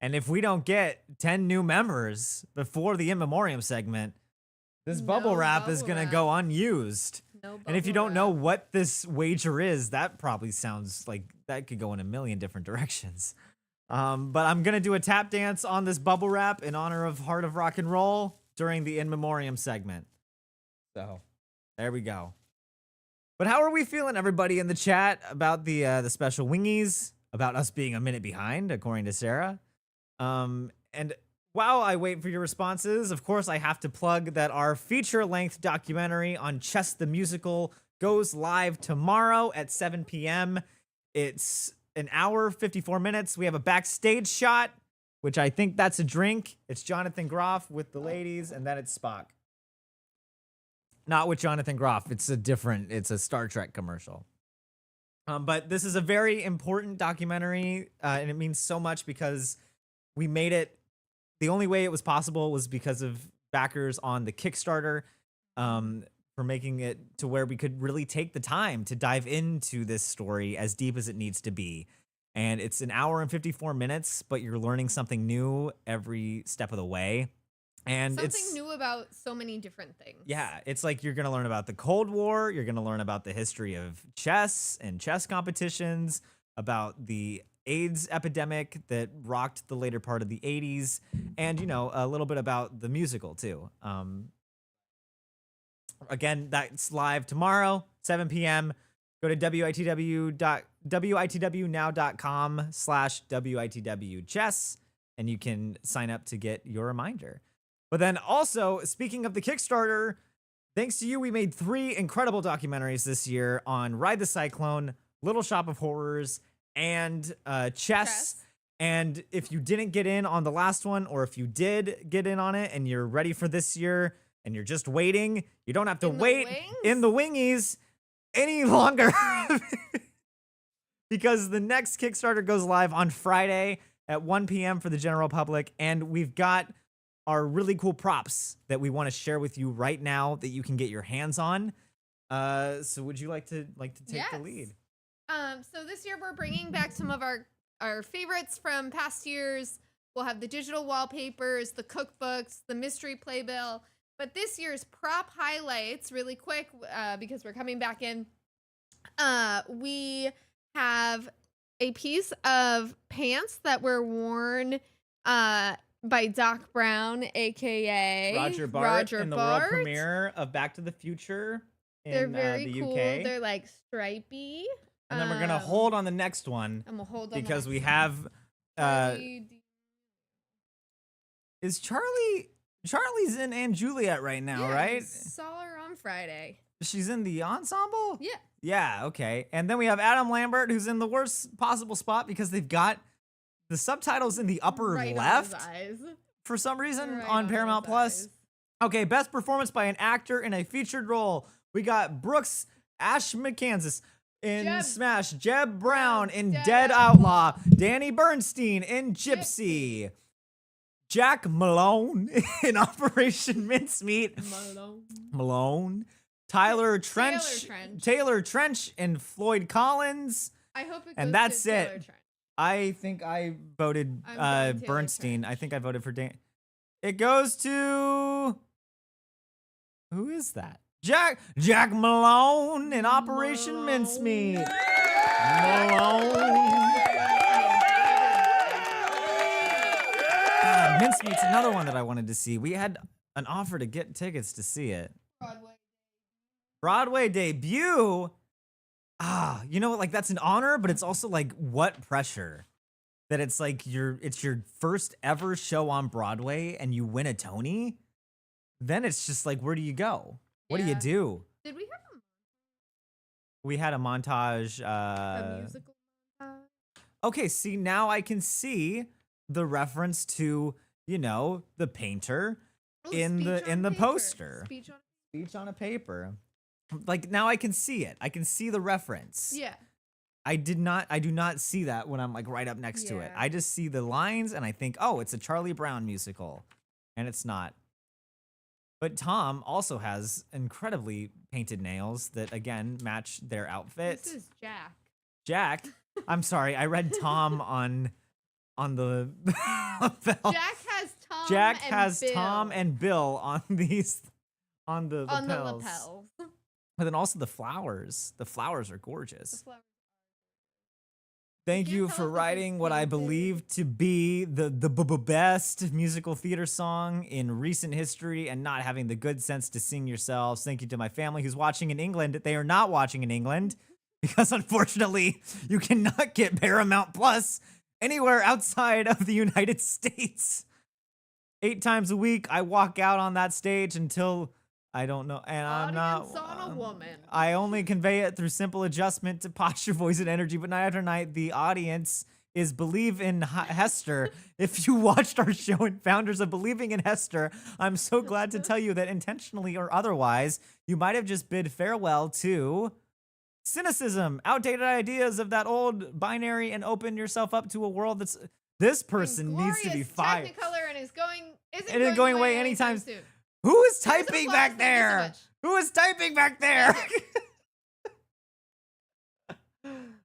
And if we don't get 10 new members before the In Memoriam segment, this bubble wrap is going to go unused. And if you don't know what this wager is, that probably sounds like that could go in a million different directions. But I'm going to do a tap dance on this bubble wrap in honor of Heart of Rock and Roll during the In Memoriam segment. So there we go. But how are we feeling, everybody in the chat, about the special wingies, about us being a minute behind, according to Sarah? And while I wait for your responses, of course, I have to plug that our feature-length documentary on Chess the Musical goes live tomorrow at 7 p.m. It's an hour, 54 minutes. We have a backstage shot, which I think that's a drink. It's Jonathan Groff with the ladies, and then it's Spock. Not with Jonathan Groff. It's a Star Trek commercial. But this is a very important documentary, and it means so much because we made it. The only way it was possible was because of backers on the Kickstarter, for making it to where we could really take the time to dive into this story as deep as it needs to be. And it's an hour and 54 minutes, but you're learning something new every step of the way. And
Something
it's
new about so many different things.
yeah, it's like you're going to learn about the Cold War, you're going to learn about the history of chess and chess competitions, about the AIDS epidemic that rocked the later part of the 80s, and you know, a little bit about the musical too. Again, that's live tomorrow, 7 p.m. Go to witwnow.com/witw chess, and you can sign up to get your reminder. But then also, speaking of the Kickstarter, thanks to you, we made 3 incredible documentaries this year on Ride the Cyclone, Little Shop of Horrors, and chess.
Chess.
And if you didn't get in on the last one, or if you did get in on it and you're ready for this year and you're just waiting, you don't have to
In the
wait
wings?
in the wingies any longer. Because the next Kickstarter goes live on Friday at 1 p.m. for the general public. And we've got our really cool props that we want to share with you right now that you can get your hands on. So would you like to take the lead?
So this year we're bringing back some of our favorites from past years. We'll have the digital wallpapers, the cookbooks, the mystery playbill. But this year's prop highlights, really quick, because we're coming back in. We have a piece of pants that were worn by Doc Brown, aka
Roger Bart in the world premiere of Back to the Future in
They're very
the
cool.
UK.
They're like stripy.
And then we're gonna hold on the next one
I'm gonna hold on
because
the
we
next
have
one. Charlie
is Charlie's in Anne Juliet right now,
yeah,
right?
Saw her on Friday.
She's in the ensemble?
Yeah.
Yeah, okay. And then we have Adam Lambert, who's in the worst possible spot because they've got the subtitles in the upper
Right
left
on his eyes.
for some reason
Right
on Paramount
his
Plus.
eyes.
Okay, best performance by an actor in a featured role. We got Brooks Ashmanskas in
Jeb
Smash, Jeb Brown in
Dead
Dead
Outlaw.
Outlaw, Danny Bernstein in Gypsy, Jack Malone in Operation Mincemeat, Malone, Taylor Trench in Floyd Collins,
I hope it goes
and that's
to Taylor
it.
Trench.
I think I voted
I'm going Taylor
Bernstein.
Trench.
I think I voted for Dan. It goes to who is that? Jack Malone in Operation Mincemeat. Malone. Mincemeat's another one that I wanted to see. We had an offer to get tickets to see it. Broadway debut. You know what? Like that's an honor, but it's also like what pressure that it's like it's your first ever show on Broadway and you win a Tony. Then it's just like, where do you go? What do you
Yeah.
do?
Did we have
We had a montage.
a musical?
Okay, see, now I can see the reference to, you know, the painter
Oh,
in
Speech on
the
Paper.
poster.
Speech on
Speech on a paper. Like now I can see it. I can see the reference.
Yeah.
I do not see that when I'm like right up next to it.
Yeah.
I just see the lines and I think, oh, it's a Charlie Brown musical. And it's not. But Tom also has incredibly painted nails that again match their outfit.
This is Jack.
Jack, I'm sorry, I read Tom on the lapel.
Jack has Tom.
Jack
and
has
Bill
Tom and Bill on these on the
on the
lapels.
lapels.
But then also the flowers. The flowers are gorgeous.
The flower-
Thank
can't
you
tell
for
if this is
writing what I
painted.
believe to be the best musical theater song in recent history and not having the good sense to sing yourselves. Thank you to my family who's watching in England. They are not watching in England because unfortunately you cannot get Paramount Plus anywhere outside of the United States. 8 times a week I walk out on that stage until I don't know, and I'm not.
Audience on a woman.
I only convey it through simple adjustment to posture, voice, and energy. But night after night, the audience is Believe in Hester. If you watched our show and founders of Believing in Hester, I'm so glad to tell you that intentionally or otherwise, you might have just bid farewell to cynicism, outdated ideas of that old binary, and open yourself up to a world that's. This person needs to be fired.
Technicolor and isn't
It isn't going away anytime
soon.
Who is
Round of
typing
applause,
back
thank you so
there?
much.
Who is typing back there?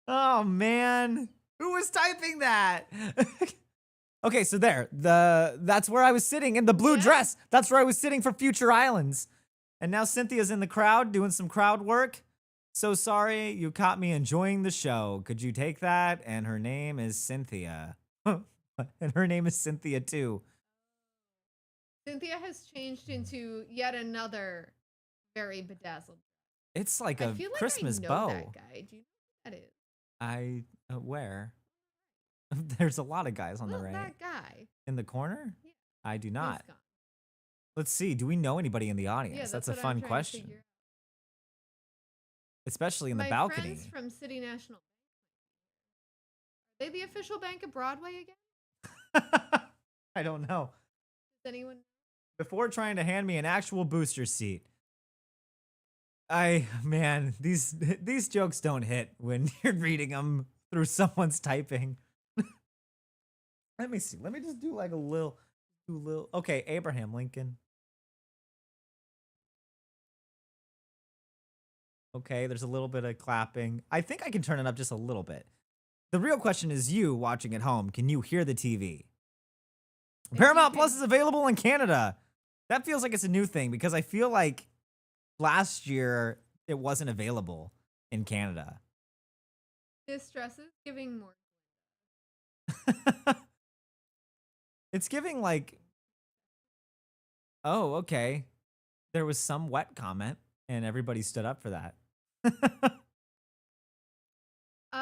Oh man, who was typing that? Okay, so that's where I was sitting in the blue
Yeah.
dress. That's where I was sitting for Future Islands. And now Cynthia's in the crowd doing some crowd work. So sorry, you caught me enjoying the show. Could you take that? And her name is Cynthia. And her name is Cynthia too.
Cynthia has changed into yet another very bedazzled.
It's like
I
a
feel like
Christmas
I know
bow.
that guy. Do you know who that is?
Where? There's a lot of guys on the
Not
right.
that guy.
In the corner?
Yeah.
I do
He's
not.
gone.
Let's see. Do we know anybody in the audience?
Yeah,
that's a
what I'm
fun
trying to
question.
figure out.
Especially in the
My
balcony.
friends from City National Bank. Are they the official bank of Broadway again?
I don't know.
Does anyone?
Before trying to hand me an actual booster seat. Man, these jokes don't hit when you're reading them through someone's typing. Let me see. Let me just do like a little. Okay, Abraham Lincoln. Okay, there's a little bit of clapping. I think I can turn it up just a little bit. The real question is you watching at home. Can you hear the TV?
If
Paramount
you
Plus
can-
is available in Canada. That feels like it's a new thing because I feel like last year it wasn't available in Canada.
This dress is giving more.
It's giving like, oh, okay. There was some wet comment and everybody stood up for that.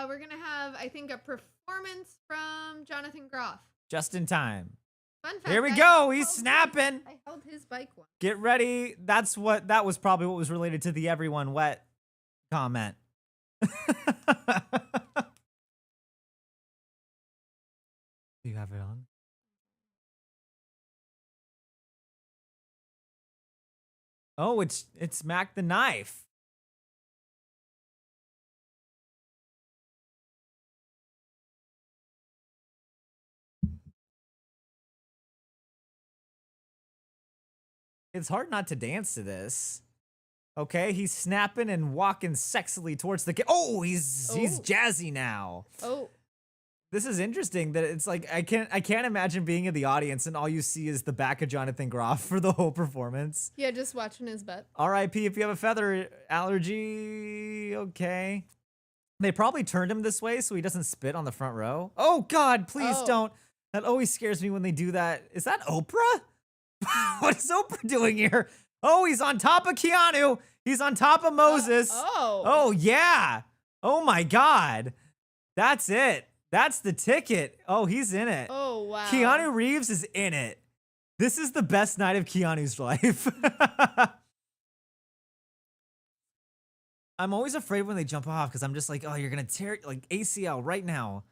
We're gonna have, I think, a performance from Jonathan Groff.
Just in time.
Fun fact.
Here we
I
go. He's
held
snapping.
I held his bike once.
Get ready. That was probably what was related to the everyone wet comment. Do you have it on? Oh, it's Mac the Knife. It's hard not to dance to this. Okay, he's snapping and walking sexily towards the oh, he's
Oh.
jazzy now.
Oh,
This is interesting that it's like I can't imagine being in the audience and all you see is the back of Jonathan Groff for the whole performance.
yeah, just watching his butt.
R.I.P. if you have a feather allergy. Okay. They probably turned him this way so he doesn't spit on the front row. Oh God, please
Oh.
don't. That always scares me when they do that. Is that Oprah? What is Oprah doing here? Oh, he's on top of Keanu. He's on top of Moses. Oh, yeah. Oh my God. That's it. That's the ticket. Oh, he's in it.
Oh, wow.
Keanu Reeves is in it. This is the best night of Keanu's life. I'm always afraid when they jump off because I'm just like, oh, you're going to tear like ACL right now.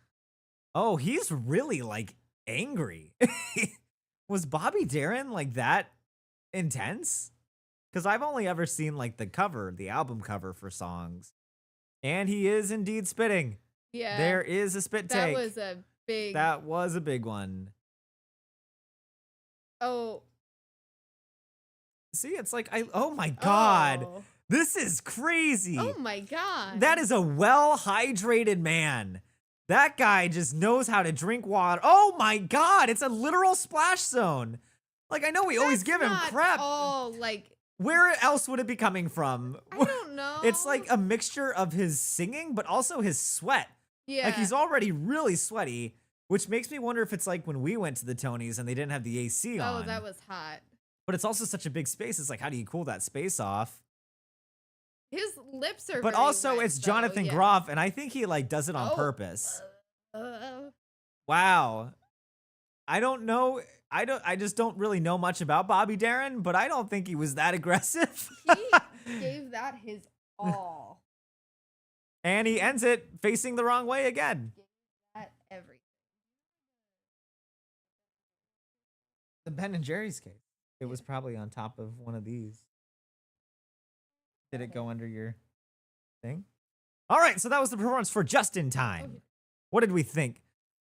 Oh, he's really like angry. Was Bobby Darin like that intense? Because I've only ever seen like the album cover for songs. And he is indeed spitting.
Yeah.
There is a spit
that
take.
was a big.
That was a big one.
Oh.
See, it's like oh my God.
Oh.
This is crazy.
Oh my God.
That is a well-hydrated man. That guy just knows how to drink water. Oh my God, it's a literal splash zone. Like I know we always give him
not
crap.
all like.
Where else would it be coming from?
I don't know.
It's like a mixture of his singing, but also his sweat.
Yeah.
Like he's already really sweaty, which makes me wonder if it's like when we went to the Tonys and they didn't have the AC on.
Oh, that was hot.
But it's also such a big space. It's like, how do you cool that space off?
His lips are.
But
very
also,
wet,
it's
though,
Jonathan
yeah.
Groff, and I think he like does it on
Oh.
purpose.
Uh,
Wow. I don't know. I just don't really know much about Bobby Darin, but I don't think he was that aggressive.
he gave that his all.
And he ends it facing the wrong way again.
That everything.
The Ben and Jerry's cake. It was probably on top of one of these. Did it go under your thing? All right, so that was the performance for Just in Time.
Okay.
What did we think?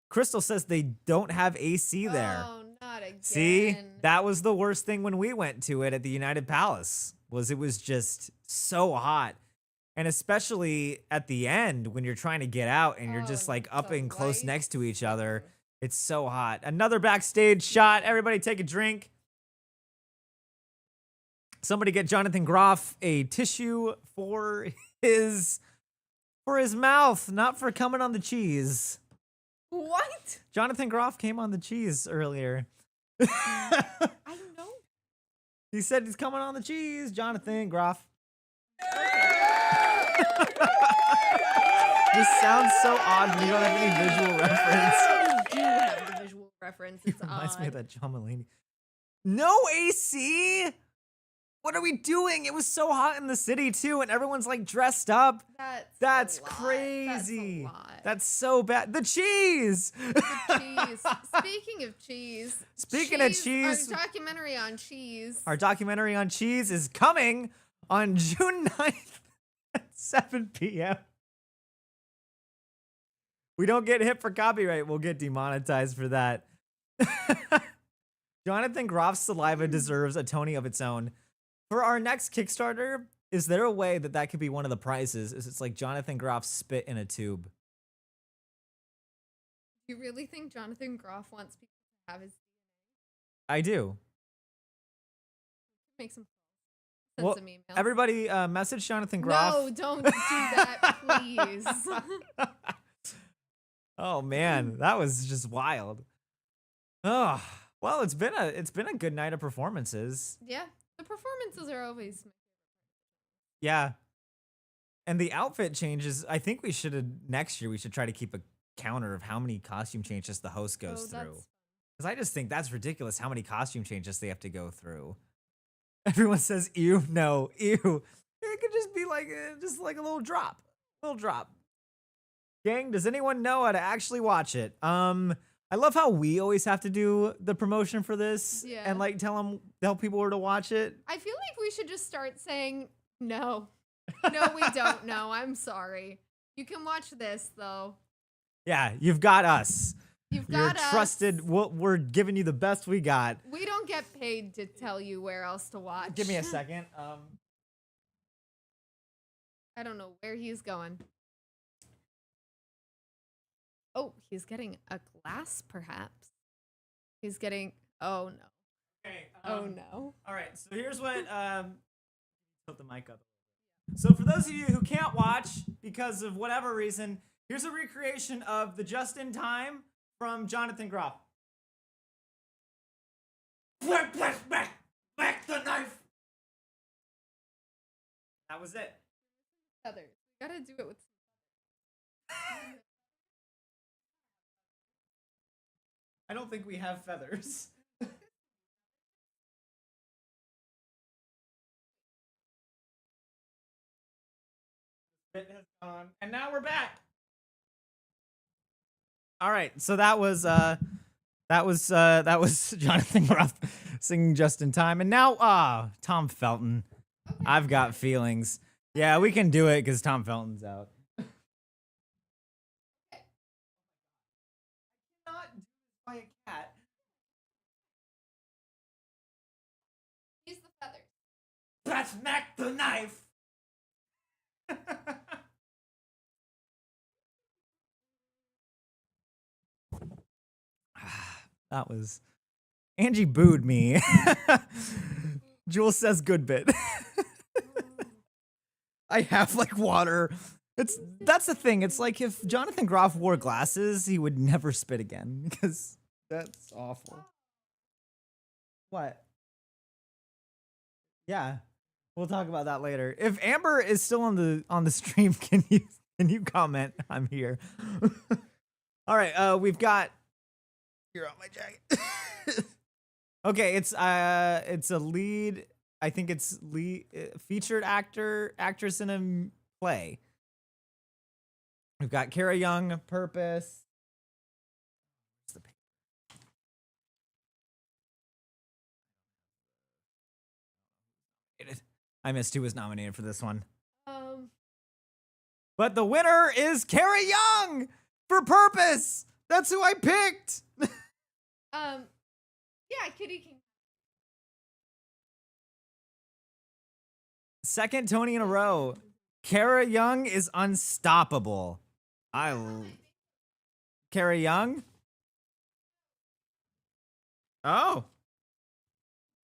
Crystal says they don't have AC there.
Oh, not again.
See, that was the worst thing when we went to it at the United Palace. It was just so hot. And especially at the end when you're trying to get out and you're just
Oh,
like up
the
and close next to each other.
lights.
It's so hot. Another backstage shot. Everybody take a drink. Somebody get Jonathan Groff a tissue for his mouth, not for coming on the cheese.
What?
Jonathan Groff came on the cheese earlier.
I know.
He said he's coming on the cheese, Jonathan Groff. This sounds so odd when you don't have any visual reference.
I do have the visual reference. It's
Reminds me of
odd.
that John Mulaney. No AC? What are we doing? It was so hot in the city too, and everyone's like dressed up. That's
a lot.
crazy.
That's a lot.
That's so bad. The cheese.
Cheese. Speaking of cheese.
Speaking of cheese.
Our documentary on cheese.
Our documentary on cheese is coming on June 9th at 7 p.m. We don't get hit for copyright, we'll get demonetized for that. Jonathan Groff's saliva deserves a Tony of its own. For our next Kickstarter, is there a way that that could be one of the prizes? Is it's like Jonathan Groff spit in a tube?
You really think Jonathan Groff wants people to have his
I do.
make some send
Well,
some emails?
everybody message Jonathan Groff.
No, don't do that, please.
Oh man, that was just wild. Oh, well, it's been a good night of performances.
Yeah, the performances are always.
Yeah. And the outfit changes, I think we should next year we should try to keep a counter of how many costume changes the host goes through.
That's
Cuz I just think that's ridiculous how many costume changes they have to go through. Everyone says ew, no, ew. It could just be like a little drop. Little drop. Gang, does anyone know how to actually watch it? I love how we always have to do the promotion for this
Yeah.
and like tell people where to watch it.
I feel like we should just start saying no. No, we don't know. I'm sorry. You can watch this though.
Yeah, you've got us.
You've
You're
got us.
trusted. We're giving you the best we got.
We don't get paid to tell you where else to watch.
Give me a second.
I don't know where he's going. Oh, he's getting a glass, perhaps. He's getting. Oh no.
Okay.
Oh no.
All right. So here's what. Put the mic up. So for those of you who can't watch because of whatever reason, here's a recreation of the Just in Time from Jonathan Groff.
Back the knife!
That was it.
Feathers. We gotta do it with.
I don't think we have feathers. Bit has gone, and now we're back. All right, so that was Jonathan Groff singing Just in Time, and now Tom Felton. I've got feelings. Yeah, we can do it because Tom Felton's out. Not by a cat.
Use the feathers.
That's Mac the knife!
That was Angie booed me. Jules says good bit. I have like water. That's the thing. It's like if Jonathan Groff wore glasses, he would never spit again because that's awful. What? Yeah. We'll talk about that later. If Amber is still on the stream, can you comment? I'm here. All right, we've got. You're on my jacket. Okay, it's a lead. I think it's lead featured actress in a play. We've got Kara Young, Purpose. What's the paper? I missed who was nominated for this one. But the winner is Kara Young for Purpose. That's who I picked.
Yeah, Kitty King.
Second Tony in a row. Kara Young is unstoppable. Kara Young? Oh.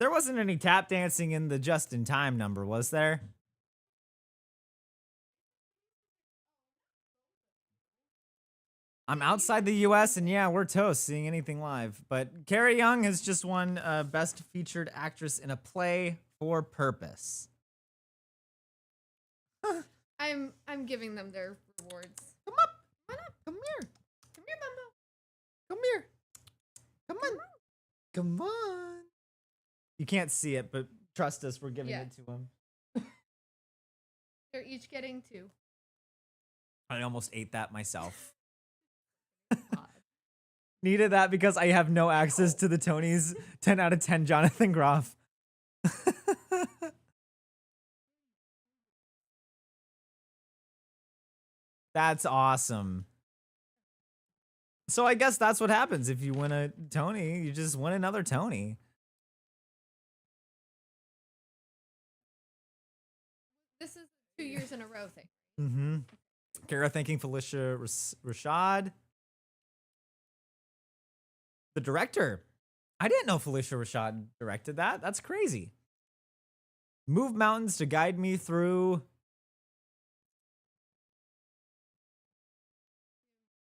There wasn't any tap dancing in the just in time number, was there? I'm outside the US and yeah, we're toast seeing anything live. But Carrie Young has just won Best Featured Actress in a Play for Purpose.
I'm giving them their rewards.
Come up.
Come on up.
Come here.
Come here, Bumbo.
Come here. Come on. Come on. You can't see it, but trust us, we're giving
Yeah.
it to him.
They're each getting 2.
I almost ate that myself.
God.
Needed that because I have no access to the Tonys. 10 out of 10 Jonathan Groff. That's awesome. So I guess that's what happens if you win a Tony. You just win another Tony.
This is 2 years in a row thing.
Mm-hmm. Kara thanking Felicia Rashad. The director. I didn't know Felicia Rashad directed that. That's crazy. Move mountains to guide me through.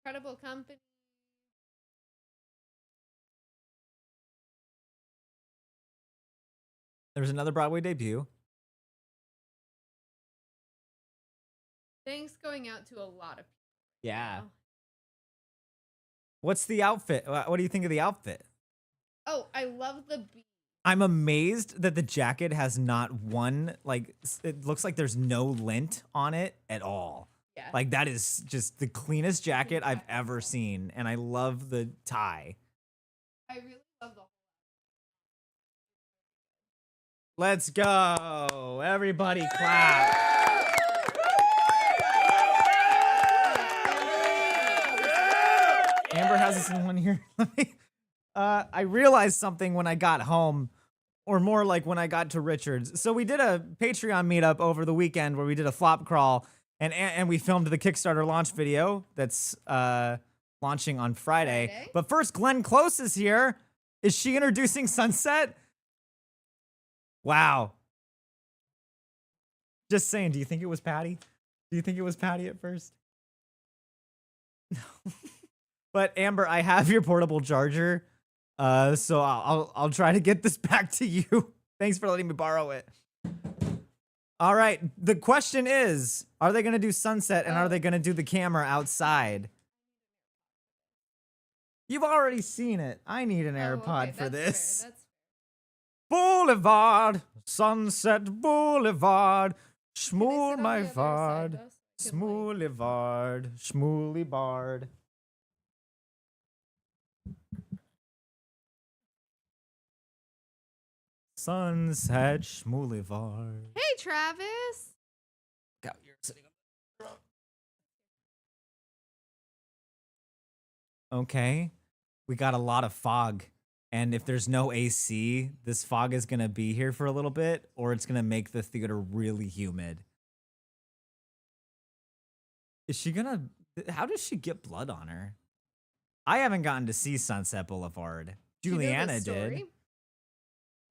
Incredible Company.
There's another Broadway debut.
Thanks going out to a lot of people.
Yeah.
now.
What's the outfit? What do you think of the outfit?
Oh, I love the beat.
I'm amazed that the jacket has not one, like, it looks like there's no lint on it at all.
Yeah.
Like, that is just the cleanest jacket I've ever seen. And I love the tie.
I really love the whole.
Let's go. Everybody clap. Amber has us in one here. I realized something when I got home, or more like when I got to Richards. So we did a Patreon meetup over the weekend where we did a flop crawl, and we filmed the Kickstarter launch video that's launching on Friday.
Friday.
But first, Glenn Close is here. Is she introducing Sunset? Wow. Just saying, do you think it was Patty? Do you think it was Patty at first? No. But Amber, I have your portable charger. So I'll try to get this back to you. Thanks for letting me borrow it. All right. The question is, are they going to do Sunset and are they going to do the camera outside? You've already seen it. I need an AirPod for this.
Fair. That's
Boulevard, Sunset Boulevard,
Can I
Schmool
sit on
my
the other side,
vard,
though, so I can, like-
Smoolivard, Schmooly Bard. Sunset Schmoolivard.
Hey, Travis.
God, you're sitting on the throne. Okay, we got a lot of fog. And if there's no AC, this fog is going to be here for a little bit, or it's going to make the theater really humid. Is she going to... How does she get blood on her? I haven't gotten to see Sunset Boulevard.
Do you know the
Juliana did.
story?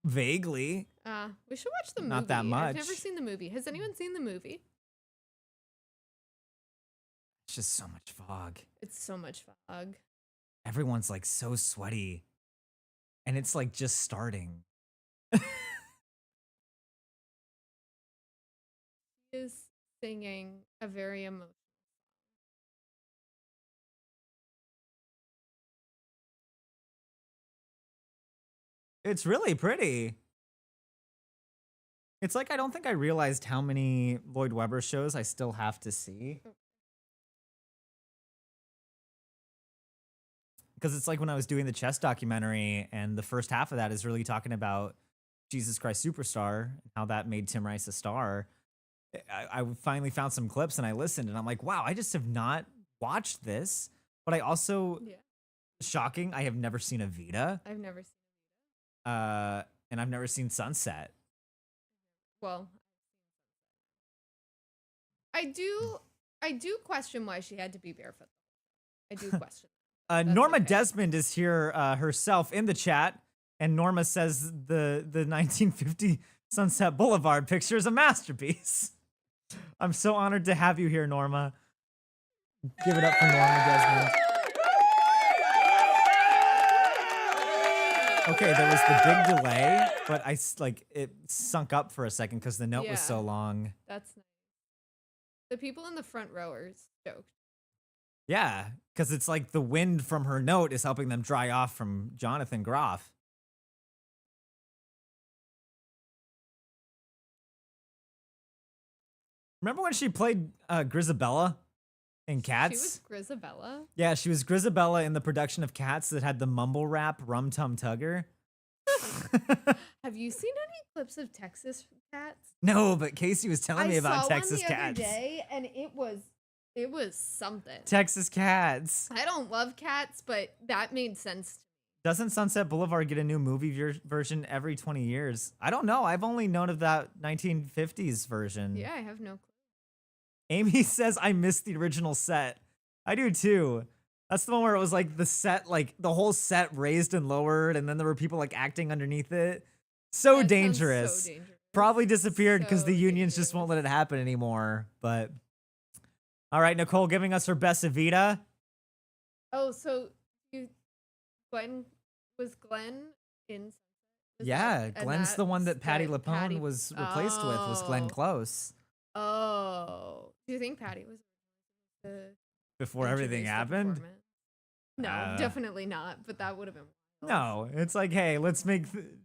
Vaguely.
We should watch the movie.
Not that
I've
much.
never seen the movie. Has anyone seen the movie?
It's just so much fog.
It's so much fog.
Everyone's like so sweaty. And it's like just starting.
He is singing a very emotional.
It's really pretty. It's like I don't think I realized how many Lloyd Webber shows I still have to see. Because it's like when I was doing the chess documentary, and the first half of that is really talking about Jesus Christ Superstar and how that made Tim Rice a star. I finally found some clips and I listened, and I'm like, wow, I just have not watched this. But I also,
Yeah,
shocking, I have never seen Evita,
I've never seen.
and I've never seen Sunset.
Well, I do question why she had to be barefoot. I do question. That's
Norma
okay.
Desmond is here herself in the chat. And Norma says the 1950 Sunset Boulevard picture is a masterpiece. I'm so honored to have you here, Norma. Give it up for Norma Desmond. Okay, there was the big delay, but it sunk up for a second because the note was so
Yeah.
long.
That's nice. The people in the front row are stoked.
Yeah, because it's like the wind from her note is helping them dry off from Jonathan Groff. Remember when she played Grisabella in Cats?
She was Grisabella.
Yeah, she was Grisabella in the production of Cats that had the mumble rap Rum Tum Tugger.
Have you seen any clips of Texas Cats?
No, but Casey was telling me about
saw
Texas
one the
Cats.
other day, and it was something.
Texas Cats.
I don't love cats, but that made sense.
Doesn't Sunset Boulevard get a new movie version every 20 years? I don't know. I've only known of that 1950s version.
Yeah, I have no clue.
Amy says, I missed the original set. I do too. That's the one where it was like the set, like the whole set raised and lowered, and then there were people like acting underneath it. So
That sounds
dangerous.
so dangerous.
Probably disappeared because the
So
unions just won't let it
dangerous.
happen anymore. But all right, Nicole giving us her best Evita.
Oh, so Glenn was Glenn in? Was
Yeah,
that- and
Glenn's the one that Patty
that
LaPone was replaced with, was Glenn
Oh.
Close.
Oh, do you think Patty was the
Before everything
introduce the
happened?
performance? No,
Uh,
definitely not. But that would have been wild.
No, it's like, hey, let's make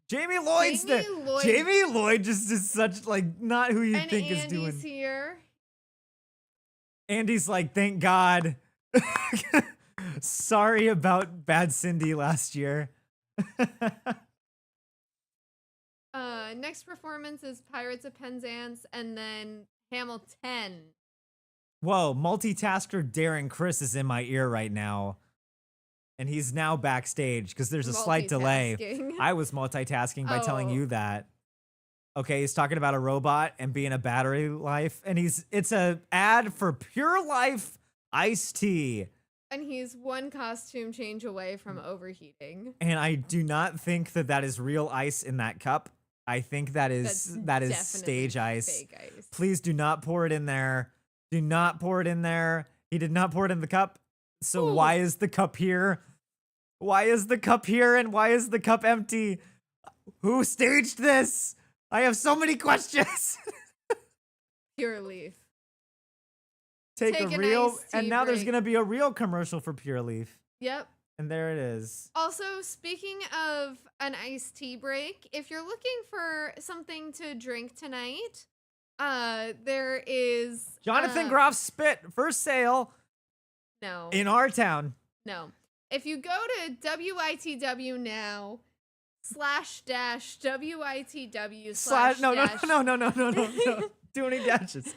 Jamie Lloyd's
Jamie
the
Lloyd-
Jamie Lloyd just is such like not who you
And
think
Andy's
is doing.
here.
Andy's like, thank God. Sorry about Bad Cindy last year.
Next performance is Pirates of Penzance, and then Hamilton.
Whoa, multitasker Darren Chris is in my ear right now. And he's now backstage because there's a slight delay.
Multitasking.
I was multitasking by telling
Oh.
you that. Okay, he's talking about a robot and being a battery life, and it's a ad for Pure Life iced tea.
And he's one costume change away from overheating.
And I do not think that is real ice in that cup. I think that is
Definitely
stage ice.
Fake ice.
Please do not pour it in there. Do not pour it in there. He did not pour it in the cup. So
Ooh.
why is the cup here? Why is the cup here and why is the cup empty? Who staged this? I have so many questions.
Pure Leaf.
Take
Take
a
an
real,
iced
and
tea
now there's
break.
gonna be a real commercial for Pure Leaf,
Yep.
and there it is.
Also, speaking of an iced tea break, if you're looking for something to drink tonight, there is
Jonathan Groff Spit for sale
No,
in our town.
no. If you go to WITW now /dash WITW
Slash no
dash-
no. Do any dashes.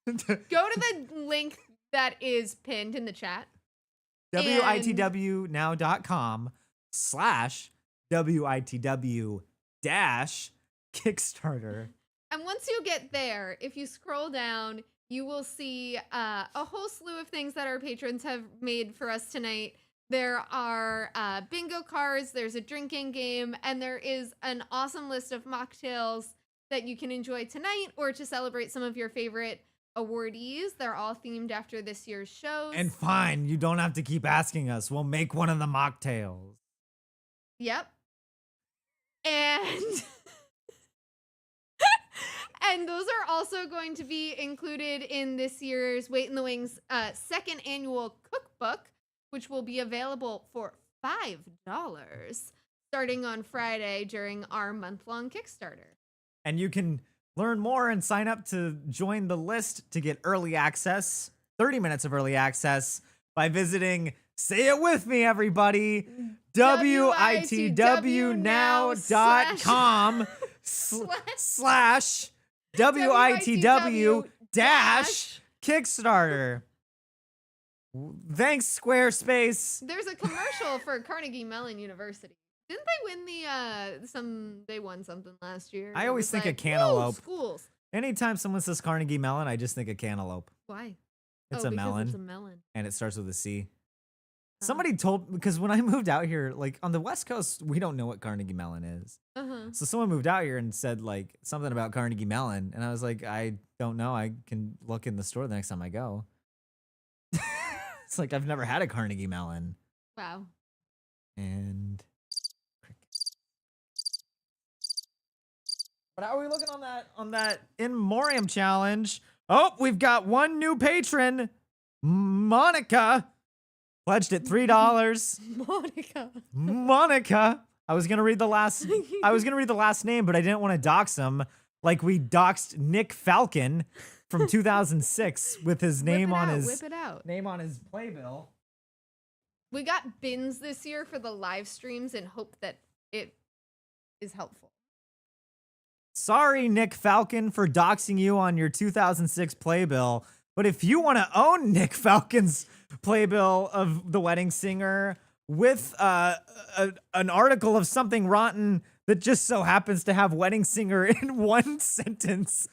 Go to the link that is pinned in the chat.
WITWnow.com/WITW dash Kickstarter.
And once you get there, if you scroll down, you will see a whole slew of things that our patrons have made for us tonight. There are bingo cards, there's a drinking game, and there is an awesome list of mocktails that you can enjoy tonight or to celebrate some of your favorite awardees. They're all themed after this year's shows.
And fine, you don't have to keep asking us. We'll make one of the mocktails.
Yep. And and those are also going to be included in this year's Wait in the Wings second annual cookbook, which will be available for $5 starting on Friday during our month-long Kickstarter.
And you can learn more and sign up to join the list to get early access, 30 minutes of early access, by visiting, say it with me, everybody, WITWnow.com slash WITW dash Kickstarter. Thanks, Squarespace.
There's a commercial for Carnegie Mellon University. Didn't they win they won something last year?
I
It
always
was
think of
like, "Whoa,
cantaloupe."
schools.
Anytime someone says Carnegie Mellon, I just think of cantaloupe.
Why?
It's
Oh,
a
because
melon,
It's a melon.
and it starts with a C. Somebody told, because when I moved out here, like on the West Coast, we don't know what Carnegie Mellon is.
Uh-huh.
So someone moved out here and said like something about Carnegie Mellon, and I was like, I don't know. I can look in the store the next time I go. It's like I've never had a Carnegie Mellon,
Wow.
and but how are we looking on that in memoriam challenge? Oh, we've got one new patron, Monica, pledged at $3.
Monica.
Monica. I was gonna read the last name, but I didn't want to dox him like we doxed Nick Falcon from 2006 with his name on his
Whip it out.
name on his playbill.
We got bins this year for the live streams and hope that it is helpful.
Sorry, Nick Falcon, for doxing you on your 2006 playbill. But if you want to own Nick Falcon's playbill of The Wedding Singer with an article of something rotten that just so happens to have Wedding Singer in one sentence,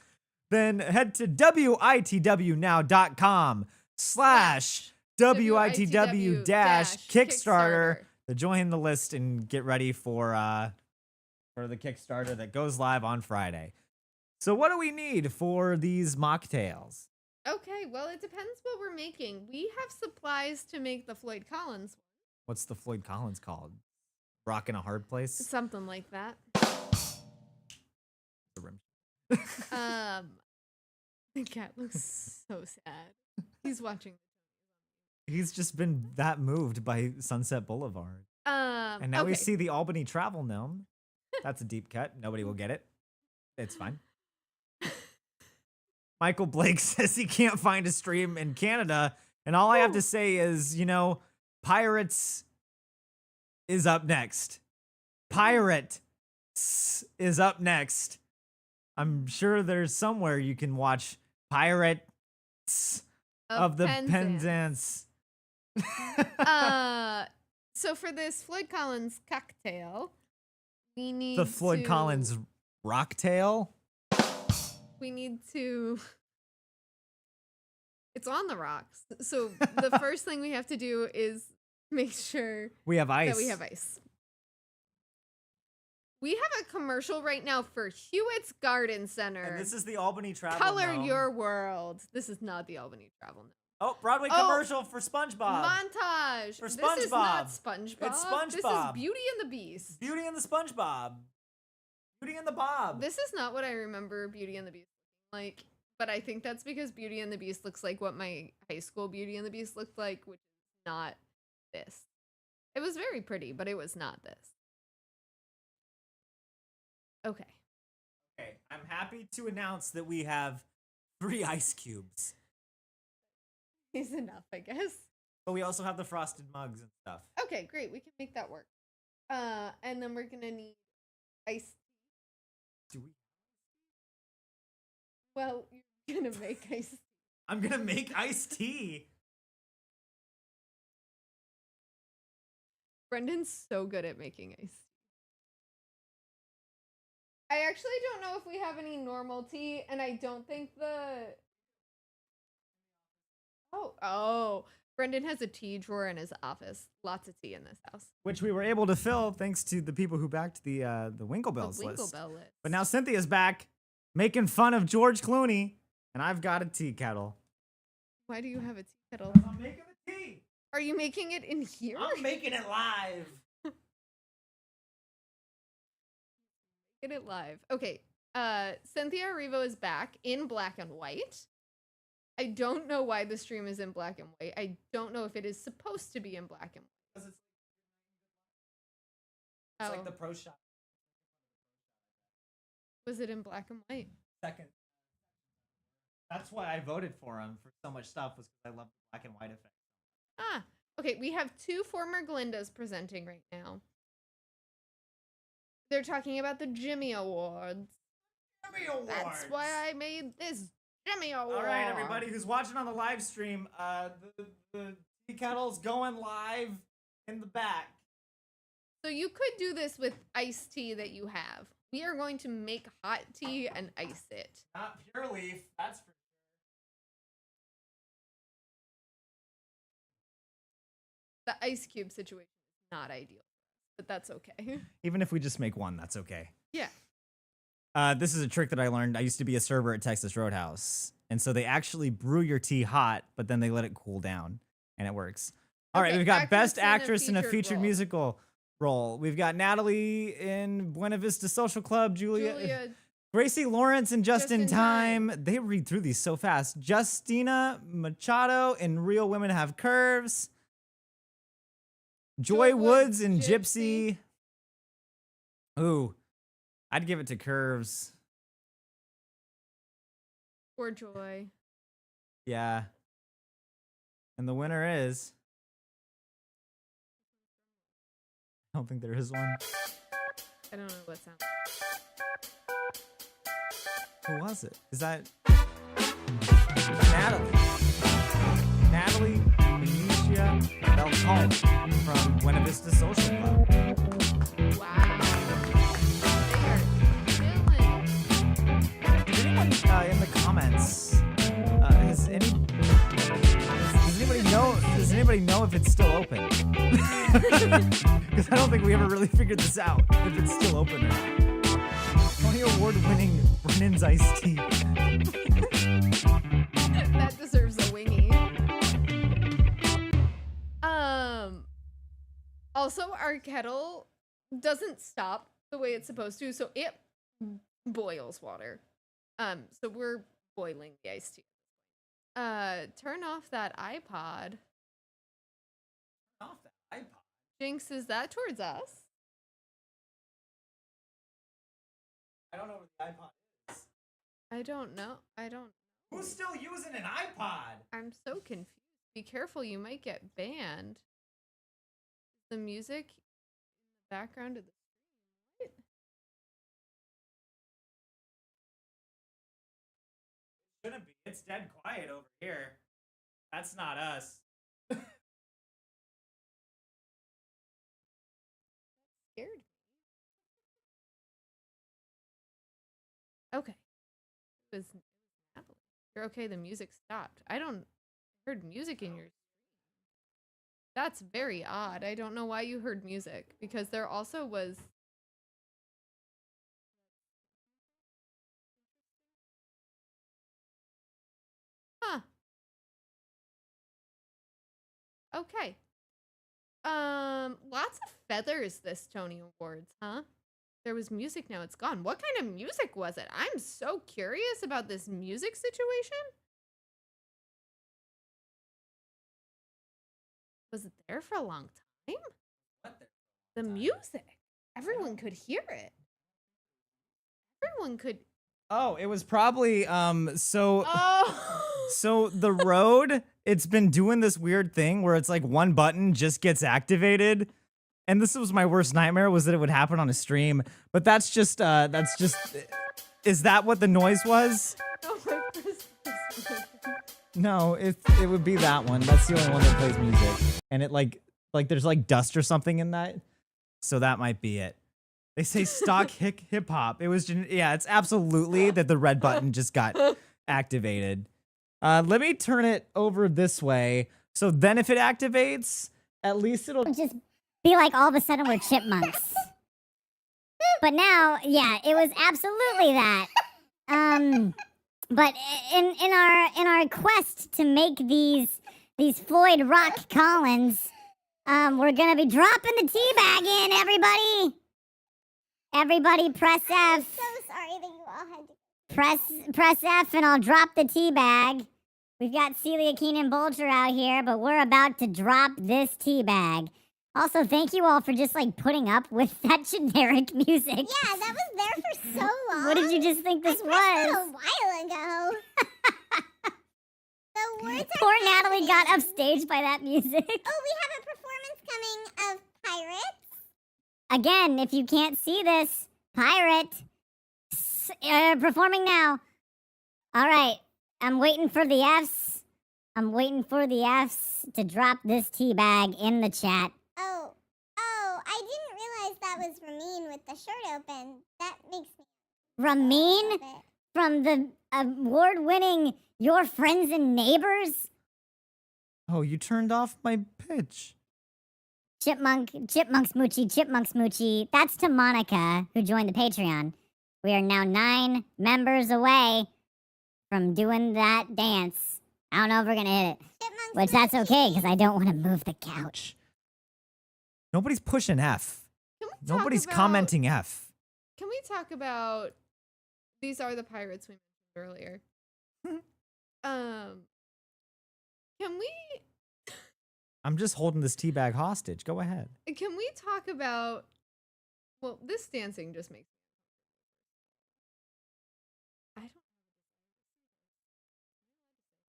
then head to witw.com/WITW-Kickstarter to join the list and get ready for the Kickstarter that goes live on Friday. So what do we need for these mocktails?
Okay, well, it depends what we're making. We have supplies to make the Floyd Collins one.
What's the Floyd Collins called? Rock in a Hard Place?
Something like that.
The rim.
The cat looks so sad. He's watching.
He's just been that moved by Sunset Boulevard. And now we see the Albany Travel Gnome. That's a deep cut. Nobody will get it. It's fine. Michael Blake says he can't find a stream in Canada. And all I have to say is, Pirates is up next. Pirate is up next. I'm sure there's somewhere you can watch Pirates of the Penzance.
So for this Floyd Collins cocktail, we need
the Floyd Collins Rocktail.
We need to. It's on the rocks. So the first thing we have to do is make sure
we have ice.
That we have ice. We have a commercial right now for Hewitt's Garden Center.
And this is the Albany Travel
Color
Gnome.
your world. This is not the Albany Travel Gnome.
Oh, Broadway commercial for SpongeBob.
Montage.
For SpongeBob.
This is not SpongeBob.
It's SpongeBob.
This is Beauty and the Beast.
Beauty and the SpongeBob. Beauty and the Bob.
This is not what I remember Beauty and the Beast like, but I think that's because Beauty and the Beast looks like what my high school Beauty and the Beast looked like, which is not this. It was very pretty, but it was not this. Okay.
Okay, I'm happy to announce that we have 3 ice cubes.
Is enough, I guess.
But we also have the frosted mugs and stuff.
Okay, great. We can make that work. And then we're gonna need ice.
Do we?
Well, you're gonna make ice.
I'm gonna make iced tea.
Brendan's so good at making ice. I actually don't know if we have any normal tea, and I don't think the. Oh, Brendan has a tea drawer in his office. Lots of tea in this house.
Which we were able to fill thanks to the people who backed the Winklebells
The
list.
Winklebell list.
But now Cynthia's back, making fun of George Clooney, and I've got a tea kettle.
Why do you have a tea kettle?
I'm making the tea.
Are you making it in here?
I'm making it live.
Get it live. Okay. Cynthia Erivo is back in black and white. I don't know why the stream is in black and white. I don't know if it is supposed to be in black and white.
Because it's like the pro shot.
Was it in black and white?
Second. That's why I voted for him for so much stuff, was because I love the black and white effect.
Ah, okay. We have 2 former Glindas presenting right now. They're talking about the Jimmy Awards.
Jimmy Awards.
That's why I made this Jimmy Award.
All right, everybody who's watching on the live stream, the tea kettle's going live in the back.
So you could do this with iced tea that you have. We are going to make hot tea and ice it.
Not pure leaf, that's for
The ice cube situation is not ideal, but that's okay.
Even if we just make one, that's okay.
Yeah.
This is a trick that I learned. I used to be a server at Texas Roadhouse. And so they actually brew your tea hot, but then they let it cool down. And it works. All right,
Okay,
we've got Best
actress
Actress in a
featured
Featured
role.
Musical role. We've got Natalie in Buena Vista Social Club,
Julia,
Gracie Lawrence and Just in
in
Time. They read through these so fast. Justina Machado in Real Women Have Curves. Joy Woods in Gypsy. Ooh, I'd give it to Curves.
poor Joy.
Yeah. And the winner is. I don't think there is one.
I don't know what sound.
Who was it? Is that Natalie? Natalie Benicia Belcon from Buena Vista Social Club.
Wow. They are killing.
Did anyone in the comments? Does anybody know if it's still open? Because I don't think we ever really figured this out. If it's still open or not. Tony Award-winning Brennan's iced tea.
That deserves a wingy. Also, our kettle doesn't stop the way it's supposed to, so it boils water. So we're boiling the iced tea. Turn off that iPod.
Off the iPod.
Jinx, is that towards us?
I don't know what the iPod is.
I don't know.
Who's still using an iPod?
I'm so confused. Be careful, you might get banned. The music in the background of the stream. What?
Shouldn't be. It's dead quiet over here. That's not us.
Scared me. Okay. It was Natalie. You're okay, the music stopped. I don't heard music in your stream. That's very odd. I don't know why you heard music, because there also was okay. Lots of feathers this Tony Awards, huh? There was music, now it's gone. What kind of music was it? I'm so curious about this music situation. Was it there for a long time?
What
The music. Everyone could hear it. Everyone could.
Oh, it was probably so
Oh.
so the road, it's been doing this weird thing where it's like one button just gets activated. And this was my worst nightmare, was that it would happen on a stream. But that's just is that what the noise was?
Oh, my Christmas.
No, it would be that one. That's the only one that plays music. And it like there's like dust or something in that. So that might be it. They say stock hip hop. It was yeah, it's absolutely that the red button just got activated. Let me turn it over this way. So then if it activates, at least it'll
just be like all of a sudden we're chipmunks. But now, yeah, it was absolutely that. But in our quest to make these Floyd Rock Collins, we're gonna be dropping the tea bag in, everybody. Everybody press F.
I'm so sorry that you all had to.
Press F and I'll drop the tea bag. We've got Celia Keenan Bolger out here, but we're about to drop this tea bag. Also, thank you all for just like putting up with that generic music.
Yeah, that was there for so long.
What did you just think this
I pressed
was?
it a while ago. The words are
Poor Natalie got
happening.
upstaged by that music.
Oh, we have a performance coming of Pirates.
Again, if you can't see this, Pirate performing now. All right, I'm waiting for the Fs. I'm waiting for the Fs to drop this tea bag in the chat.
Oh, I didn't realize that was Ramin with the shirt open. That makes me
Ramin
love it.
from the award-winning Your Friends and Neighbors.
Oh, you turned off my pitch.
Chipmunk Smoochie. That's to Monica, who joined the Patreon. We are now 9 members away from doing that dance. I don't know if we're gonna hit it,
Chipmunks
which that's okay,
Smoochie.
because I don't want to move the couch.
Nobody's pushing F.
Can we talk
Nobody's
about-
commenting F.
Can we talk about these are the pirates we mentioned earlier? Can we
I'm just holding this teabag hostage. Go ahead.
talk about well, this dancing just makes I don't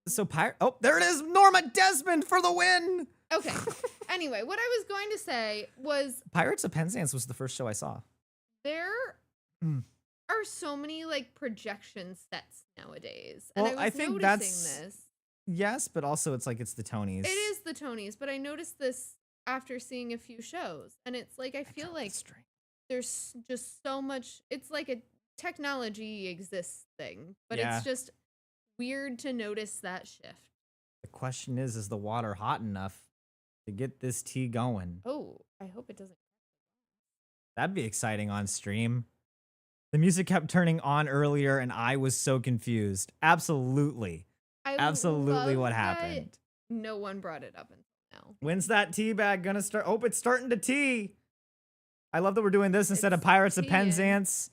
So oh, there it is. Norma Desmond for the win.
Okay. Anyway, what I was going to say was
Pirates of Penzance was the first show I saw.
there
Mm.
are so many like projection sets nowadays.
Well,
and I
I
was
think
noticing
that's-
this.
Yes, but also it's like it's the Tonys.
It is the Tonys, but I noticed this after seeing a few shows. And it's like I feel like there's just so much it's like a technology exists thing, but
Yeah.
it's just weird to notice that shift.
The question is the water hot enough to get this tea going?
Oh, I hope it doesn't.
That'd be exciting on stream. The music kept turning on earlier and I was so confused. Absolutely.
I
Absolutely
love
what
that
happened.
No one brought it up until now.
When's that tea bag gonna start? Oh, it's starting to tea. I love that we're doing this instead of
It's
Pirates of
teeing.
Penzance.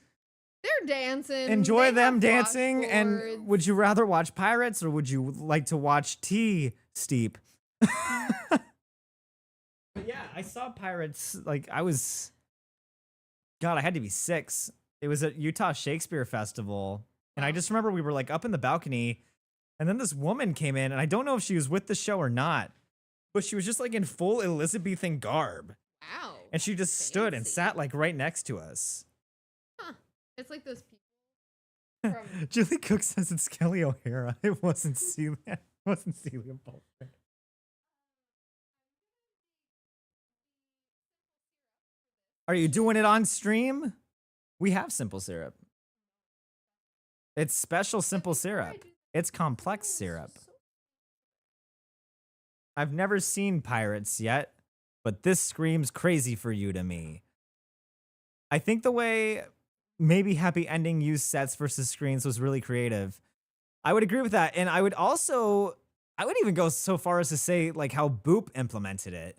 They're dancing.
Enjoy
they
them
have
dancing. And
washboards.
would you rather watch Pirates or would you like to watch tea steep? But yeah, I saw Pirates. Like I was, God, I had to be 6. It was at Utah Shakespeare Festival, and I
Wow.
just remember we were like up in the balcony, and then this woman came in, and I don't know if she was with the show or not, but she was just like in full Elizabethan garb,
Wow.
and she just stood and
Fancy.
sat like right next to us.
Huh. It's like those people from
Julie Cook says it's Kelly O'Hara. It wasn't Celia. It wasn't Celia Bolton. Are you doing it on stream? We have simple syrup. It's special simple syrup. It's complex syrup. I've never seen Pirates yet, but this screams crazy for you to me. I think the way maybe Happy Ending used sets versus screens was really creative. I would agree with that. And I would even go so far as to say like how Boop implemented it.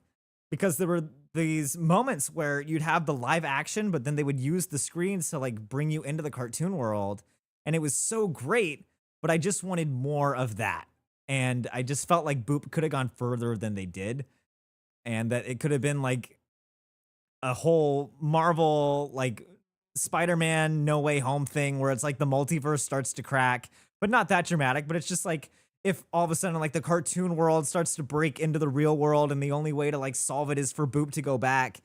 Because there were these moments where you'd have the live action, but then they would use the screens to like bring you into the cartoon world. And it was so great, but I just wanted more of that. And I just felt like Boop could have gone further than they did. And that it could have been like a whole Marvel, like Spider-Man No Way Home thing where it's like the multiverse starts to crack, but not that dramatic. But it's just like if all of a sudden like the cartoon world starts to break into the real world and the only way to like solve it is for Boop to go back.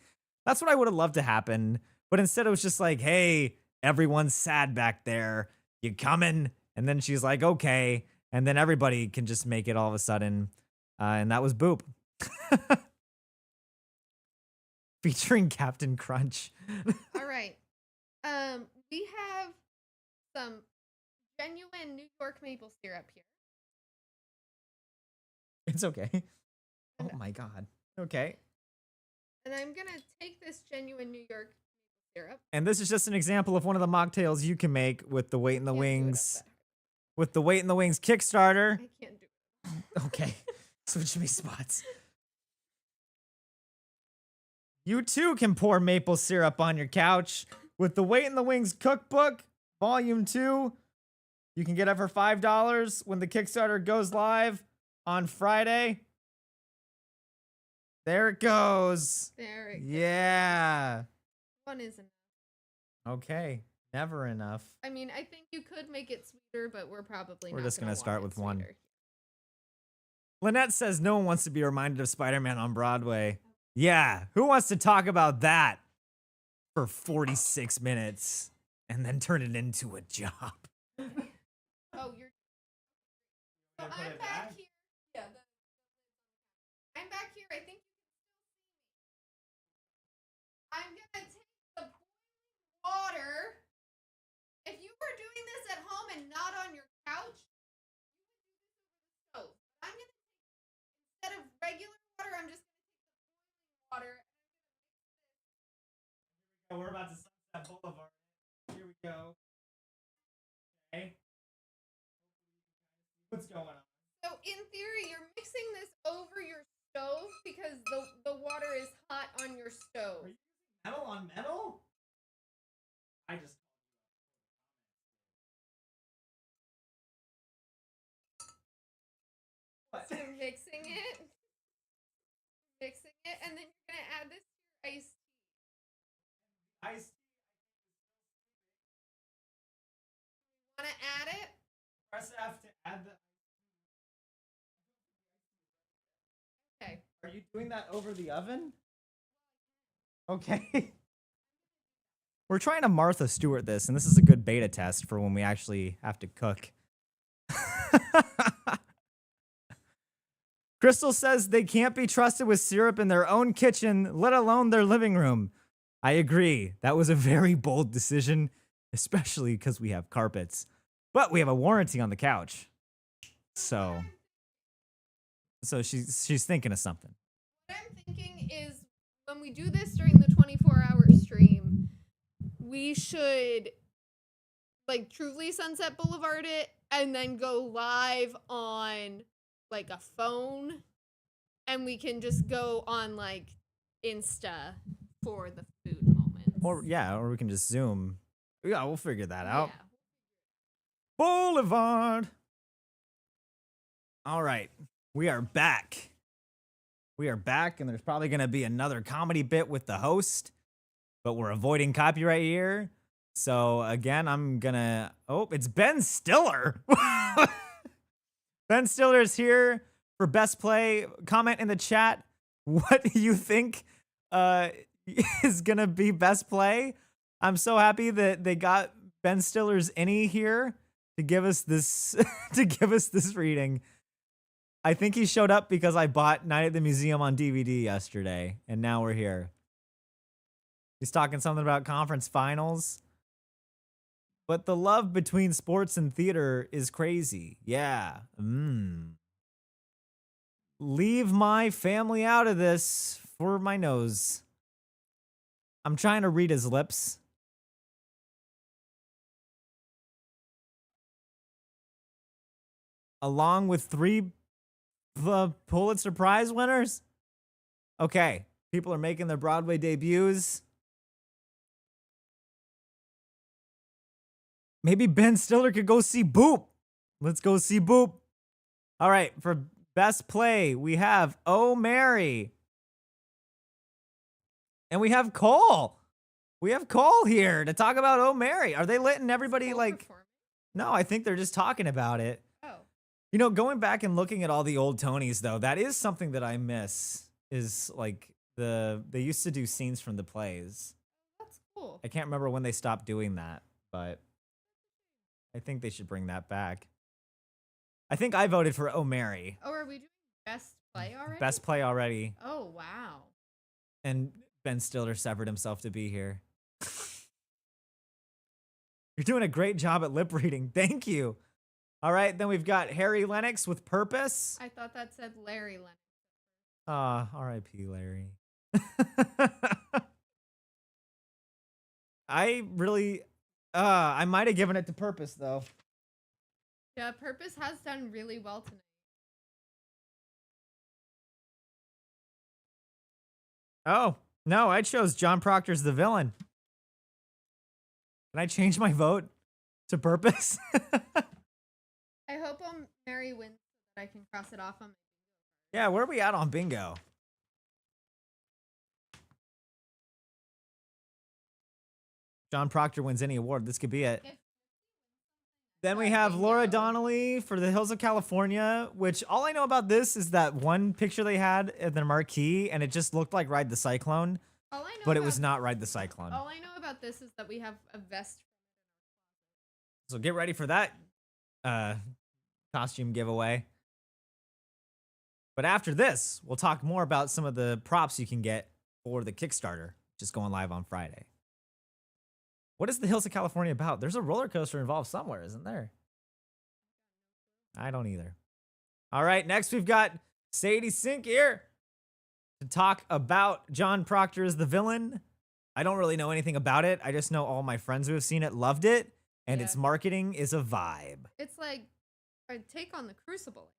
That's what I would have loved to happen. But instead it was just like, hey, everyone's sad back there. You coming? And then she's like, okay. And then everybody can just make it all of a sudden. And that was Boop. Featuring Captain Crunch.
All right. We have some genuine New York maple syrup here.
It's okay. Oh
Okay.
my God. Okay.
And I'm going to take this genuine New York maple syrup.
And this is just an example of one of the mocktails you can make with the Weight in the
Can't do it up
Wings.
that high.
With the Weight in the Wings Kickstarter.
I can't do it.
Okay. Switch me spots. You too can pour maple syrup on your couch with the Weight in the Wings Cookbook, Volume 2. You can get it for $5 when the Kickstarter goes live on Friday. There it goes.
There it goes.
Yeah.
One isn't.
Okay. Never enough.
I mean, I think you could make it sweeter, but we're probably
We're
not
just
gonna
gonna start
want it
with one.
sweeter.
Lynette says no one wants to be reminded of Spider-Man on Broadway. Yeah, who wants to talk about that for 46 minutes and then turn it into a job?
Oh, you're. So I'm back here. Yeah. I'm back here. I think you can still see me. I'm gonna take the boiling water. If you were doing this at home and not on your couch, you would do this over the stove. I'm gonna take instead of regular water, I'm just gonna take the boiling water
We're about to Sunset Boulevard. Here we go. Okay. What's going on?
So in theory, you're mixing this over your stove because the water is hot on your stove.
Are you using metal on metal? I just. What?
So mixing it, and then you're gonna add this to your iced tea.
Ice.
Want to add it?
Press F to add the.
Okay.
Are you doing that over the oven? Okay. We're trying to Martha Stewart this, and this is a good beta test for when we actually have to cook. Crystal says they can't be trusted with syrup in their own kitchen, let alone their living room. I agree. That was a very bold decision, especially because we have carpets. But we have a warranty on the couch. So she's thinking of something.
What I'm thinking is when we do this during the 24-hour stream, we should like truly Sunset Boulevard it and then go live on like a phone, and we can just go on like Insta for the food moments.
Or we can just Zoom. Yeah, we'll figure that out.
Yeah.
Boulevard. All right. We are back. And there's probably going to be another comedy bit with the host, but we're avoiding copyright here. So again, I'm going to, it's Ben Stiller. Ben Stiller is here for Best Play. Comment in the chat what you think is going to be Best Play. I'm so happy that they got Ben Stiller's Innie here to give us this reading. I think he showed up because I bought Night at the Museum on DVD yesterday, and now we're here. He's talking something about conference finals. But the love between sports and theater is crazy. Yeah. Leave my family out of this for my nose. I'm trying to read his lips. Along with 3 Pulitzer Prize winners? Okay. People are making their Broadway debuts. Maybe Ben Stiller could go see Boop. Let's go see Boop. All right, for Best Play, we have Oh Mary. And we have Cole. We have Cole here to talk about Oh Mary. Are they letting everybody
Full
like...
performance?
No, I think they're just talking about it.
Oh.
You know, going back and looking at all the old Tonys, though, that is something that I miss, is like they used to do scenes from the plays.
That's cool.
I can't remember when they stopped doing that, but I think they should bring that back. I think I voted for Oh Mary.
Oh, are we doing Best Play already?
Best Play already.
Oh, wow.
And Ben Stiller severed himself to be here. You're doing a great job at lip reading. Thank you. All right, then we've got Harry Lennox with Purpose.
I thought that said Larry Lennox.
R.I.P. Larry. I might have given it to Purpose, though.
Yeah, Purpose has done really well tonight.
Oh, no, I chose John Proctor's The Villain. Can I change my vote to Purpose?
I hope Mary wins so that I can cross it off on my...
Yeah, where are we at on bingo? John Proctor wins any award. This could be it. Then we have Laura Donnelly for The Hills of California, which all I know about this is that one picture they had at the marquee, and it just looked like Ride the Cyclone, but it was not Ride the Cyclone.
All I know about this is that we have a vest.
So get ready for that costume giveaway. But after this, we'll talk more about some of the props you can get for the Kickstarter, just going live on Friday. What is The Hills of California about? There's a roller coaster involved somewhere, isn't there? I don't either. All right, next we've got Sadie Sink here to talk about John Proctor's The Villain. I don't really know anything about it. I just know all my friends who have seen it loved it, and its
Yeah.
marketing is a vibe.
It's like a take on the Crucible.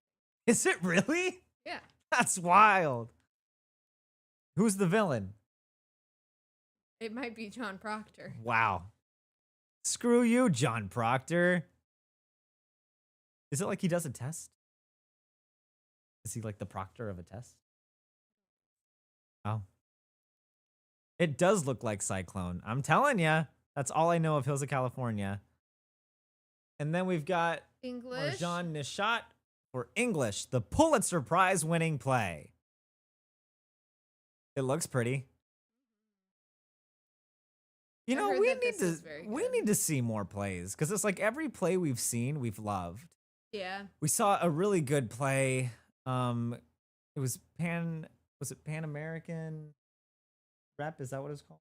Is it really?
Yeah.
That's wild. Who's the villain?
It might be John Proctor.
Wow. Screw you, John Proctor. Is it like he does a test? Is he like the proctor of a test? Oh. It does look like Cyclone. I'm telling ya. That's all I know of Hills of California. And then we've got
English.
Marjan Nishat for English, the Pulitzer Prize winning play. It looks pretty. You
I
know,
heard
we
that
need
this
to
is very
we
good.
need to see more plays because it's like every play we've seen, we've loved.
Yeah.
We saw a really good play. It was Pan American Rep? Is that what it's called?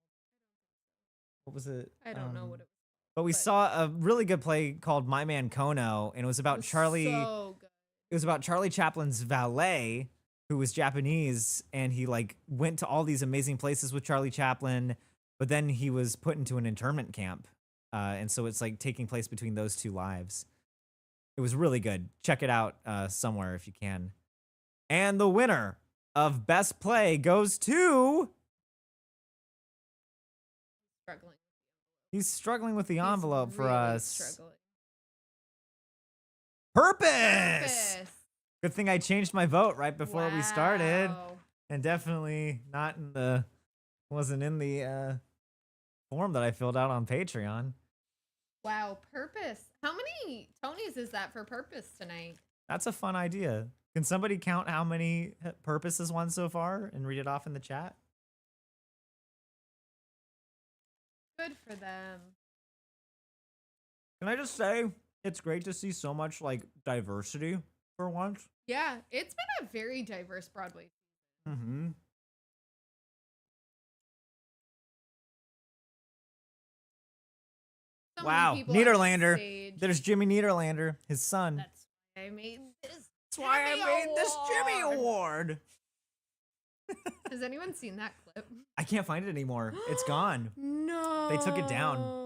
What was it?
I don't know what it
But we
but-
saw a really good play called My Man Kono, and it was about
was.
Charlie.
So good.
It was about Charlie Chaplin's valet, who was Japanese, and he like went to all these amazing places with Charlie Chaplin, but then he was put into an internment camp, and so it's like taking place between those two lives. It was really good. Check it out somewhere if you can. And the winner of Best Play goes to.
Struggling.
He's struggling with the
He's
envelope for
really
us.
struggling.
Purpose!
Purpose.
Good thing I changed my vote right before we started.
Wow.
And definitely not in the wasn't in the form that I filled out on Patreon.
Wow, Purpose. How many Tonys is that for Purpose tonight?
That's a fun idea. Can somebody count how many Purpose has won so far and read it off in the chat?
Good for them.
Can I just say it's great to see so much like diversity for once.
Yeah, it's been a very diverse Broadway.
Mm-hmm.
So many
Wow,
people on the
Niederlander.
stage.
There's Jimmy Niederlander, his son.
That's why I made this.
That's why I
Jimmy
made this Jimmy
Award.
Award.
Has anyone seen that clip?
I can't find it anymore. It's gone.
No.
They took it down.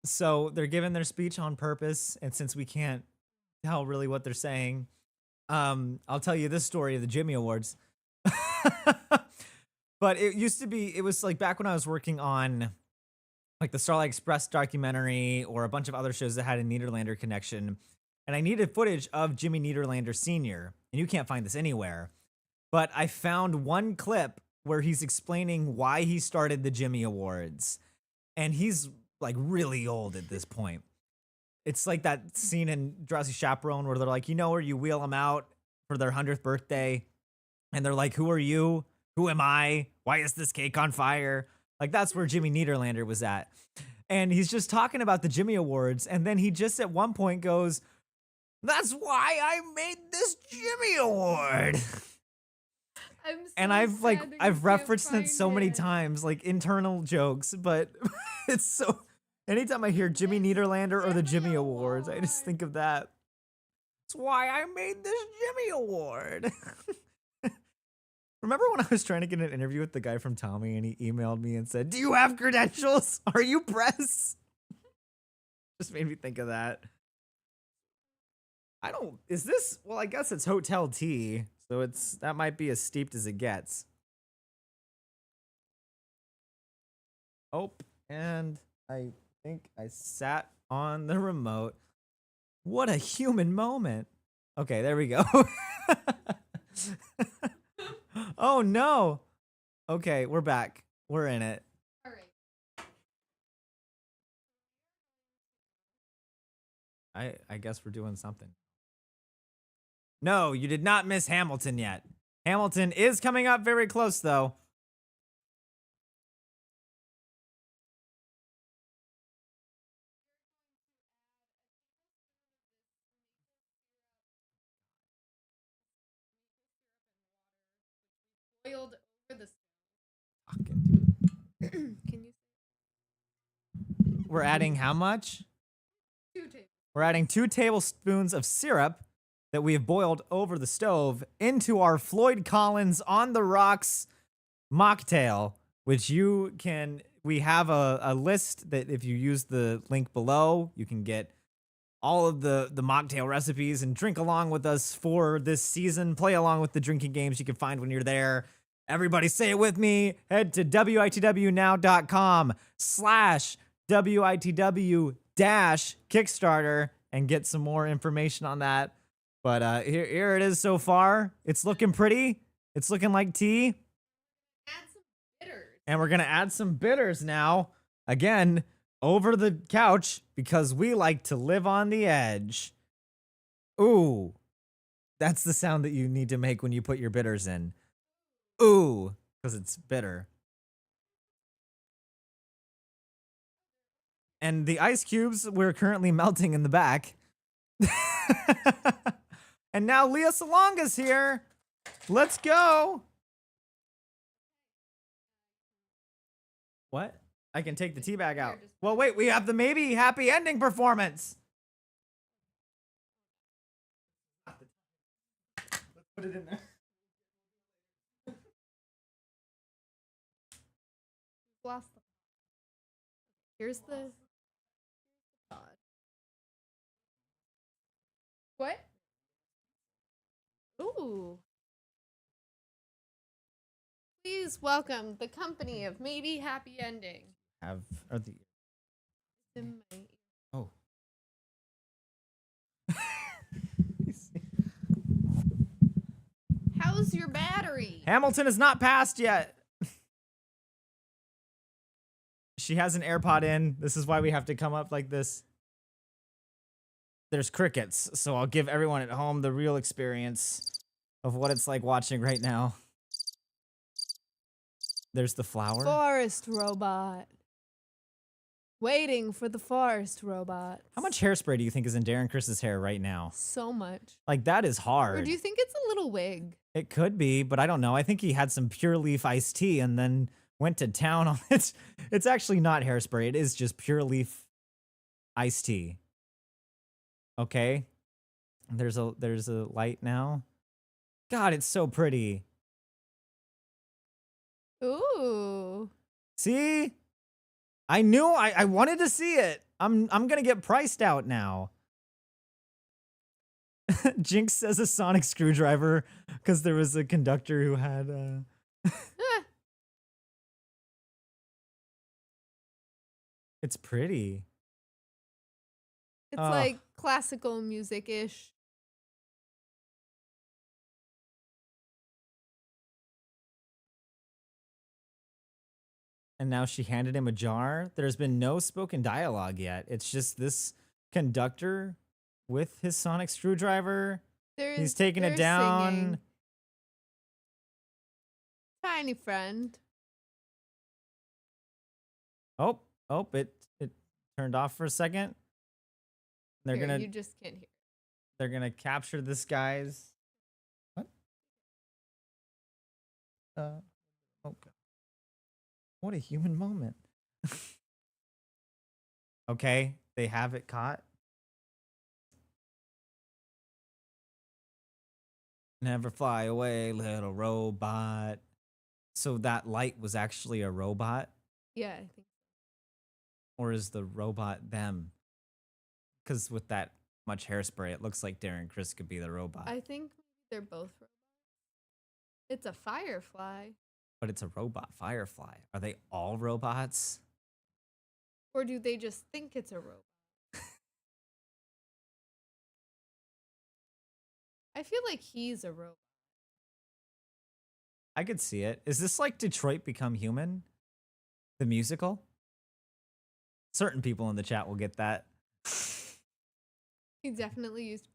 So they're giving their speech on Purpose, and since we can't tell really what they're saying, I'll tell you this story of the Jimmy Awards. But it used to be, it was like back when I was working on like the Starlight Express documentary or a bunch of other shows that had a Niederlander connection, and I needed footage of Jimmy Niederlander Sr., and you can't find this anywhere. But I found one clip where he's explaining why he started the Jimmy Awards, and he's like really old at this point. It's like that scene in Drowsy Chaperone where they're like, you know, where you wheel them out for their 100th birthday, and they're like, who are you? Who am I? Why is this cake on fire? Like, that's where Jimmy Niederlander was at. And he's just talking about the Jimmy Awards, and then he just at one point goes, that's why I made this Jimmy Award.
I'm so
And I've like
sad that you
I've
can't
referenced it
find
so many
it.
times, like internal jokes, but it's so anytime I hear Jimmy Niederlander or the Jimmy
Jimmy
Awards, I just
Award.
think of that. That's why I made this Jimmy Award. Remember when I was trying to get an interview with the guy from Tommy and he emailed me and said, do you have credentials? Are you press? Just made me think of that. Is this, well, I guess it's Hotel T, so that might be as steeped as it gets. Oh, and I think I sat on the remote. What a human moment. Okay, there we go. Oh no. Okay, we're back. We're in it.
All right.
I guess we're doing something. No, you did not miss Hamilton yet. Hamilton is coming up very close though.
Boiled over the.
Fucking-
Can you?
We're adding how much?
2 tablespoons.
We're adding 2 tablespoons of syrup that we have boiled over the stove into our Floyd Collins on the rocks mocktail, which we have a list that if you use the link below, you can get all of the mocktail recipes and drink along with us for this season. Play along with the drinking games you can find when you're there. Everybody say it with me. Head to witwnow.com/WITW-Kickstarter and get some more information on that. But here it is so far. It's looking pretty. It's looking like tea.
Add some bitters.
And we're going to add some bitters now. Again, over the couch because we like to live on the edge. Ooh. That's the sound that you need to make when you put your bitters in. Ooh, because it's bitter. And the ice cubes we're currently melting in the back. And now Leah Salonga's here. Let's go. What? I can take the tea bag out. Well, wait, we have the maybe happy ending performance. Let's put it in there.
Lost the. Here's the. What? Ooh. Please welcome the company of Maybe Happy Ending.
Are the
In my-
oh.
How's your battery?
Hamilton is not passed yet. She has an AirPod in. This is why we have to come up like this. There's crickets, so I'll give everyone at home the real experience of what it's like watching right now. There's the flower.
Forest robot. Waiting for the forest robot.
How much hairspray do you think is in Darren Chris's hair right now?
So much.
Like, that is hard.
Or do you think it's a little wig?
It could be, but I don't know. I think he had some Pure Leaf iced tea and then went to town on it. It's actually not hairspray. It is just Pure Leaf iced tea. Okay. There's a light now. God, it's so pretty.
Ooh.
See? I knew I wanted to see it. I'm gonna get priced out now. Jinx says a sonic screwdriver because there was a conductor who had It's pretty.
It's
Oh.
like classical music-ish.
And now she handed him a jar. There's been no spoken dialogue yet. It's just this conductor with his sonic screwdriver. He's taking it
they're
down.
singing. Tiny friend.
Oh, it turned off for a second. They're
Here,
gonna
you just can't hear.
they're gonna capture this guy's what? Oh God. What a human moment. Okay, they have it caught. Never fly away, little robot. So that light was actually a robot?
Yeah, I think.
Or is the robot them? Because with that much hairspray, it looks like Darren Chris could be the robot.
I think they're both robots. It's a firefly.
But it's a robot firefly. Are they all robots?
Or do they just think it's a robot? I feel like he's a robot.
I could see it. Is this like Detroit Become Human? The musical? Certain people in the chat will get that.
He definitely used.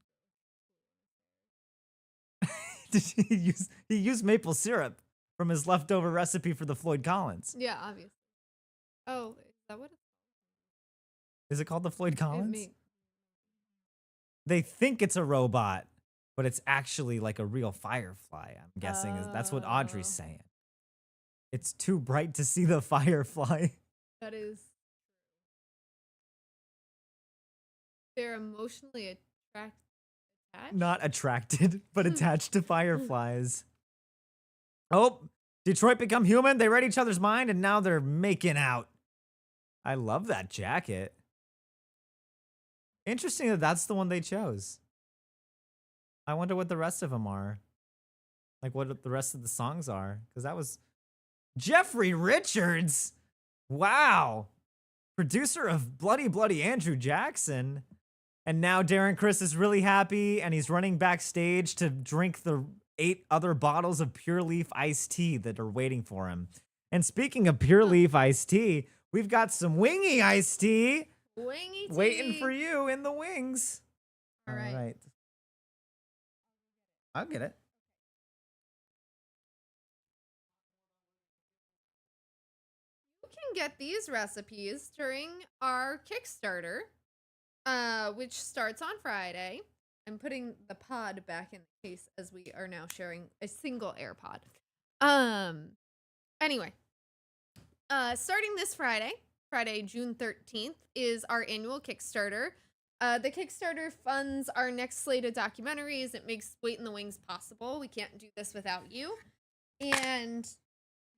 He used maple syrup from his leftover recipe for the Floyd Collins.
Yeah, obviously. Oh, is that what
Is it called the Floyd
it
Collins?
made?
They think it's a robot, but it's actually like a real firefly. I'm guessing that's what Audrey's
Oh.
saying. It's too bright to see the firefly.
That is. They're emotionally attached.
Not attracted, but attached to fireflies. Oh, Detroit Become Human. They read each other's mind and now they're making out. I love that jacket. Interesting that that's the one they chose. I wonder what the rest of them are. Like what the rest of the songs are. Because that was Jeffrey Richards. Wow. Producer of Bloody Bloody Andrew Jackson. And now Darren Criss is really happy and he's running backstage to drink the 8 other bottles of Pure Leaf iced tea that are waiting for him. And speaking of Pure Leaf iced tea, we've got some wingy iced tea
Wingy tea.
waiting for you in the wings.
All right.
I'll get it.
You can get these recipes during our Kickstarter, which starts on Friday. I'm putting the pod back in the case as we are now sharing a single AirPod. Anyway, starting this Friday, June 13th, is our annual Kickstarter. The Kickstarter funds our next slate of documentaries. It makes Wait in the Wings possible. We can't do this without you. And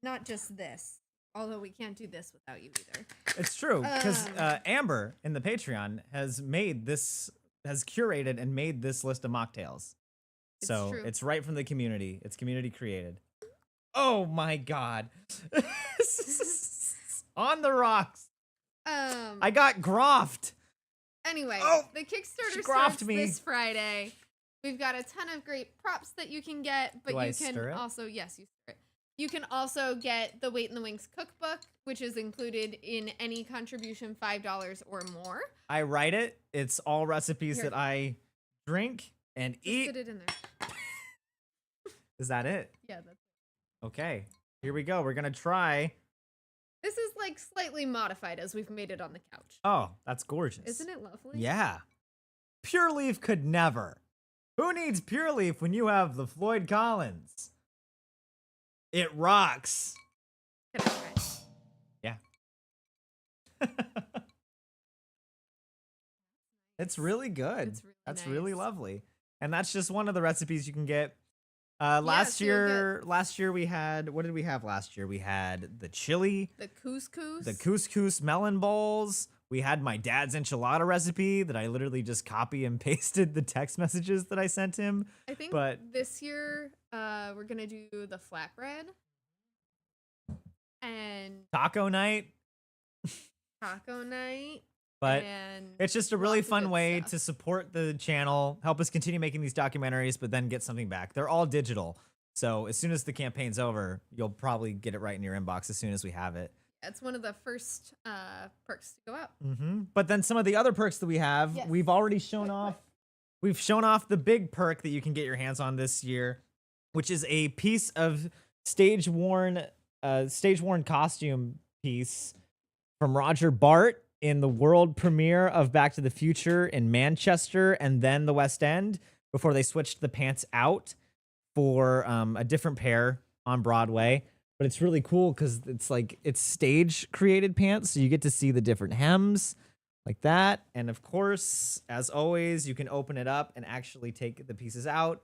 not just this, although we can't do this without you either.
It's true because Amber in the Patreon has curated and made this list of mocktails.
It's
So
true.
it's right from the community. It's community created. Oh my god. On the rocks. I got groffed.
Anyway,
Oh,
the
she
Kickstarter
groffed
starts
me.
this Friday. We've got a ton of great props that you can get, but
Do I
you can
stir it?
also, yes, you stir it. You can also get the Wait in the Wings cookbook, which is included in any contribution $5 or more.
I write it. It's all recipes
Here.
that I drink and
Just
eat.
sit it in there.
Is that it?
Yeah, that's
Okay. Here we go. We're going to try.
This is like slightly modified as we've made it on the couch.
Oh, that's gorgeous.
Isn't it lovely?
Yeah. Pure Leaf could never. Who needs Pure Leaf when you have the Floyd Collins? It rocks.
Can I try it?
Yeah. It's really good.
It's really
That's really
nice.
lovely. And that's just one of the recipes you can get. Last
so you'll
year we had, what did we have last year? We had the chili,
The couscous.
the couscous melon bowls. We had my dad's enchilada recipe that I literally just copy and pasted the text messages that I sent him.
I think
but-
this year we're going to do the flatbread and
Taco night.
taco night.
But
and
it's just a really
lots of
fun
good
way
stuff.
to support the channel, help us continue making these documentaries, but then get something back. They're all digital. So as soon as the campaign's over, you'll probably get it right in your inbox as soon as we have it.
It's one of the first perks to go out.
But then some of the other perks that we have,
Yes.
we've already shown off. We've shown off the big perk that you can get your hands on this year, which is a piece of stage worn costume piece from Roger Bart in the world premiere of Back to the Future in Manchester and then the West End before they switched the pants out for a different pair on Broadway. But it's really cool because it's stage created pants, so you get to see the different hems like that. And of course, as always, you can open it up and actually take the pieces out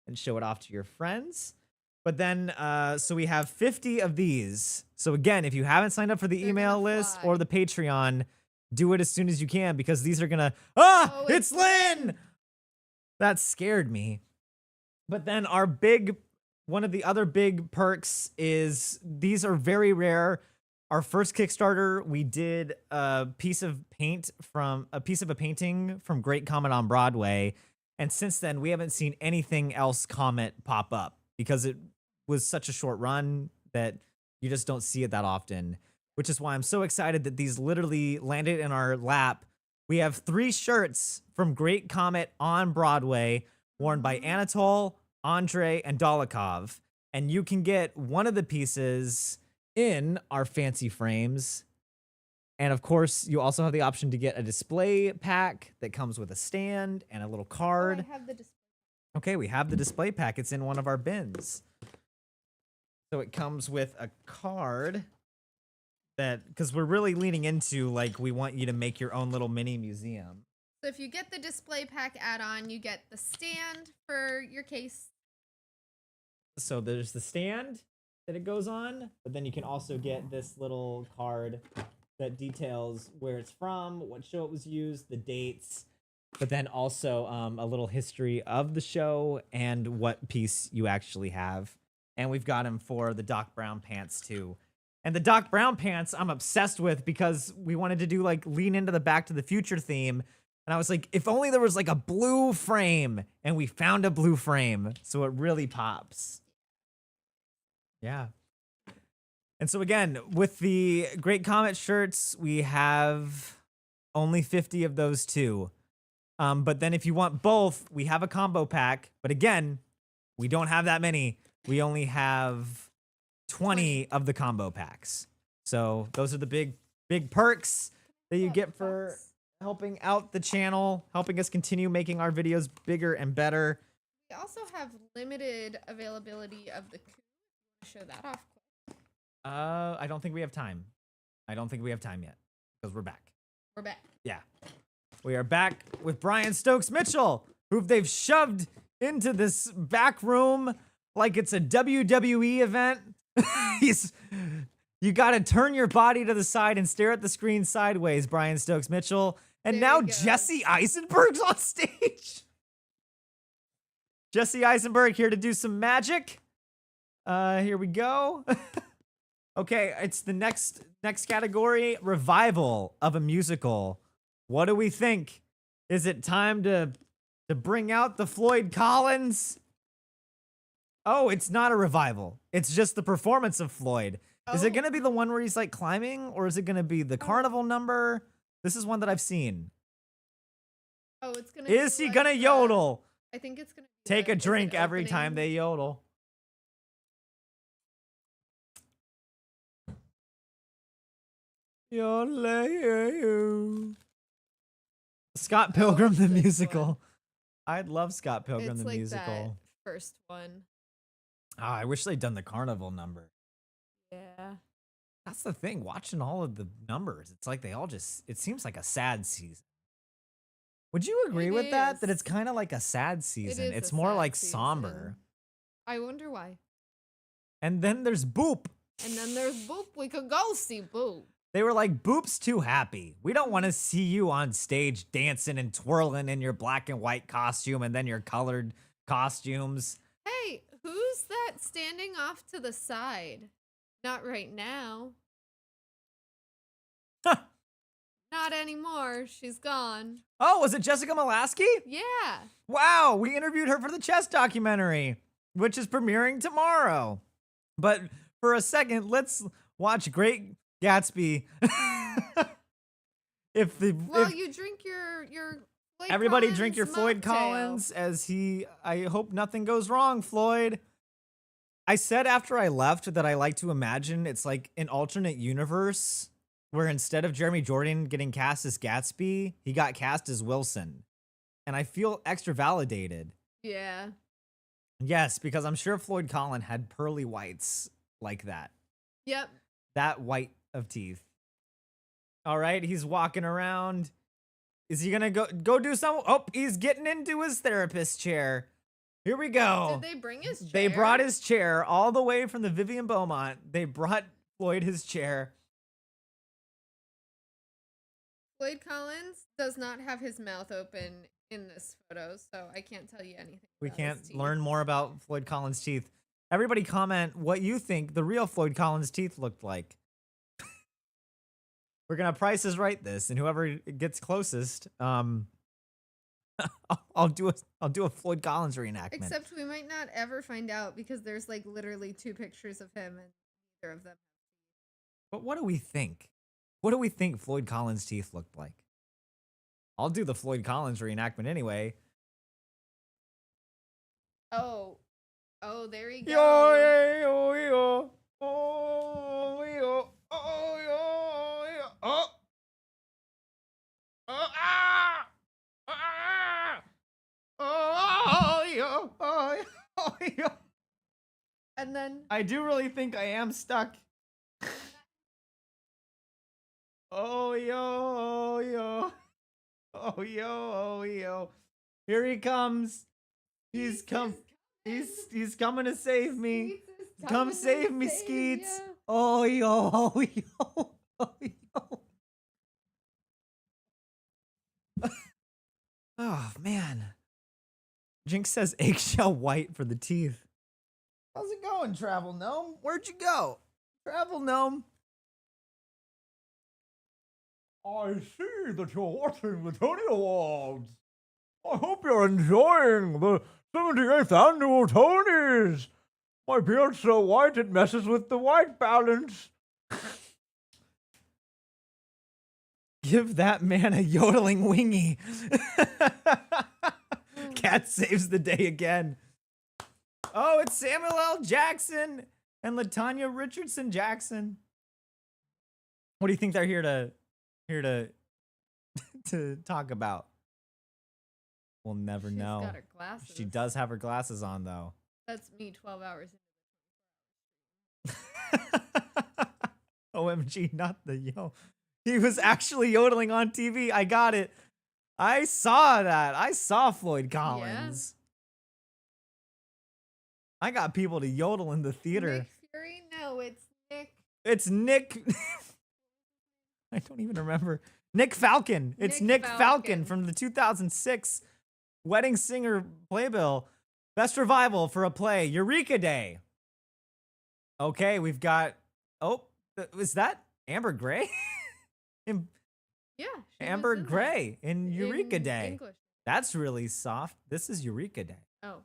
and show it off to your friends. But then, so we have 50 of these. So again, if you haven't signed up for the
They're
email
gonna
list
fly.
or the Patreon, do it as soon as you can because these are gonna, oh, it's Lynn! That scared me. But then one of the other big perks is these are very rare. Our first Kickstarter, we did a piece of a painting from Great Comet on Broadway. And since then, we haven't seen anything else Comet pop up because it was such a short run that you just don't see it that often, which is why I'm so excited that these literally landed in our lap. We have 3 shirts from Great Comet on Broadway worn by Anatole, Andre, and Dolokhov. And you can get one of the pieces in our fancy frames. And of course, you also have the option to get a display pack that comes with a stand and a little card.
I have the display.
Okay, we have the display pack. It's in one of our bins. So it comes with a card that, because we're really leaning into, like, we want you to make your own little mini museum.
So if you get the display pack add-on, you get the stand for your case.
So there's the stand,
that it goes on, but then you can also get this little card that details where it's from, what show it was used, the dates, but then also a little history of the show and what piece you actually have. And we've got him for the Doc Brown pants too. And the Doc Brown pants I'm obsessed with because we wanted to do like lean into the Back to the Future theme. And I was like, if only there was like a blue frame, and we found a blue frame. So it really pops. Yeah. And so again, with the Great Comet shirts, we have only 50 of those too. But then if you want both, we have a combo pack. But again, we don't have that many. We only have 20 of the combo packs. So those are the big perks that you get for helping out the channel, helping us continue making our videos bigger and better.
We also have limited availability of the coup. Show that off quick.
I don't think we have time. I don't think we have time yet because we're back.
We're back.
Yeah. We are back with Brian Stokes Mitchell, who they've shoved into this back room like it's a WWE event. You got to turn your body to the side and stare at the screen sideways, Brian Stokes Mitchell. And
There
now
he goes.
Jesse Eisenberg's on stage. Jesse Eisenberg here to do some magic. Here we go. Okay, it's the next category, revival of a musical. What do we think? Is it time to bring out the Floyd Collins? Oh, it's not a revival. It's just the performance of Floyd. Is it
Oh.
going to be the one where he's like climbing, or is it going to be the carnival number? This is one that I've seen.
Oh, it's gonna.
Is
be
he
like
going to
the-
yodel?
I think it's gonna be
Take
the-
a
is it
drink every time
opening?
they yodel. Yodel. Scott Pilgrim the
this one.
musical. I'd love Scott Pilgrim
It's
the
like
musical.
that first one.
Ah, I wish they'd done the carnival number.
Yeah.
That's the thing. Watching all of the numbers, it's like they all just. It seems like a sad season. Would you agree
It
with that? That
is.
it's kind of like a sad season.
is
It's
a
more
sad
like
season.
somber.
I wonder why.
And then there's Boop.
And then there's Boop. We could go see Boop.
They were like, Boop's too happy. We don't want to see you on stage dancing and twirling in your black and white costume and then your colored costumes.
Hey, who's that standing off to the side? Not right now.
Huh.
Not anymore. She's gone.
Oh, was it Jessica Molaski?
Yeah.
Wow, we interviewed her for the chess documentary, which is premiering tomorrow. But for a second, let's watch Great Gatsby.
Well, you drink your Floyd
Everybody drink your
Collins
Floyd
mocktail.
Collins I hope nothing goes wrong, Floyd. I said after I left that I like to imagine it's like an alternate universe where instead of Jeremy Jordan getting cast as Gatsby, he got cast as Wilson. And I feel extra validated.
Yeah.
Yes, because I'm sure Floyd Collins had pearly whites like that.
Yep.
That white of teeth. All right, he's walking around. Is he gonna go do some? Oh, he's getting into his therapist chair. Here we go.
Did they bring his chair?
They brought his chair all the way from the Vivian Beaumont. They brought Floyd his chair.
Floyd Collins does not have his mouth open in this photo, so I can't tell you anything.
We
about his
can't
teeth.
learn more about Floyd Collins' teeth. Everybody comment what you think the real Floyd Collins' teeth looked like. We're gonna Price is Right this, and whoever gets closest, I'll do a Floyd Collins reenactment.
Except we might not ever find out because there's like literally 2 pictures of him and neither of them.
But what do we think? What do we think Floyd Collins' teeth looked like? I'll do the Floyd Collins reenactment anyway.
Oh, there he goes.
Yo, yo, yo, oh, yo, oh, yo, yo, oh, ah, oh, yo, oh, yo.
And then
I do really think I am stuck. Oh, yo, yo, oh, yo. Here he comes. He's coming to save me.
Squeezes
Come save me, Skeets. Oh, yo, oh, yo, oh, yo. Oh, man. Jinx says eggshell white for the teeth. How's it going, Travel Gnome? Where'd you go? Travel Gnome.
I see that you're watching the Tony Awards. I hope you're enjoying the 78th annual Tonys. My beard's so white it messes with the white balance.
Give that man a yodeling wingy. Cat saves the day again. Oh, it's Samuel L. Jackson and Latanya Richardson Jackson. What do you think they're here to to talk about? We'll never
She's
know.
got her glasses.
She does have her glasses on though.
That's me 12 hours.
OMG, not the yo. He was actually yodeling on TV. I got it. I saw that. I saw Floyd Collins. I got people to yodel in the theater.
Nick Fury? No, it's Nick.
It's Nick. I don't even remember. Nick Falcon. It's Nick
Nick
Falcon
Falcon.
from the 2006 Wedding Singer Playbill. Best revival for a play, Eureka Day. Okay, we've got. Oh, is that Amber Gray?
Yeah. she
Amber
was in
Gray in
that.
Eureka
In
Day.
English.
That's really soft. This is Eureka Day.
Oh.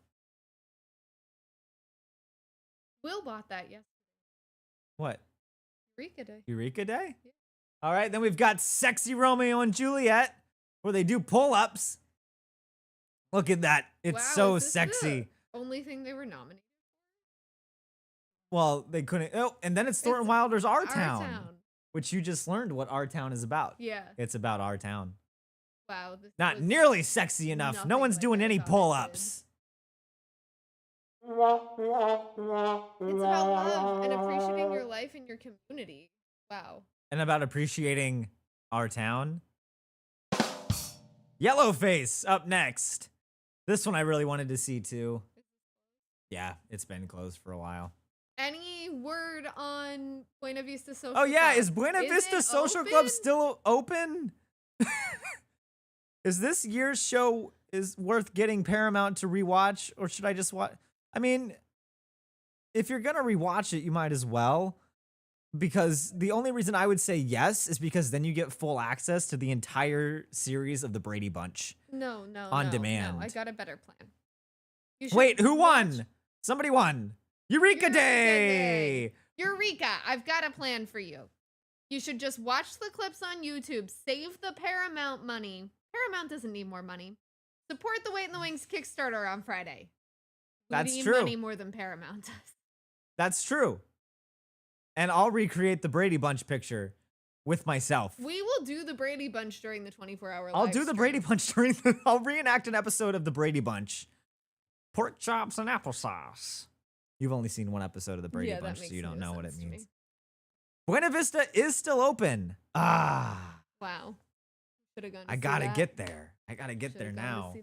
Will bought that yesterday.
What?
Eureka Day.
Eureka Day?
Yeah.
All right, then we've got Sexy Romeo and Juliet, where they do pull-ups. Look at that. It's
Wow,
so
is this
sexy.
the only thing they were nominated.
Well, they couldn't. Oh, and then it's Thornton
It's
Wilder's Our
Our
Town,
Town.
which you just learned what Our Town is about.
Yeah.
It's about Our Town.
Wow. This
Not
was
nearly sexy enough. No
nothing
one's
like
doing
I
any
thought it
pull-ups.
It's about love and appreciating your life and your community. Wow.
And about appreciating Our Town. Yellowface up next. This one I really wanted to see too. Yeah, it's been closed for a while.
Any word on Buena Vista Social
Oh yeah,
Club?
is Buena
Is
Vista
it
Social Club
open?
still open? Is this year's show is worth getting Paramount to rewatch, or should I just watch? I mean, if you're gonna rewatch it, you might as well. Because the only reason I would say yes is because then you get full access to the entire series of the Brady Bunch.
No,
On
no,
demand.
No, I got a better plan. You should
Wait, who
watch
won? Somebody won. Eureka
Eureka
Day!
Day. Eureka! I've got a plan for you. You should just watch the clips on YouTube. Save the Paramount money. Paramount doesn't need more money. Support the Wait in the Wings Kickstarter on Friday. We
That's
need
true.
money more than Paramount does.
That's true. And I'll recreate the Brady Bunch picture with myself.
We will do the Brady Bunch during the 24-hour
I'll
live
do the
stream.
Brady Bunch during the. I'll reenact an episode of the Brady Bunch. Pork chops and applesauce. You've only seen one episode of the Brady
Yeah, that
Bunch, so
makes
you don't
no
know what it
sense to me.
means. Buena Vista is still open. Ah,
Wow. Should have gone.
I gotta get there. I gotta get there now.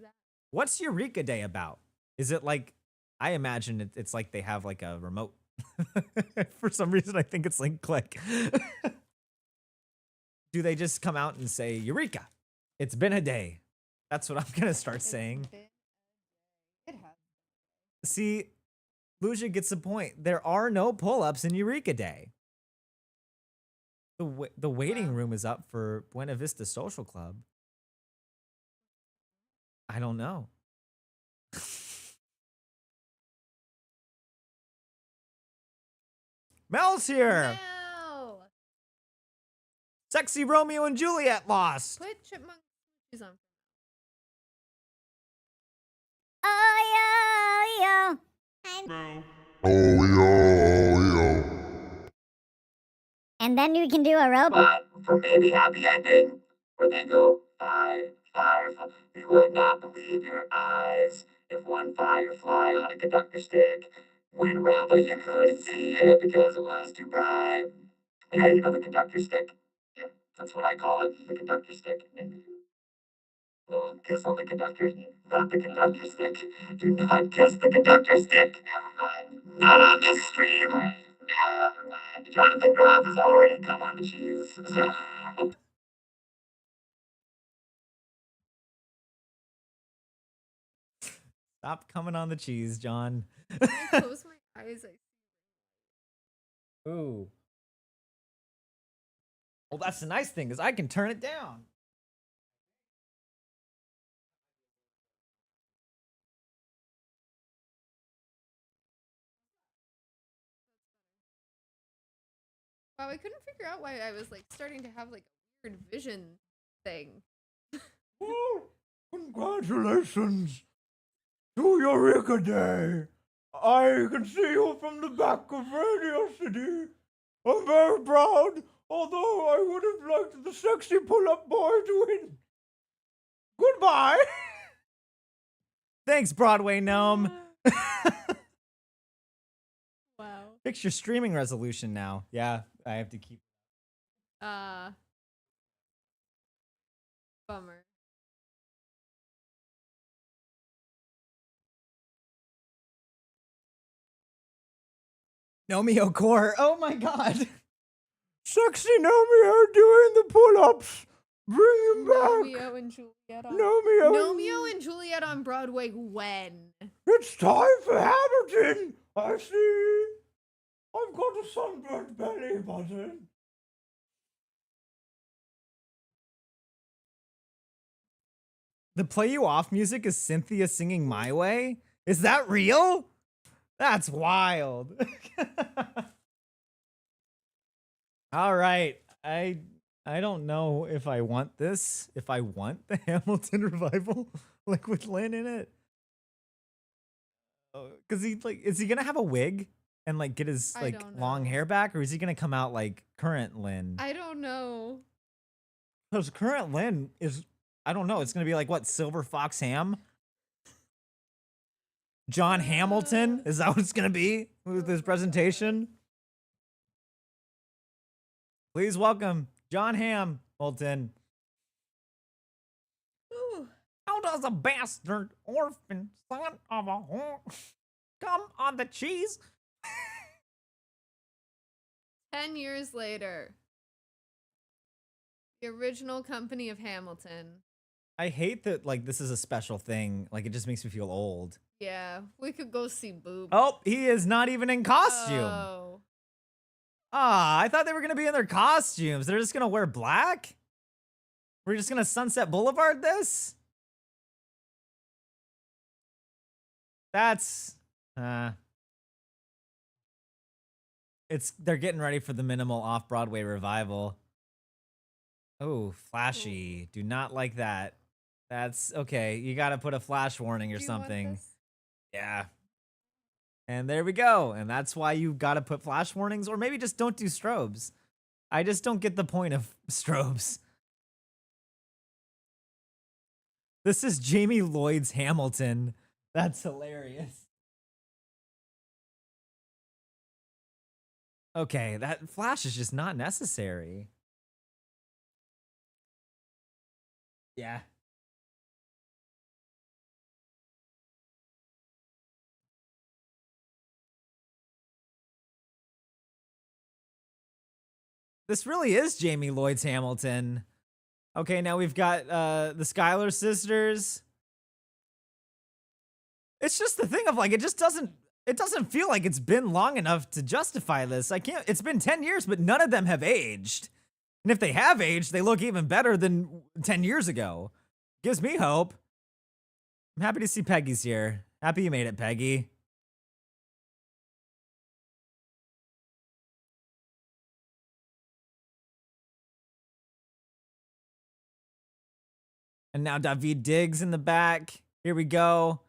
What's Eureka Day about? Is it like? I imagine it's like they have like a remote. For some reason, I think it's Link Click. Do they just come out and say, Eureka, it's been a day? That's what I'm going to start saying. See, Lucia gets a point. There are no pull-ups in Eureka Day. The waiting
Wow.
room is up for Buena Vista Social Club. I don't know. Mel's here.
No.
Sexy Romeo and Juliet lost.
Put chipmunk shoes on.
Oh, yo, yo.
I'm
And then you can do a rope.
But for maybe happy ending, where they go, firefly, you would not believe your eyes if one firefly on a conductor stick went around, but you couldn't see it because it was too bright. Yeah, you know the conductor stick? Yeah, that's what I call it, the conductor stick. Kiss on the conductor, not the conductor stick. Do not kiss the conductor stick. Not on this stream. Jonathan Groff has already come on the cheese.
Stop coming on the cheese, John.
When I close my eyes,
Ooh. Well, that's the nice thing is I can turn it down.
wow, I couldn't figure out why I was like starting to have like a weird vision thing.
Well, congratulations to Eureka Day. I can see you from the back of Radio City. I'm very proud, although I would have liked the sexy pull-up boy to win. Goodbye.
Thanks, Broadway Gnome.
Wow.
Fix your streaming resolution now. Yeah, I have to keep.
Bummer.
Nomeo Core. Oh my god.
Sexy Nomeo doing the pull-ups. Bring him back.
Romeo and Juliet on
Nomeo.
Romeo and Juliet on Broadway when?
It's time for Hamilton. I see. I've got a sunburnt belly button.
The play you off music is Cynthia singing My Way? Is that real? That's wild. All right. I don't know if I want this. If I want the Hamilton revival, like with Lynn in it. Cause he like, is he gonna have a wig and like get his
I
like
don't
long
know.
hair back, or is he gonna come out like current Lynn?
I don't know.
Because current Lynn is, I don't know. It's gonna be like what, Silver Fox Ham? John Hamilton? Is that what it's gonna be with this presentation? Please welcome John Hamilton.
Ooh.
How does a bastard orphan son of a whore come on the cheese?
10 years later. The original company of Hamilton.
I hate that like this is a special thing. Like it just makes me feel old.
Yeah, we could go see Boob.
Oh, he is not even in costume.
Oh.
Ah, I thought they were gonna be in their costumes. They're just gonna wear black? We're just gonna Sunset Boulevard this? That's they're getting ready for the minimal off-Broadway revival. Oh, flashy. Do not like that. That's okay. You gotta put a flash warning or
Do you want
something.
this?
Yeah. And there we go. And that's why you gotta put flash warnings, or maybe just don't do strobes. I just don't get the point of strobes. This is Jamie Lloyd's Hamilton. That's hilarious. Okay, that flash is just not necessary. Yeah. This really is Jamie Lloyd's Hamilton. Okay, now we've got the Schuyler sisters. It's just the thing of like it doesn't feel like it's been long enough to justify this. It's been 10 years, but none of them have aged. And if they have aged, they look even better than 10 years ago. Gives me hope. I'm happy to see Peggy's here. Happy you made it, Peggy. And now David Diggs in the back. Here we go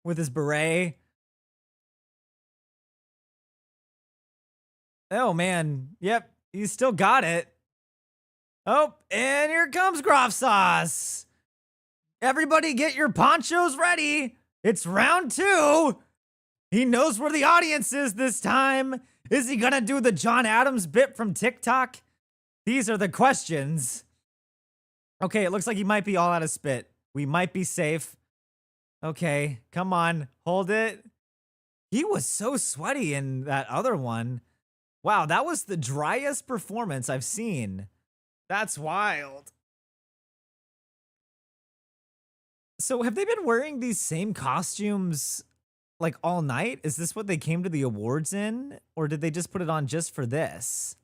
with his beret. Oh, man. Yep, he's still got it. Oh, and here comes Groff Sauce. Everybody get your ponchos ready. It's round 2. He knows where the audience is this time. Is he gonna do the John Adams bit from TikTok? These are the questions. Okay, it looks like he might be all out of spit. We might be safe. Okay, come on, hold it. He was so sweaty in that other one. Wow, that was the driest performance I've seen. That's wild. So have they been wearing these same costumes like all night? Is this what they came to the awards in? Or did they just put it on just for this?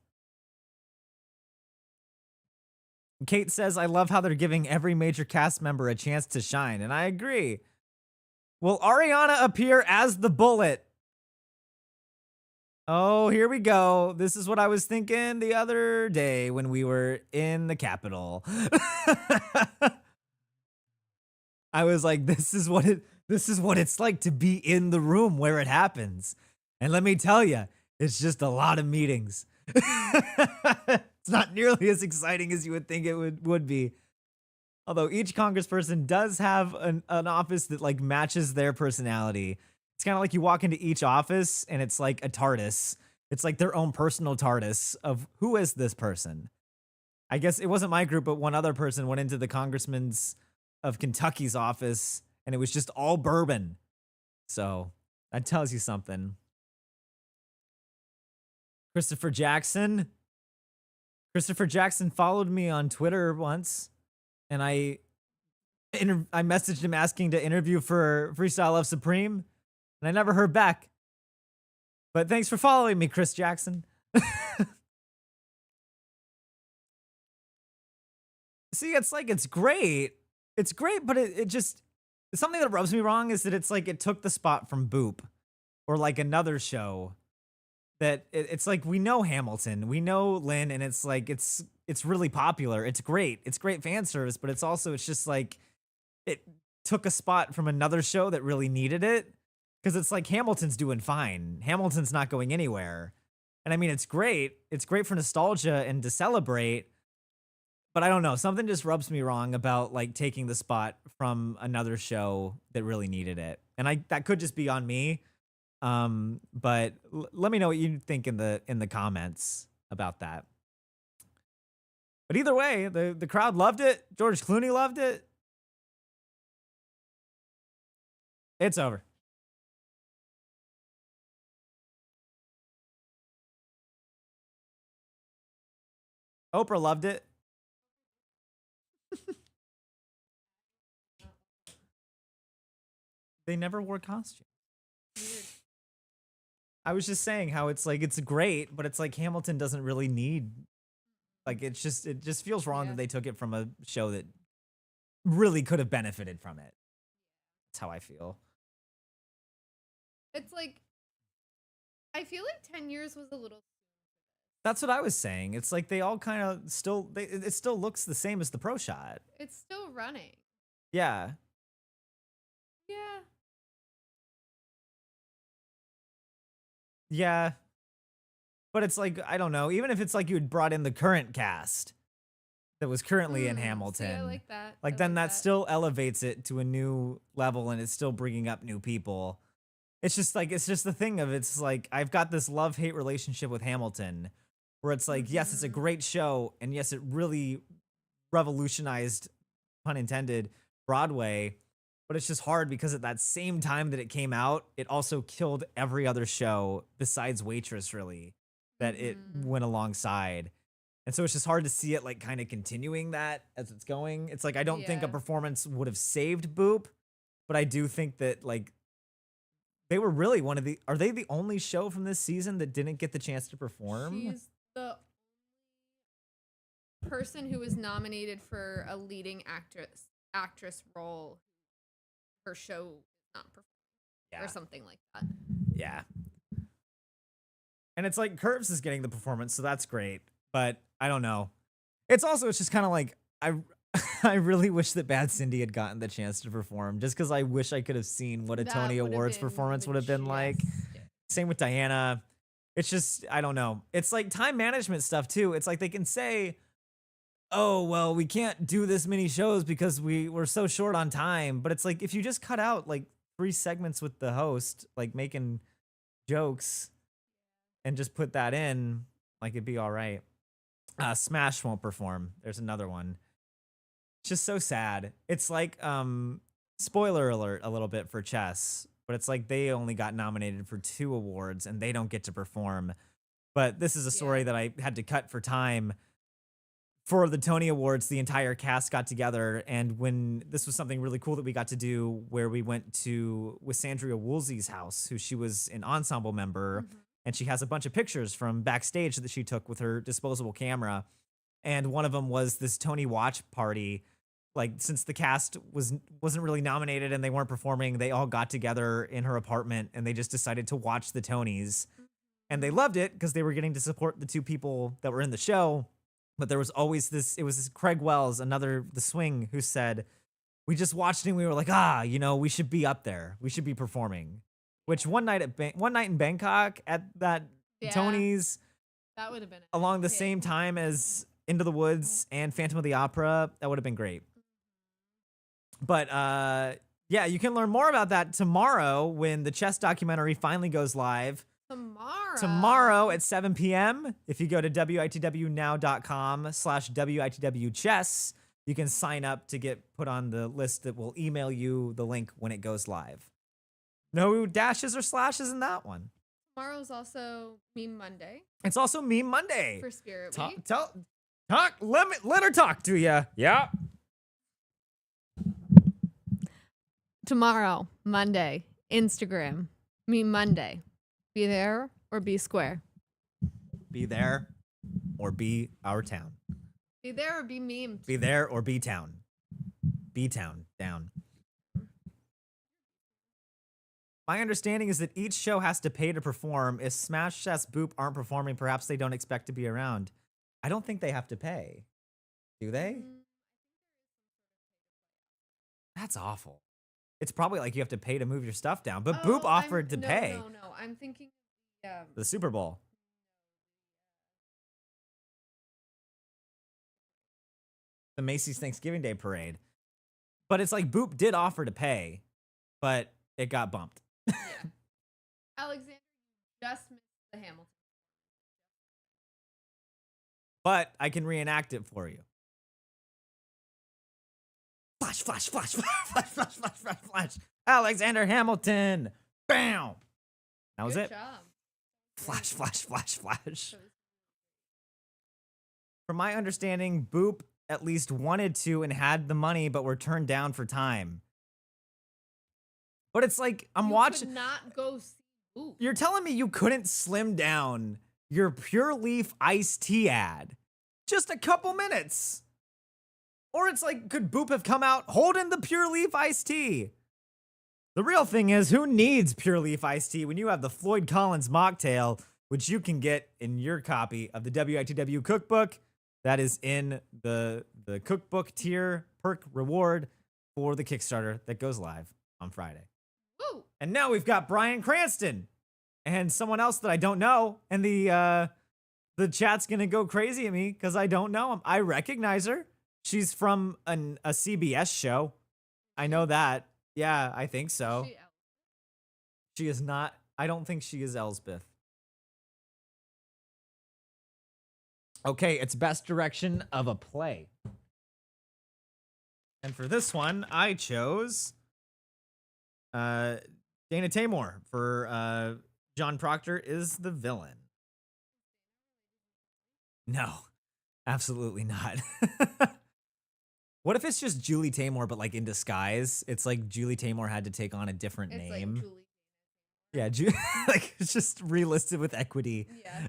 Kate says, I love how they're giving every major cast member a chance to shine, and I agree. Will Ariana appear as the Bullet? Oh, here we go. This is what I was thinking the other day when we were in the Capitol. I was like, this is what it's like to be in the room where it happens. And let me tell you, it's just a lot of meetings. It's not nearly as exciting as you would think it would be. Although each congressperson does have an office that like matches their personality. It's kind of like you walk into each office and it's like a TARDIS. It's like their own personal TARDIS of who is this person? I guess it wasn't my group, but one other person went into the congressman's of Kentucky's office and it was just all bourbon. So that tells you something. Christopher Jackson followed me on Twitter once, and I messaged him asking to interview for Freestyle Love Supreme, and I never heard back. But thanks for following me, Chris Jackson. See, it's like, it's great. It's great, but it just, something that rubs me wrong is that it's like it took the spot from Boop or like another show that it's like, we know Hamilton, we know Lynn, and it's like, it's really popular. It's great. It's great fan service, but it's also, it's just like, it took a spot from another show that really needed it. Cause it's like Hamilton's doing fine. Hamilton's not going anywhere. And I mean, it's great. It's great for nostalgia and to celebrate. But I don't know, something just rubs me wrong about like taking the spot from another show that really needed it. And that could just be on me. But let me know what you think in the comments about that. But either way, the crowd loved it. George Clooney loved it. It's over. Oprah loved it. They never wore costumes.
Weird.
I was just saying how it's like, it's great, but it's like Hamilton doesn't really need, like, it just feels wrong
Yeah.
that they took it from a show that really could have benefited from it. That's how I feel.
It's like, I feel like 10 years was a little.
That's what I was saying. It's like they all kind of still, it still looks the same as the Pro Shot.
It's still running.
Yeah.
Yeah.
Yeah. But it's like, I don't know, even if it's like you had brought in the current cast that was currently in
See,
Hamilton.
I like that.
Like
I
then
like
that still elevates it to a new level and it's still bringing up new people. It's just like, it's just the thing of, it's like, I've got this love-hate relationship with Hamilton where it's like, yes, it's a great show. And yes, it really revolutionized, pun intended, Broadway. But it's just hard because at that same time that it came out, it also killed every other show besides Waitress, really, that it went alongside. And so it's just hard to see it like kind of continuing that as it's going. It's like, I don't think a
Yeah.
performance would have saved Boop, but I do think that like they were really are they the only show from this season that didn't get the chance to perform?
She's the person who was nominated for a leading actress role. Her show not performed
Yeah.
or something like that.
Yeah. And it's like Curves is getting the performance, so that's great. But I don't know. It's just kind of like I really wish that Bad Cindy had gotten the chance to perform, just because I wish I could have seen what a
That
Tony
would've
Awards
been
performance would have been like.
majestic.
Same with Diana. It's just, I don't know. It's like time management stuff too. It's like they can say, oh, well, we can't do this many shows because we're so short on time. But it's like, if you just cut out like 3 segments with the host, like making jokes and just put that in, like it'd be all right. Smash won't perform. There's another one. just so sad. It's like spoiler alert a little bit for chess, but it's like they only got nominated for 2 awards and they don't get to perform. But this is a story
Yeah.
that I had to cut for time. For the Tony Awards, the entire cast got together, and when this was something really cool that we got to do, where we went to with Sandria Woolsey's house, who she was an ensemble member, and she has a bunch of pictures from backstage that she took with her disposable camera, and one of them was this Tony watch party. Like, since the cast wasn't really nominated and they weren't performing, they all got together in her apartment and they just decided to watch the Tonys, and they loved it because they were getting to support the 2 people that were in the show. But there was always this, it was this Craig Wells, the swing, who said, we just watched it and we were like, we should be up there. We should be performing. Which one night in Bangkok at that
Yeah.
Tony's
That would have been
along the
hit.
same time as Into the Woods and Phantom of the Opera, that would have been great. But yeah, you can learn more about that tomorrow when the chess documentary finally goes live. Tomorrow at 7 p.m. If you go to witwnow.com/witwchess, you can sign up to get put on the list that will email you the link when it goes live. No dashes or slashes in that one.
Tomorrow's also Meme Monday
It's also Meme Monday.
for Spirit
Talk,
Week.
let her talk to you. Yeah.
Tomorrow, Monday, Instagram, Meme Monday. Be there or be square.
Be there or be our town.
Be there or be memed.
Be there or be town. Be town down. My understanding is that each show has to pay to perform. If Smash Chess Boop aren't performing, perhaps they don't expect to be around. I don't think they have to pay. Do they? That's awful. It's probably like you have to pay to move your stuff down. But Boop offered to pay.
No. I'm thinking
The Super Bowl. The Macy's Thanksgiving Day Parade. But it's like Boop did offer to pay, but it got bumped.
Alexander just missed the Hamilton.
But I can reenact it for you. Flash, flash, flash, flash, flash, flash, flash, flash, flash. Alexander Hamilton. Bam. That was
Good
it.
job.
Flash, flash, flash, flash. From my understanding, Boop at least wanted to and had the money, but were turned down for time. But it's like, I'm
You
watching.
could not go see Boop.
You're telling me you couldn't slim down your Pure Leaf iced tea ad just a couple minutes? Or it's like, could Boop have come out holding the Pure Leaf iced tea? The real thing is, who needs Pure Leaf iced tea when you have the Floyd Collins mocktail, which you can get in your copy of the WITW cookbook? That is in the cookbook tier perk reward for the Kickstarter that goes live on Friday.
Woo!
And now we've got Brian Cranston and someone else that I don't know. And the chat's gonna go crazy at me because I don't know him. I recognize her. She's from a CBS show. I know that. Yeah, I think so. She is not. I don't think she is Elsbeth. Okay, it's best direction of a play. And for this one, I chose Dana Tamor for John Proctor is the villain. No, absolutely not. What if it's just Julie Taymor, but like in disguise? It's like Julie Taymor had to take on a different
It's
name.
like Julie.
Yeah, like it's just relisted with equity.
Yeah.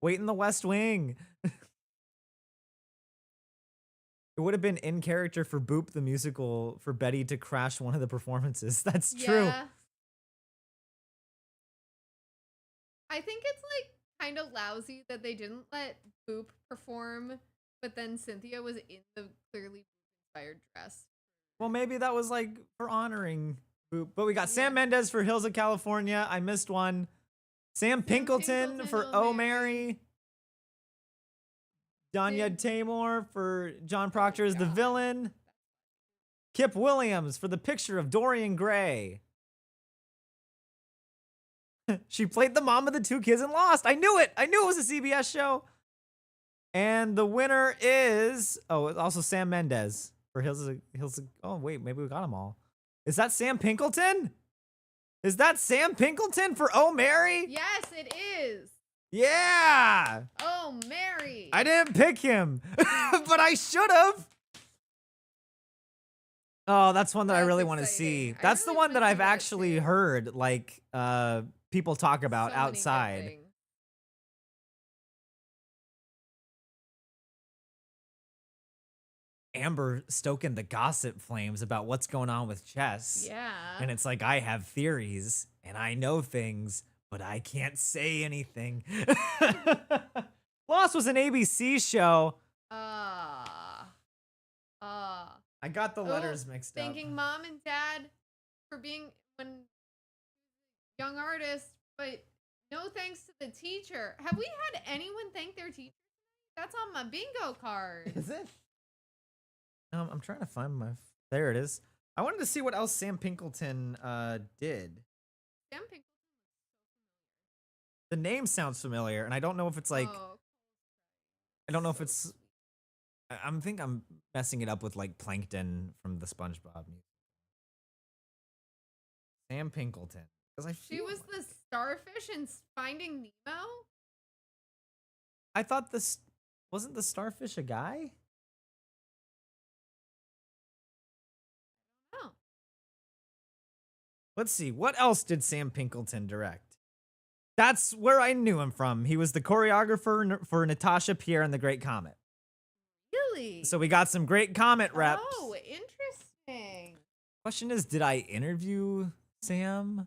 Wait in the West Wing. It would have been in character for Boop the musical for Betty to crash one of the performances. That's true.
Yeah. I think it's like kind of lousy that they didn't let Boop perform, but then Cynthia was in the clearly inspired dress.
Well, maybe that was like for honoring Boop. But we got Sam Mendes for Hills of California. I missed one. Sam Pinkleton for Oh Mary. Danya Tamor for John Proctor as the villain. Kip Williams for the picture of Dorian Gray. She played the mom of the 2 kids in Lost. I knew it. I knew it was a CBS show. And the winner is also Sam Mendes for Hills. Oh wait, maybe we got them all. Is that Sam Pinkleton? Is that Sam Pinkleton for Oh Mary?
Yes, it is.
Yeah.
Oh, Mary.
I didn't pick him, but I should have. Oh, that's one that I
That's
really want to see.
exciting. I
That's the
really
one
wanna
that
see
I've
that
actually
too.
heard like people talk about
So many good
outside.
things.
Amber stoking the gossip flames about what's going on with Chess.
Yeah.
And it's like, I have theories and I know things, but I can't say anything. Lost was an ABC show. I got the letters mixed up.
Thanking mom and dad for being young artists, but no thanks to the teacher. Have we had anyone thank their teacher? That's on my bingo card.
Is it? I'm trying to find my. There it is. I wanted to see what else Sam Pinkleton did.
Sam Pinkleton.
The name sounds familiar, and I don't know if it's like.
Oh,
I don't know if it's. I'm messing it up with like Plankton from the SpongeBob music. Sam Pinkleton, because
she was the starfish in Finding Nemo.
I thought this wasn't the starfish a guy.
Oh,
Let's see. What else did Sam Pinkleton direct? That's where I knew him from. He was the choreographer for Natasha Pierre and the Great Comet.
really?
So we got some Great Comet reps.
Oh, interesting.
Question is, did I interview Sam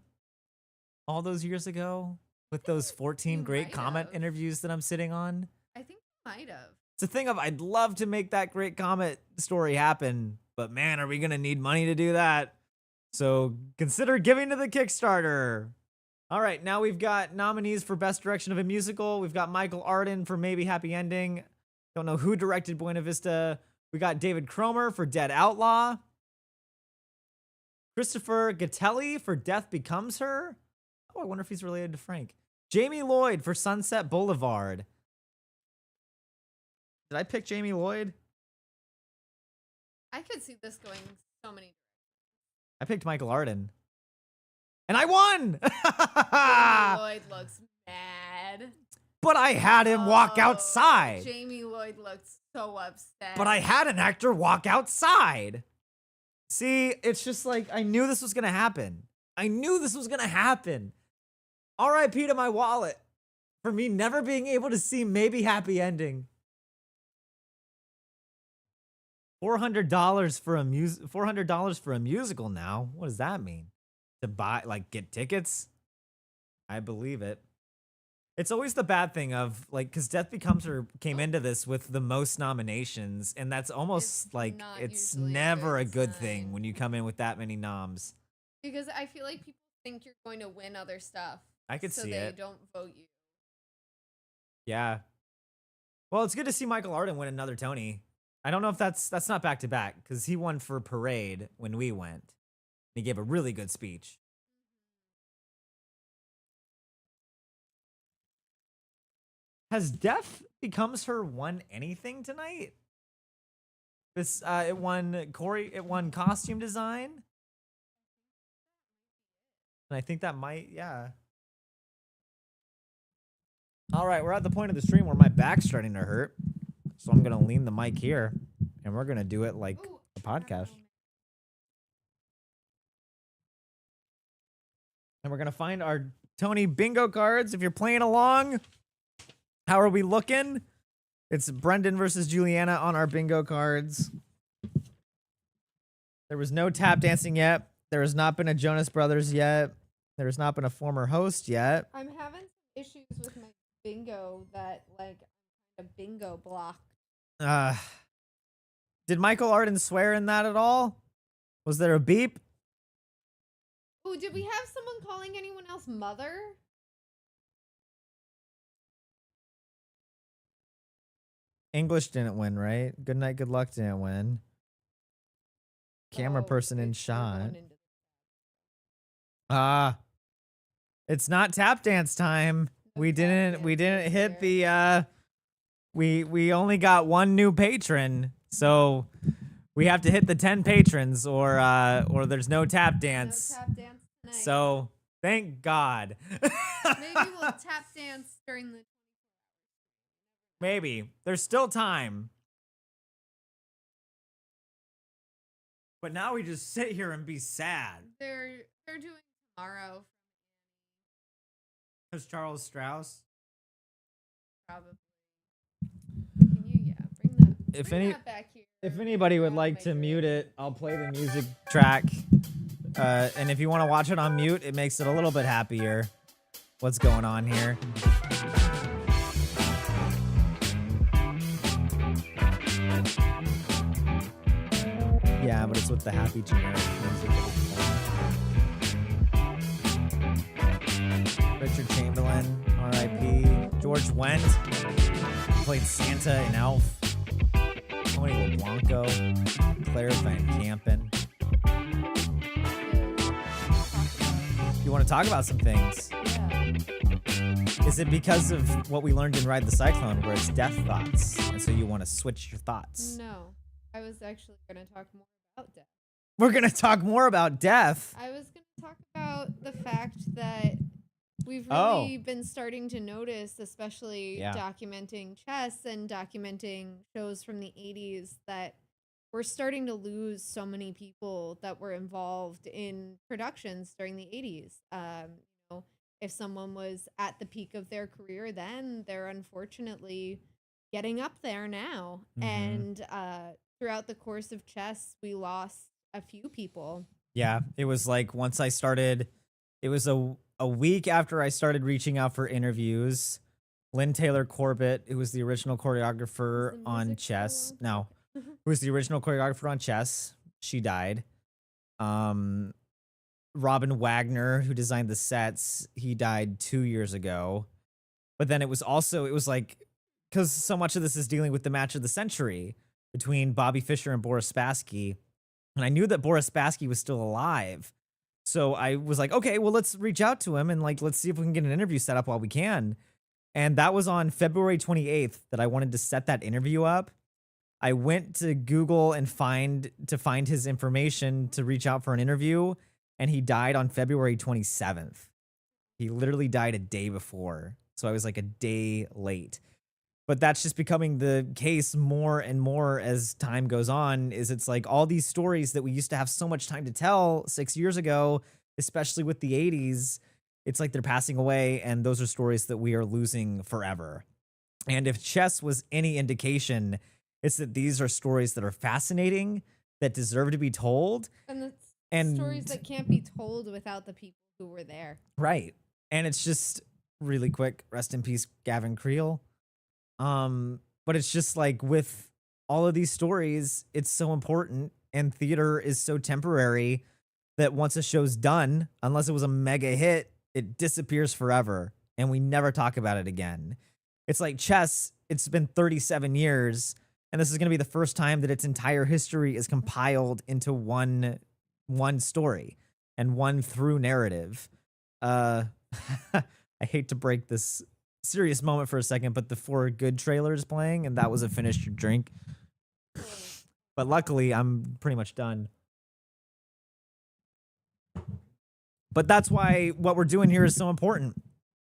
all those years ago with those 14
you
Great
might
Comet
have.
interviews that I'm sitting on?
I think you might have.
It's a thing of I'd love to make that Great Comet story happen, but man, are we going to need money to do that? So consider giving to the Kickstarter. All right, now we've got nominees for Best Direction of a Musical. We've got Michael Arden for Maybe Happy Ending. Don't know who directed Buena Vista. We got David Cromer for Dead Outlaw. Christopher Gattelli for Death Becomes Her. Oh, I wonder if he's related to Frank. Jamie Lloyd for Sunset Boulevard. Did I pick Jamie Lloyd?
I could see this going so many.
I picked Michael Arden. And I won!
Jamie Lloyd looks mad.
But I had him walk
Oh,
outside.
Jamie Lloyd looked so upset.
But I had an actor walk outside. See, it's just like, I knew this was going to happen. I knew this was going to happen. RIP to my wallet for me never being able to see Maybe Happy Ending. $400 for a $400 for a musical now. What does that mean? To buy, like, get tickets? I believe it. It's always the bad thing of like, because Death Becomes Her came into this with the most nominations, and that's almost
It's
like
not
it's
usually a
never a
good
good thing
sign.
when you come in with that many noms.
Because I feel like people think you're going to win other stuff.
I could
so
see
they
it.
don't vote you.
Yeah. Well, it's good to see Michael Arden win another Tony. I don't know if that's not back to back because he won for Parade when we went. He gave a really good speech. Has Death Becomes Her won anything tonight? This it won costume design. And I think that might, yeah. All right, we're at the point of the stream where my back's starting to hurt. So I'm going to lean the mic here and we're going to do it like
Ooh,
a podcast. And we're going to find our Tony bingo cards. If you're playing along, how are we looking? It's Brendan versus Juliana on our bingo cards. There was no tap dancing yet. There has not been a Jonas Brothers yet. There has not been a former host yet.
I'm having some issues with my bingo that like a bingo block.
Did Michael Arden swear in that at all? Was there a beep?
Oh, did we have someone calling anyone else mother?
English didn't win, right? Good night, good luck didn't win. Camera
Oh,
person in
it's- they're going
shot.
into-
It's not tap dance time.
No
We
tap
didn't
dancing
hit
here.
the we only got one new patron, so we have to hit the 10 patrons, or there's no tap dance.
No tap dance tonight.
So thank God.
maybe we'll tap dance during the.
Maybe there's still time. But now we just sit here and be sad.
They're doing tomorrow.
Because Charles Strauss.
Probably. Can you bring that?
If
bring
any-
that back here.
If anybody would
Oh
like
my
to
God.
mute it, I'll play the music.
Track. And if you want to watch it on mute, it makes it a little bit happier. What's going on here? Yeah, but it's with the happy generic music. Richard Chamberlain, R.I.P. George Wendt played Santa and Elf. Tony LeBlanco, Claire Van Campen. You want to talk about some things?
Yeah.
Is it because of what we learned in Ride the Cyclone, where it's death thoughts, and so you want to switch your thoughts?
No, I was actually going to talk more about death.
We're gonna talk more about death.
I was going to talk about the fact that we've
Oh.
really been starting to notice, especially
Yeah.
documenting chess and documenting shows from the 80s, that we're starting to lose so many people that were involved in productions during the 80s. If someone was at the peak of their career then, they're unfortunately getting up there now.
Mhm.
And throughout the course of chess, we lost a few people.
Yeah, it was like once I started, it was a week after I started reaching out for interviews. Lynn Taylor Corbett, who was the original choreographer
Was the
on
music so
chess.
long?
No, who was the original choreographer on chess. She died. Robin Wagner, who designed the sets, he died 2 years ago. But then it was like, because so much of this is dealing with the match of the century between Bobby Fischer and Boris Spassky. And I knew that Boris Spassky was still alive. So I was like, okay, well, let's reach out to him and let's see if we can get an interview set up while we can. And that was on February 28th that I wanted to set that interview up. I went to Google and find his information to reach out for an interview, and he died on February 27th. He literally died a day before. So I was like a day late. But that's just becoming the case more and more as time goes on, is it's like all these stories that we used to have so much time to tell 6 years ago, especially with the 80s, it's like they're passing away, and those are stories that we are losing forever. And if chess was any indication, it's that these are stories that are fascinating, that deserve to be told.
And the
And
stories that can't be told without the people who were there.
right. And it's just really quick, rest in peace, Gavin Creel. But it's just like with all of these stories, it's so important, and theater is so temporary that once a show's done, unless it was a mega hit, it disappears forever and we never talk about it again. It's like chess, it's been 37 years, and this is going to be the first time that its entire history is compiled into one story and one through narrative. I hate to break this serious moment for a second, but the For Good trailer is playing, and that was a Finish Your Drink. But luckily, I'm pretty much done. But that's why what we're doing here is so important.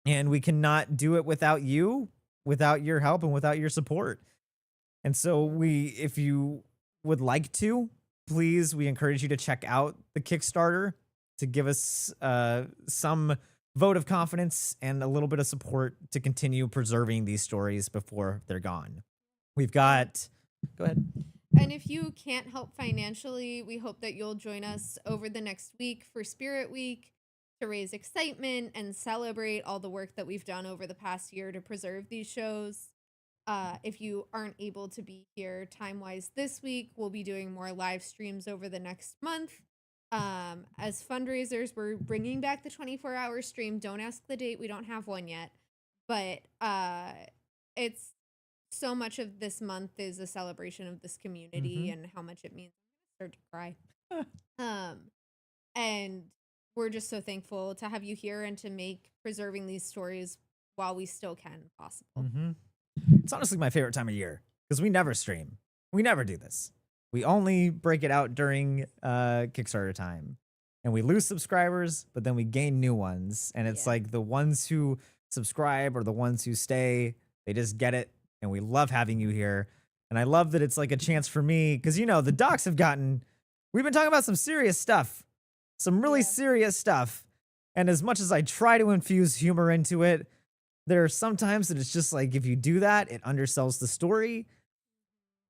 And we cannot do it without you, without your help, and without your support. And so if you would like to, please, we encourage you to check out the Kickstarter to give us some vote of confidence and a little bit of support to continue preserving these stories before they're gone. We've got, go ahead.
And if you can't help financially, we hope that you'll join us over the next week for Spirit Week to raise excitement and celebrate all the work that we've done over the past year to preserve these shows. If you aren't able to be here time-wise this week, we'll be doing more live streams over the next month. As fundraisers, we're bringing back the 24-hour stream. Don't ask the date. We don't have one yet. But it's so much of this month is a celebration of this community and how much it means. I'm gonna start to cry. And we're just so thankful to have you here and to make preserving these stories while we still can possible.
It's honestly my favorite time of year because we never stream. We never do this. We only break it out during Kickstarter time. And we lose subscribers, but then we gain new ones. And it's
Yeah.
like the ones who subscribe or the ones who stay, they just get it. And we love having you here. And I love that it's like a chance for me because, you know, the docs have gotten, we've been talking about some serious stuff, some really
Yeah.
serious stuff. And as much as I try to infuse humor into it, there are some times that it's just like if you do that, it undersells the story.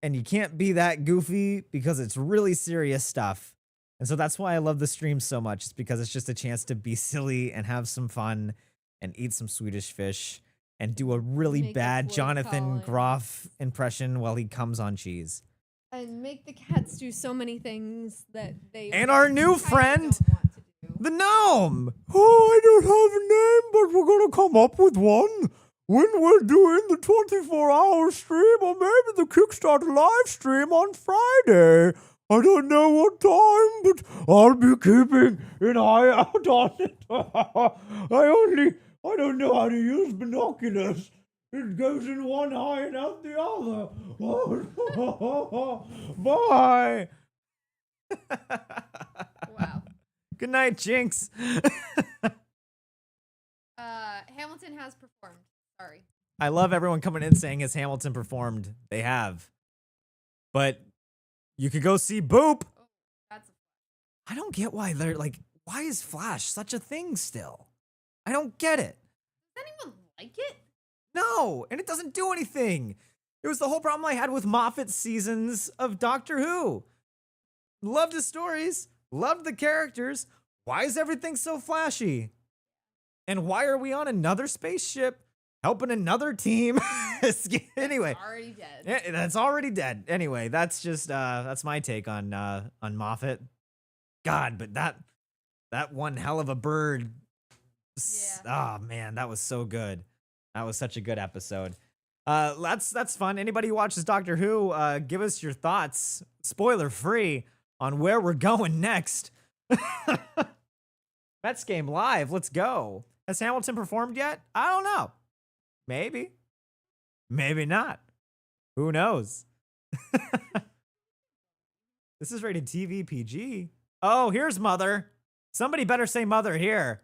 And you can't be that goofy because it's really serious stuff. And so that's why I love the stream so much. It's because it's just a chance to be silly and have some fun and eat some Swedish fish and do a really
Make a
bad
Floyd
Jonathan
Collins.
Groff impression while he comes on cheese.
And make the cats do so many things that they
And our new
kinda
friend,
don't want to do.
the gnome.
Oh, I don't have a name, but we're gonna come up with one when we're doing the 24-hour stream or maybe the Kickstarter live stream on Friday. I don't know what time, but I'll be keeping an eye out on it. I don't know how to use binoculars. It goes in one eye and out the other. Bye.
Wow.
Good night, Jinx.
Hamilton has performed. Sorry.
I love everyone coming in saying has Hamilton performed. They have. But you could go see Boop.
Oh, that's
I don't get why they're like, why is Flash such a thing still? I don't get it.
Does anyone like it?
No, and it doesn't do anything. It was the whole problem I had with Moffat's seasons of Doctor Who. Loved the stories, loved the characters. Why is everything so flashy? And why are we on another spaceship helping another team? Anyway,
It's already dead.
yeah, that's already dead. Anyway, that's just that's my take on Moffat. God, but that one hell of a bird. Oh man, that was so good. That was such a good episode. That's fun. Anybody who watches Doctor Who, give us your thoughts, spoiler free, on where we're going next. Mets game live. Let's go. Has Hamilton performed yet? I don't know. Maybe. Maybe not. Who knows? This is rated TV PG. Oh, here's Mother. Somebody better say Mother here.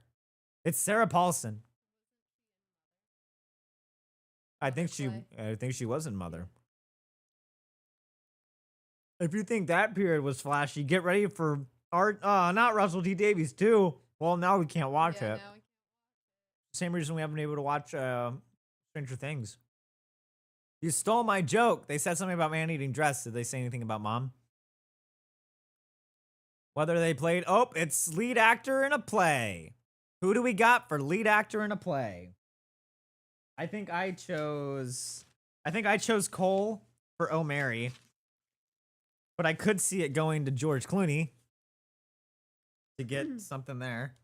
It's Sarah Paulson. I think she was in Mother. If you think that period was flashy, get ready for not Russell T Davies too. Well, now we can't watch it.
Now we
Same reason we haven't been able to watch Stranger Things. You stole my joke. They said something about man-eating dress. Did they say anything about mom? Whether they played... Oh, it's lead actor in a play. Who do we got for lead actor in a play? I think I chose Cole for Oh Mary. But I could see it going to George Clooney to get something there.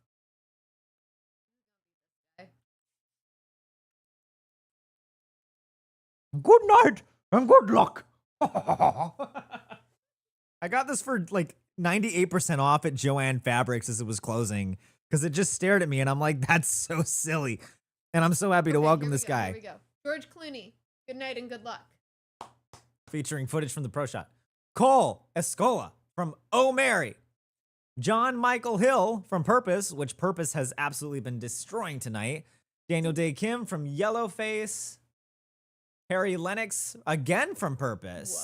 Good night and good luck.
I got this for like 98% off at Joanne Fabrics as it was closing because it just stared at me and I'm like, that's so silly. And I'm so happy to
Okay,
welcome
here we
this
go,
guy.
Here we go. George Clooney. Good night and good luck.
Featuring footage from the Pro Shot. Cole Escola from Oh Mary. John Michael Hill from Purpose, which Purpose has absolutely been destroying tonight. Daniel Day Kim from Yellowface. Harry Lennox again from Purpose.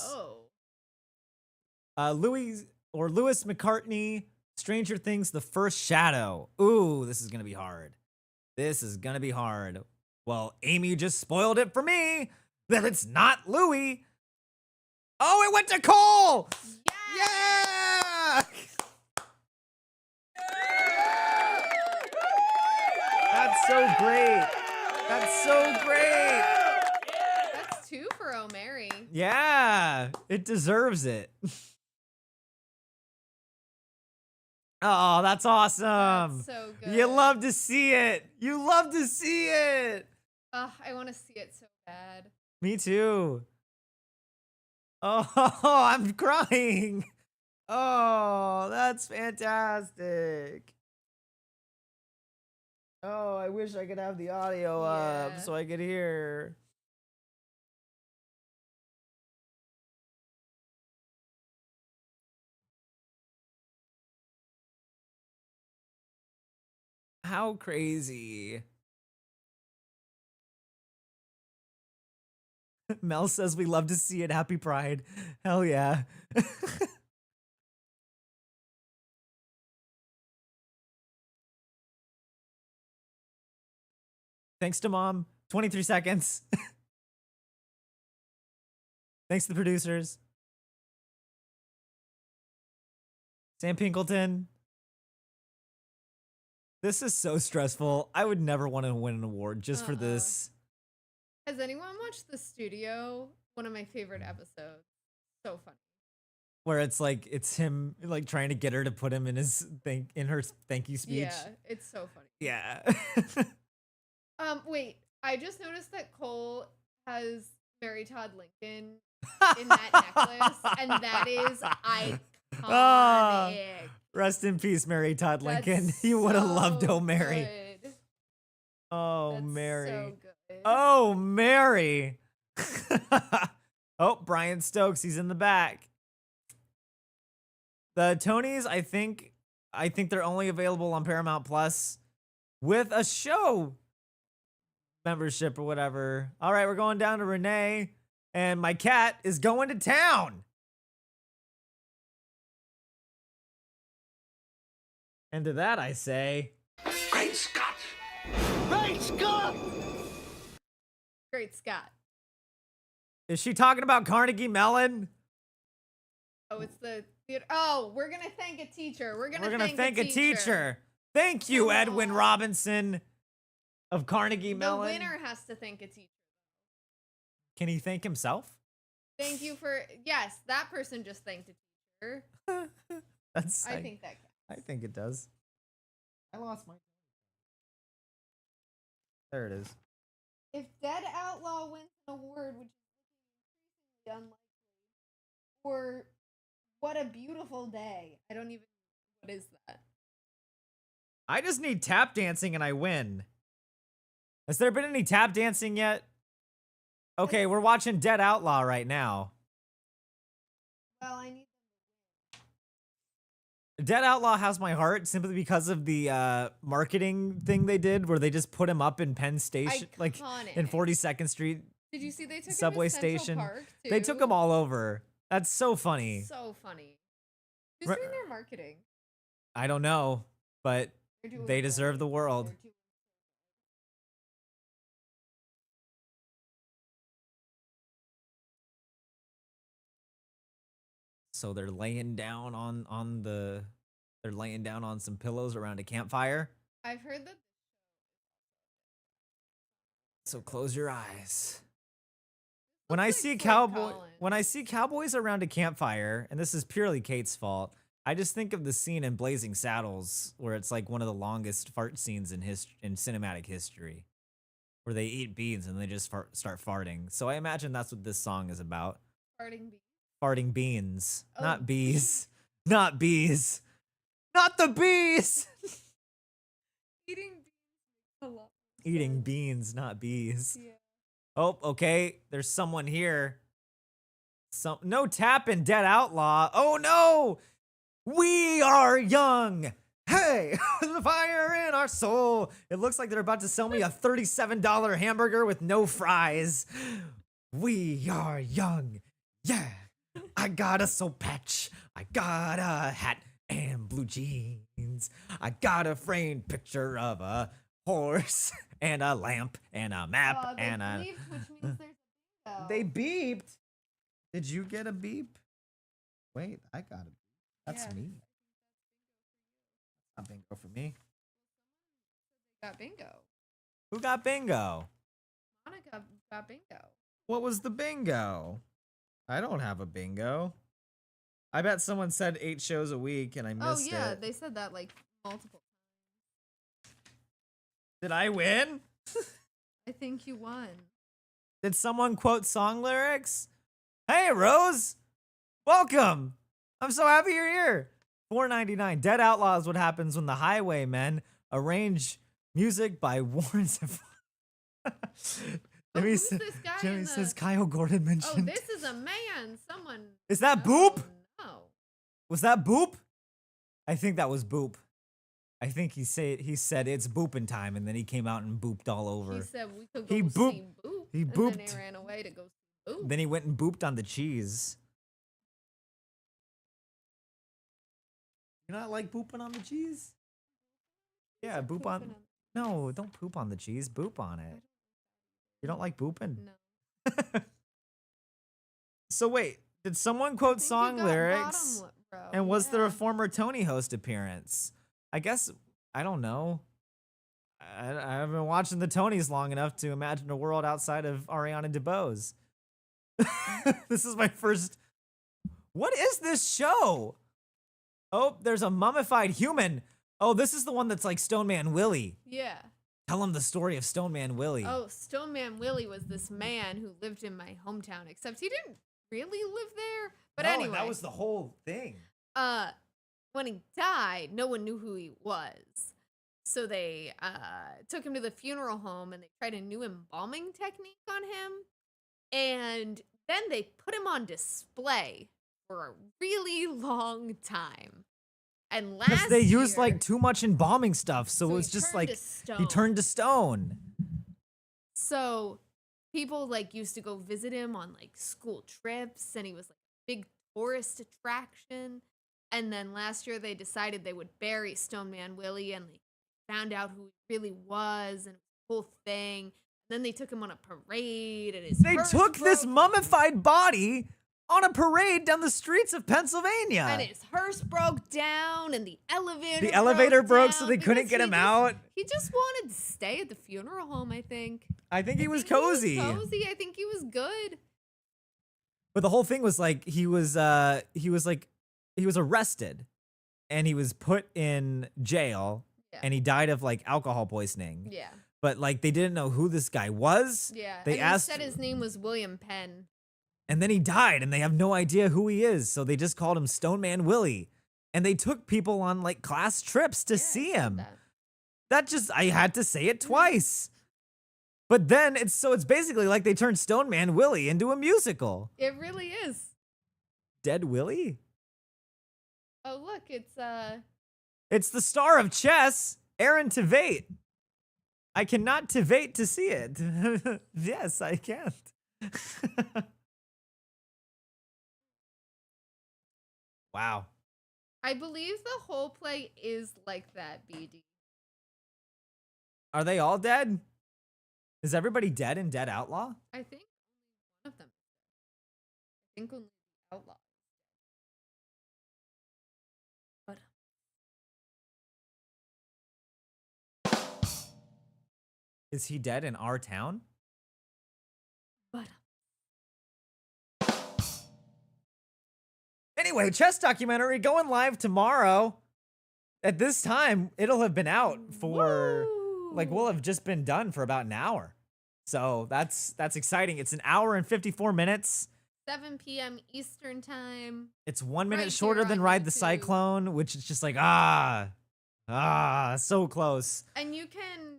Whoa.
Louis McCartney, Stranger Things, The First Shadow. Ooh, this is going to be hard. This is going to be hard. Well, Amy just spoiled it for me that it's not Louis. Oh, it went to Cole. Yeah. That's so great. That's so great.
That's 2 for Oh Mary.
Yeah, it deserves it. Oh, that's awesome.
That's so good.
You love to see it. You love to see it.
Ugh, I want to see it so bad.
Me too. Oh, I'm crying. Oh, that's fantastic. Oh, I wish I could have the audio up
Yeah.
so I could hear. How crazy. Mel says we love to see it. Happy Pride. Hell yeah. Thanks to Mom. 23 seconds. Thanks to the producers. Sam Pinkleton. This is so stressful. I would never want to win an award just for this.
Has anyone watched The Studio? One of my favorite episodes. So funny.
Where it's like it's him like trying to get her to put him in his her thank you speech.
Yeah, it's so funny.
Yeah.
Wait, I just noticed that Cole has Mary Todd Lincoln in that necklace, and that is iconic.
Ah, rest in peace, Mary Todd Lincoln.
That's
You would have
so
loved Oh Mary.
good.
Oh
That's
Mary.
so good.
Oh Mary. Oh, Brian Stokes, he's in the back. The Tonys, I think they're only available on Paramount Plus with a show membership or whatever. All right, we're going down to Renee, and my cat is going to town. And to that I say,
Great Scott!
Great Scott!
Great Scott.
is she talking about Carnegie Mellon?
Oh, it's the theater. Oh, we're gonna thank a teacher. We're gonna
thank a teacher. Thank you, Edwin
Aw.
Robinson of Carnegie
The
Mellon.
winner has to thank a teacher.
Can he thank himself?
Thank you for yes, that person just thanked a teacher.
That's
I think that counts.
I think it does. I lost my. There it is.
If Dead Outlaw wins an award, which is increasingly unlikely, or What a Beautiful Day. I don't even. What is that?
I just need tap dancing and I win. Has there been any tap dancing yet? Okay, we're watching Dead Outlaw right now.
Well, I need.
Dead Outlaw has my heart simply because of the marketing thing they did where they just put him up in Penn Station, like in
Iconic.
42nd Street
Did you see they took
subway
him to Central
station.
Park,
They took
too?
them all over. That's so funny.
So funny. Who's
Re-
doing their marketing?
I don't know, but
They're doing
they
it
deserve the
right.
world.
They're doing-
So they're laying down they're laying down on some pillows around a campfire.
I've heard that.
So close your eyes. When I
looks
see
like Fort
when I see cowboys around a campfire, and this is purely Kate's fault, I just think of the scene in Blazing Saddles where it's like one of the longest fart scenes in cinematic history, where they eat beans and they just start farting. So I imagine that's what this song is about.
Farting bee.
Farting beans,
Oh.
not bees, not bees, not the bees.
Eating beans makes a lot. of
Eating
sense.
beans, not bees.
Yeah.
Oh, okay. There's someone here. No tap in Dead Outlaw. Oh no! We are young. Hey, the fire in our soul. It looks like they're about to sell me a $37 hamburger with no fries. We are young. Yeah. I got a soul patch. I got a hat and blue jeans. I got a framed picture of a horse and a lamp and a map
Oh, they
and a.
bleeped, which means there's a bingo.
They beeped. Did you get a beep? Wait, I got a beep. That's
Yeah.
me. Not bingo for me.
got bingo.
Who got bingo?
Monica got bingo.
What was the bingo? I don't have a bingo. I bet someone said 8 shows a week and I
Oh
missed
yeah,
it.
they said that like multiple.
Did I win?
I think you won.
Did someone quote song lyrics? Hey, Rose! Welcome! I'm so happy you're here. $4.99. Dead Outlaw is what happens when the Highwaymen arrange music by Warren Zevon.
Oh,
Jimmy,
who's
sa-
this guy
Jimmy
in
says
the-
Kyle Gordon
Oh,
mentioned.
this is a man. Someone.
Is that Boop?
No.
Was that Boop? I think that was Boop. I think he said it's booping time, and then he came out and booped all over.
He said we could go
He
see
booped-
Boop.
he
And then
booped.
he ran away to go see Boop.
Then he went and booped on the cheese. You not like booping on the cheese? Yeah, boop on. No, don't poop on the cheese. Boop on it. You don't like booping?
No.
So wait, did someone quote
I think you
song
got
lyrics?
bottom lip, bro.
And was there a
Yeah.
former Tony host appearance? I guess I don't know. I haven't been watching the Tonys long enough to imagine a world outside of Ariana DeBose. This is my first. What is this show? Oh, there's a mummified human. Oh, this is the one that's like Stone Man Willie.
Yeah.
Tell him the story of Stone Man Willie.
Oh, Stone Man Willie was this man who lived in my hometown, except he didn't really live there. But
No,
anyway,
that was the whole thing.
when he died, no one knew who he was. So they took him to the funeral home and they tried a new embalming technique on him. And then they put him on display for a really long time. And
Because
last
they used
year,
like too much embalming stuff, so it
he
was just
turned
like
to
he
stone.
turned to stone.
So people like used to go visit him on like school trips, and he was like a big tourist attraction. And then last year they decided they would bury Stone Man Willie, and they found out who he really was and the whole thing. Then they took him on a parade, and his
They
hearse
took this
broke-
mummified body on a parade down the streets of Pennsylvania.
and his hearse broke down, and the elevator
broke, so
down
they couldn't
because
get
he
him
just-
out.
He just wanted to stay at the funeral home, I think.
I think he
I
was
think
cozy.
He was cozy. I think he was good.
But the whole thing was like he was arrested and he was put in jail
Yeah.
and he died of like alcohol poisoning.
Yeah.
But like they didn't know who this guy was.
Yeah.
They
and
asked
he said his name was William Penn.
and then he died and they have no idea who he is. So they just called him Stone Man Willie. And they took people on like class trips to
Yeah, I
see
said
him.
that.
That just I had to say it twice. But then it's basically like they turned Stone Man Willie into a musical.
It really is.
Dead Willie?
Oh, look, it's
It's the star of chess, Aaron Tveit. I cannot Tveit to see it. Yes, I can't. Wow.
I believe the whole play is like that, BD.
Are they all dead? Is everybody dead in Dead Outlaw?
I think only one of them. I think only the outlaw. But
Is he dead in our town?
but
Anyway, chess documentary going live tomorrow. At this time, it'll have been out for like we'll have just been done for about an hour. So that's exciting. It's an hour and 54 minutes.
7 p.m. Eastern time.
It's 1 minute
Right
shorter
here
than
on
Ride the
YouTube.
Cyclone, which is just like so close.
And you can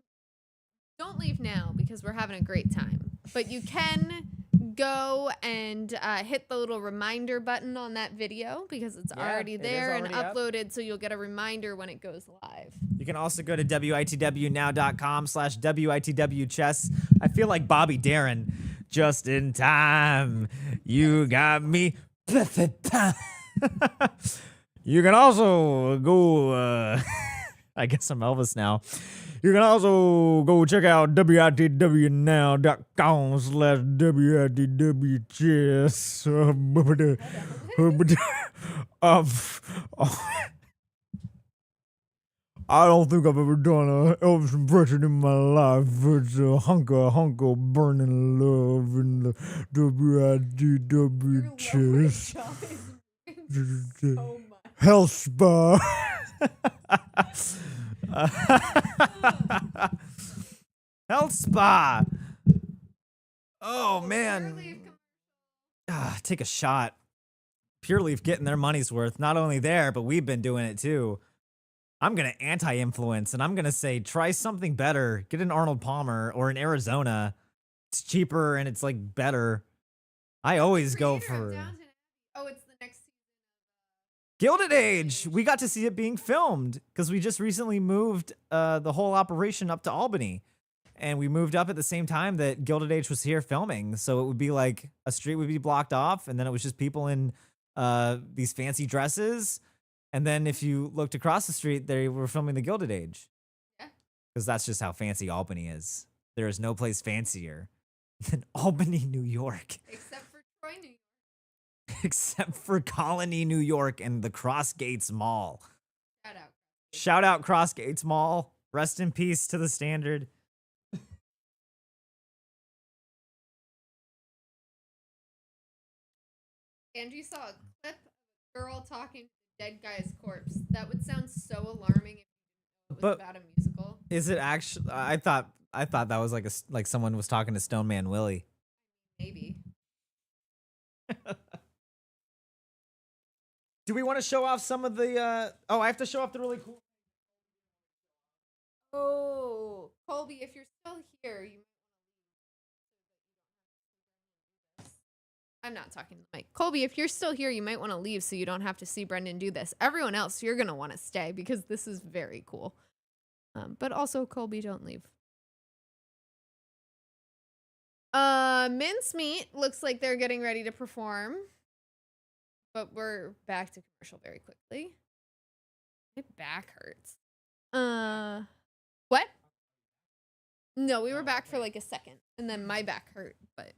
don't leave now because we're having a great time. But you can go and hit the little reminder button on that video because it's
Yeah,
already
it is
there and
already up.
uploaded, so you'll get a reminder when it goes live.
You can also go to witwnow.com/WITW chess. I feel like Bobby Darin. Just in time, you got me. You can also go, I guess I'm Elvis now. You can also go check out witwnow.com/WITW chess. I don't think I've ever done a Elvis impression in my life. It's a hunka burning love in the WITW chess. Health spa. Health spa. Oh man. Take a shot. Pure Leaf getting their money's worth. Not only there, but we've been doing it too. I'm going to anti-influence and I'm going to say try something better. Get an Arnold Palmer or an Arizona. It's cheaper and it's like better. I always go
Creator of
for
Downton Abbey. Oh, it's the next season.
Gilded Age. We got to see it being filmed because we just recently moved the whole operation up to Albany. And we moved up at the same time that Gilded Age was here filming. So it would be like a street would be blocked off, and then it was just people in these fancy dresses. And then if you looked across the street, they were filming the Gilded Age.
Yeah.
Because that's just how fancy Albany is. There is no place fancier than Albany, New York.
Except for Troy, New York.
Except for Colony, New York and the Crossgates Mall.
Shout out.
Shout out Crossgates Mall. Rest in peace to the Standard.
Andrew saw a clip of a girl talking to a dead guy's corpse. That would sound so alarming if it was
But-
about a musical.
Is it actually? I thought that was like someone was talking to Stone Man Willie.
Maybe.
Do we want to show off some of the? Oh, I have to show off the really cool.
Oh, Colby, if you're still here, you. I'm not talking to Mike. Colby, if you're still here, you might want to leave so you don't have to see Brendan do this. Everyone else, you're gonna want to stay because this is very cool. But also, Colby, don't leave. Mincemeat looks like they're getting ready to perform. But we're back to commercial very quickly. My back hurts. What? No, we were back for like a second, and then my back hurt, but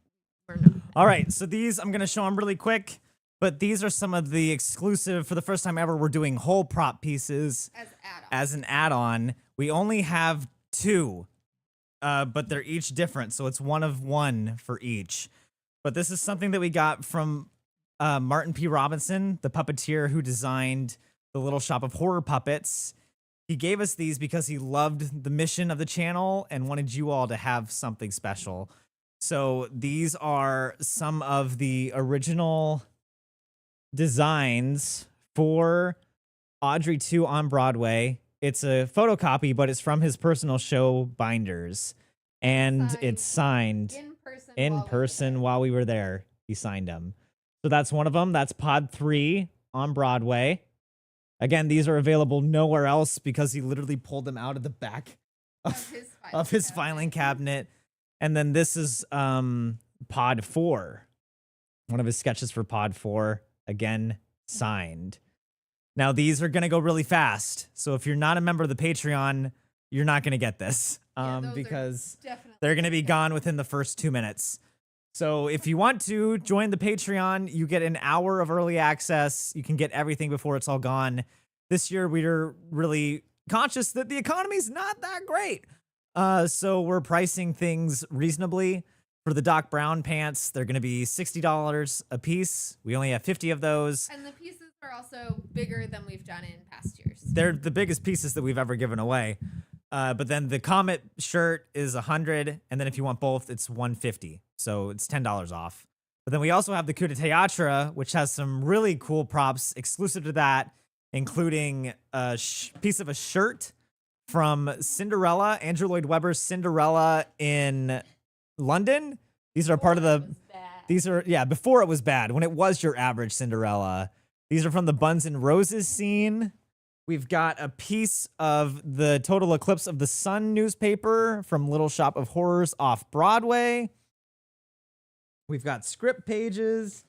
we're not.
All right, so these I'm gonna show them really quick, but these are some of the exclusive. For the first time ever, we're doing whole prop pieces
As add-on.
as an add-on. We only have 2, but they're each different, so it's one of one for each. But this is something that we got from Martin P. Robinson, the puppeteer who designed the Little Shop of Horror Puppets. He gave us these because he loved the mission of the channel and wanted you all to have something special. So these are some of the original designs for Audrey 2 on Broadway. It's a photocopy, but it's from his personal show binders. And it's signed in person while we were there. He signed them. So that's one of them. That's Pod 3 on Broadway. Again, these are available nowhere else because he literally pulled them out of the back of his filing cabinet. And then this is Pod 4. One of his sketches for Pod 4. Again, signed. Now, these are going to go really fast. So if you're not a member of the Patreon, you're not going to get this because they're going to be gone within the first 2 minutes. So if you want to join the Patreon, you get an hour of early access. You can get everything before it's all gone. This year, we're really conscious that the economy's not that great. So we're pricing things reasonably. For the Doc Brown pants, they're going to be $60 a piece. We only have 50 of those.
And the pieces are also bigger than we've done in past years.
They're the biggest pieces that we've ever given away. But then the Comet shirt is $100, and then if you want both, it's $150. So it's $10 off. But then we also have the Coup de Théâtre, which has some really cool props exclusive to that, including a piece of a shirt from Cinderella, Andrew Lloyd Webber's Cinderella in London. These are part of the. These are, yeah, before it was bad, when it was your average Cinderella. These are from the Buns and Roses scene. We've got a piece of the Total Eclipse of the Sun newspaper from Little Shop of Horrors off Broadway. We've got script pages.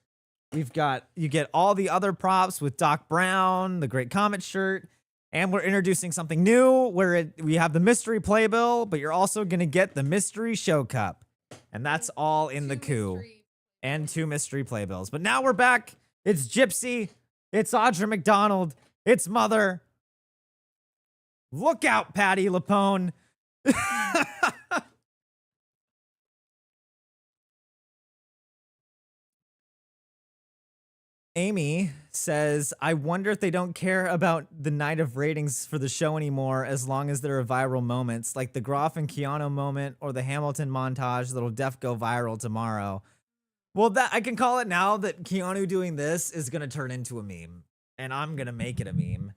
You get all the other props with Doc Brown, the Great Comet shirt. And we're introducing something new where we have the mystery playbill, but you're also going to get the mystery show cup. And that's all in the coup. And 2 mystery playbills. But now we're back. It's Gypsy. It's Audra McDonald. It's Mother. Look out, Patty Lapone. Amy says, I wonder if they don't care about the night of ratings for the show anymore as long as there are viral moments like the Groff and Keanu moment or the Hamilton montage that'll def go viral tomorrow. Well, that I can call it now that Keanu doing this is going to turn into a meme, and I'm going to make it a meme.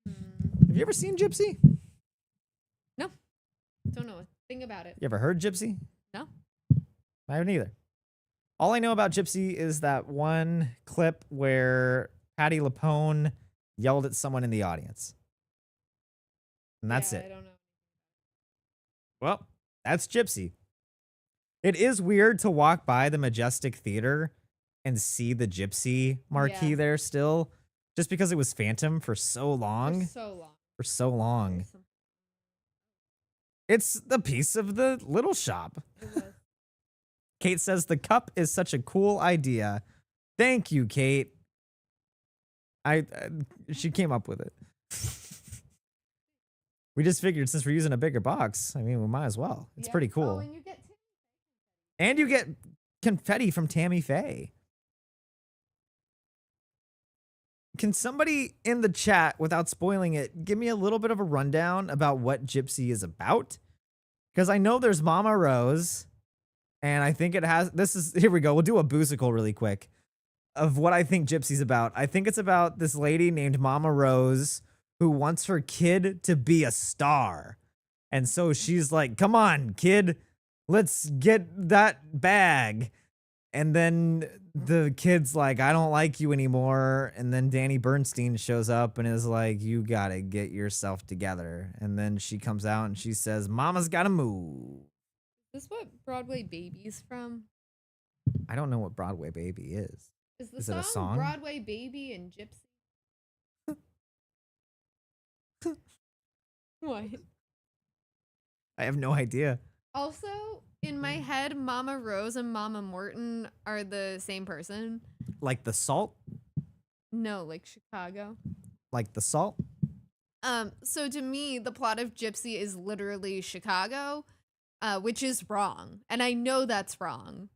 Have you ever seen Gypsy?
No. Don't know a thing about it.
You ever heard Gypsy?
No.
I haven't either. All I know about Gypsy is that one clip where Patty Lapone yelled at someone in the audience. And that's
Yeah,
it.
I don't know.
Well, that's Gypsy. It is weird to walk by the Majestic Theater and see the Gypsy marquee
Yeah.
there still, just because it was Phantom for so long.
For so long.
For so long.
There's some-
It's the piece of the little shop.
It was.
Kate says the cup is such a cool idea. Thank you, Kate. She came up with it. We just figured since we're using a bigger box, I mean, we might as well. It's
Yeah.
pretty
Oh,
cool.
and you get to
And you get confetti from Tammy Faye. Can somebody in the chat, without spoiling it, give me a little bit of a rundown about what Gypsy is about? Because I know there's Mama Rose, and I think it has. Here we go. We'll do a boozicle really quick of what I think Gypsy's about. I think it's about this lady named Mama Rose who wants her kid to be a star. And so she's like, come on, kid, let's get that bag. And then the kid's like, I don't like you anymore. And then Danny Bernstein shows up and is like, you gotta get yourself together. And then she comes out and she says, Mama's gotta move.
Is this what Broadway Baby's from?
I don't know what Broadway Baby is.
Is the
Is it a
song
song?
Broadway Baby and Gypsy? What?
I have no idea.
Also, in my head, Mama Rose and Mama Morton are the same person.
Like the salt?
No, like Chicago.
Like the salt?
So to me, the plot of Gypsy is literally Chicago, which is wrong. And I know that's wrong,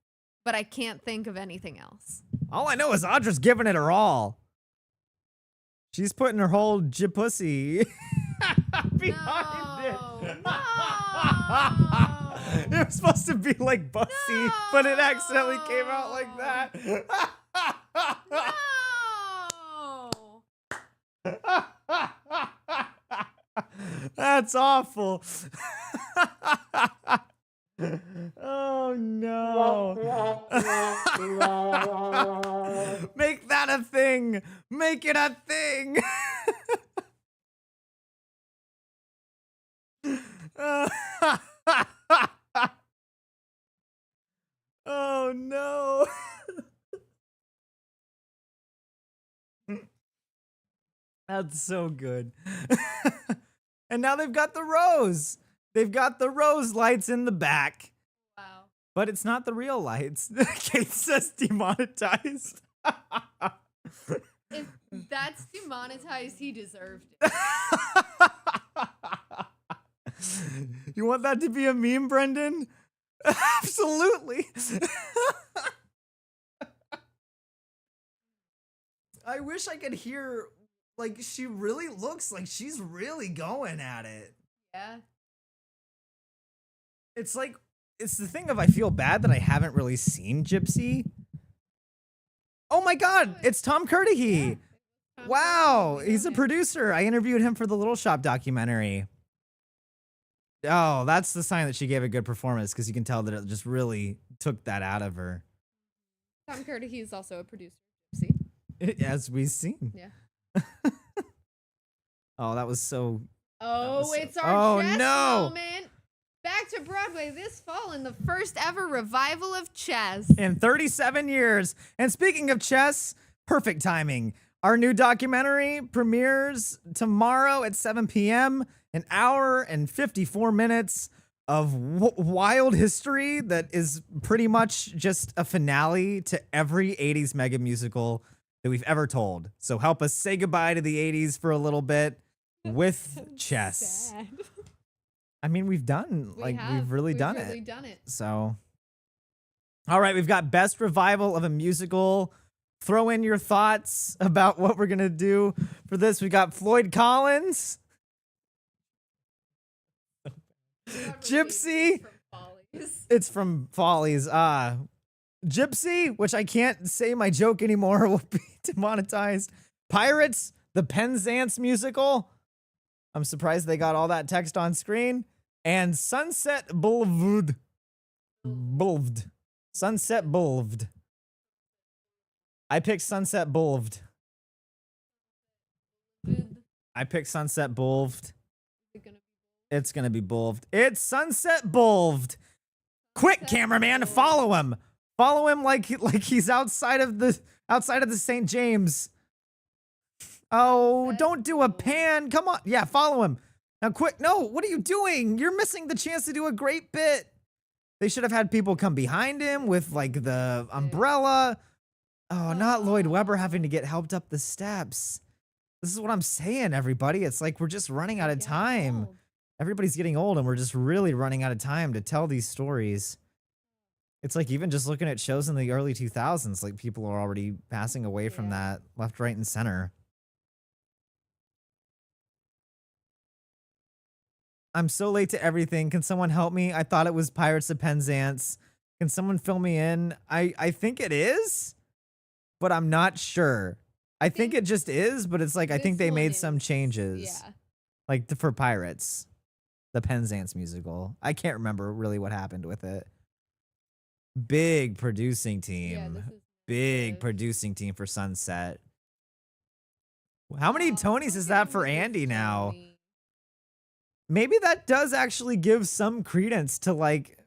but I can't think of anything else.
All I know is Audra's giving it her all. She's putting her whole Gypussy behind it.
No.
It was supposed to be like Bussy, but it accidentally came out like that.
No.
That's awful. Oh no. Make that a thing. Make it a thing. Oh no. That's so good. And now they've got the rose. They've got the rose lights in the back,
Wow.
but it's not the real lights. Kate says demonetized.
If that's demonetized, he deserved it.
You want that to be a meme, Brendan? Absolutely. I wish I could hear, like, she really looks like she's really going at it.
Yeah.
It's like, it's the thing of I feel bad that I haven't really seen Gypsy. Oh my God, it's Tom Curtihy. Wow, he's a producer. I interviewed him for the Little Shop documentary. Oh, that's the sign that she gave a good performance because you can tell that it just really took that out of her.
Tom Curtihy is also a producer. See?
As we've seen.
Yeah.
Oh, that was so.
Oh,
was so-
it's our
Oh,
chess
no.
moment. Back to Broadway this fall in the first ever revival of chess.
In 37 years. And speaking of chess, perfect timing. Our new documentary premieres tomorrow at 7 p.m. An hour and 54 minutes of wild history that is pretty much just a finale to every 80s mega musical that we've ever told. So help us say goodbye to the 80s for a little bit with chess.
Sad.
I mean, we've done, we've really done
really
it.
done it.
So, all right, we've got best revival of a musical. Throw in your thoughts about what we're going to do for this. We got Floyd Collins, Gypsy. It's from Follies. Gypsy, which I can't say my joke anymore, will be demonetized. Pirates, the Penzance musical. I'm surprised they got all that text on screen. And Sunset Boulevard. Sunset Boulevard. I picked Sunset Boulevard. I picked Sunset Boulevard.
Is it gonna
It's gonna be Boulevard. It's Sunset Boulevard. Quick,
Sunset
cameraman,
Boulevard.
follow him. Follow him like he's outside of the St. James. Oh,
Sunset
don't do a
Boulevard.
pan. Come on. Yeah, follow him. Now quick. No, what are you doing? You're missing the chance to do a great bit. They should have had people come behind him with like the umbrella. Oh, not Lloyd Webber having to get helped up the steps. This is what I'm saying, everybody. It's like we're just running out of
getting
time.
old?
Everybody's getting old and we're just really running out of time to tell these stories. It's like even just looking at shows in the early 2000s, like people are already passing away from
Yeah.
that left, right, and center. I'm so late to everything. Can someone help me? I thought it was Pirates of Penzance. Can someone fill me in? I think it is, but I'm not sure. I think it just is, but it's like I think
This
they
one
made some
is-
changes.
Yeah.
Like for Pirates, the Penzance musical. I can't remember really what happened with it. Big producing team.
Yeah, this is
Big
massive.
producing team for Sunset. How many
Oh,
Tonys
look
is
at
that
him
for
with his
Andy now?
Tony.
Maybe that does actually give some credence to like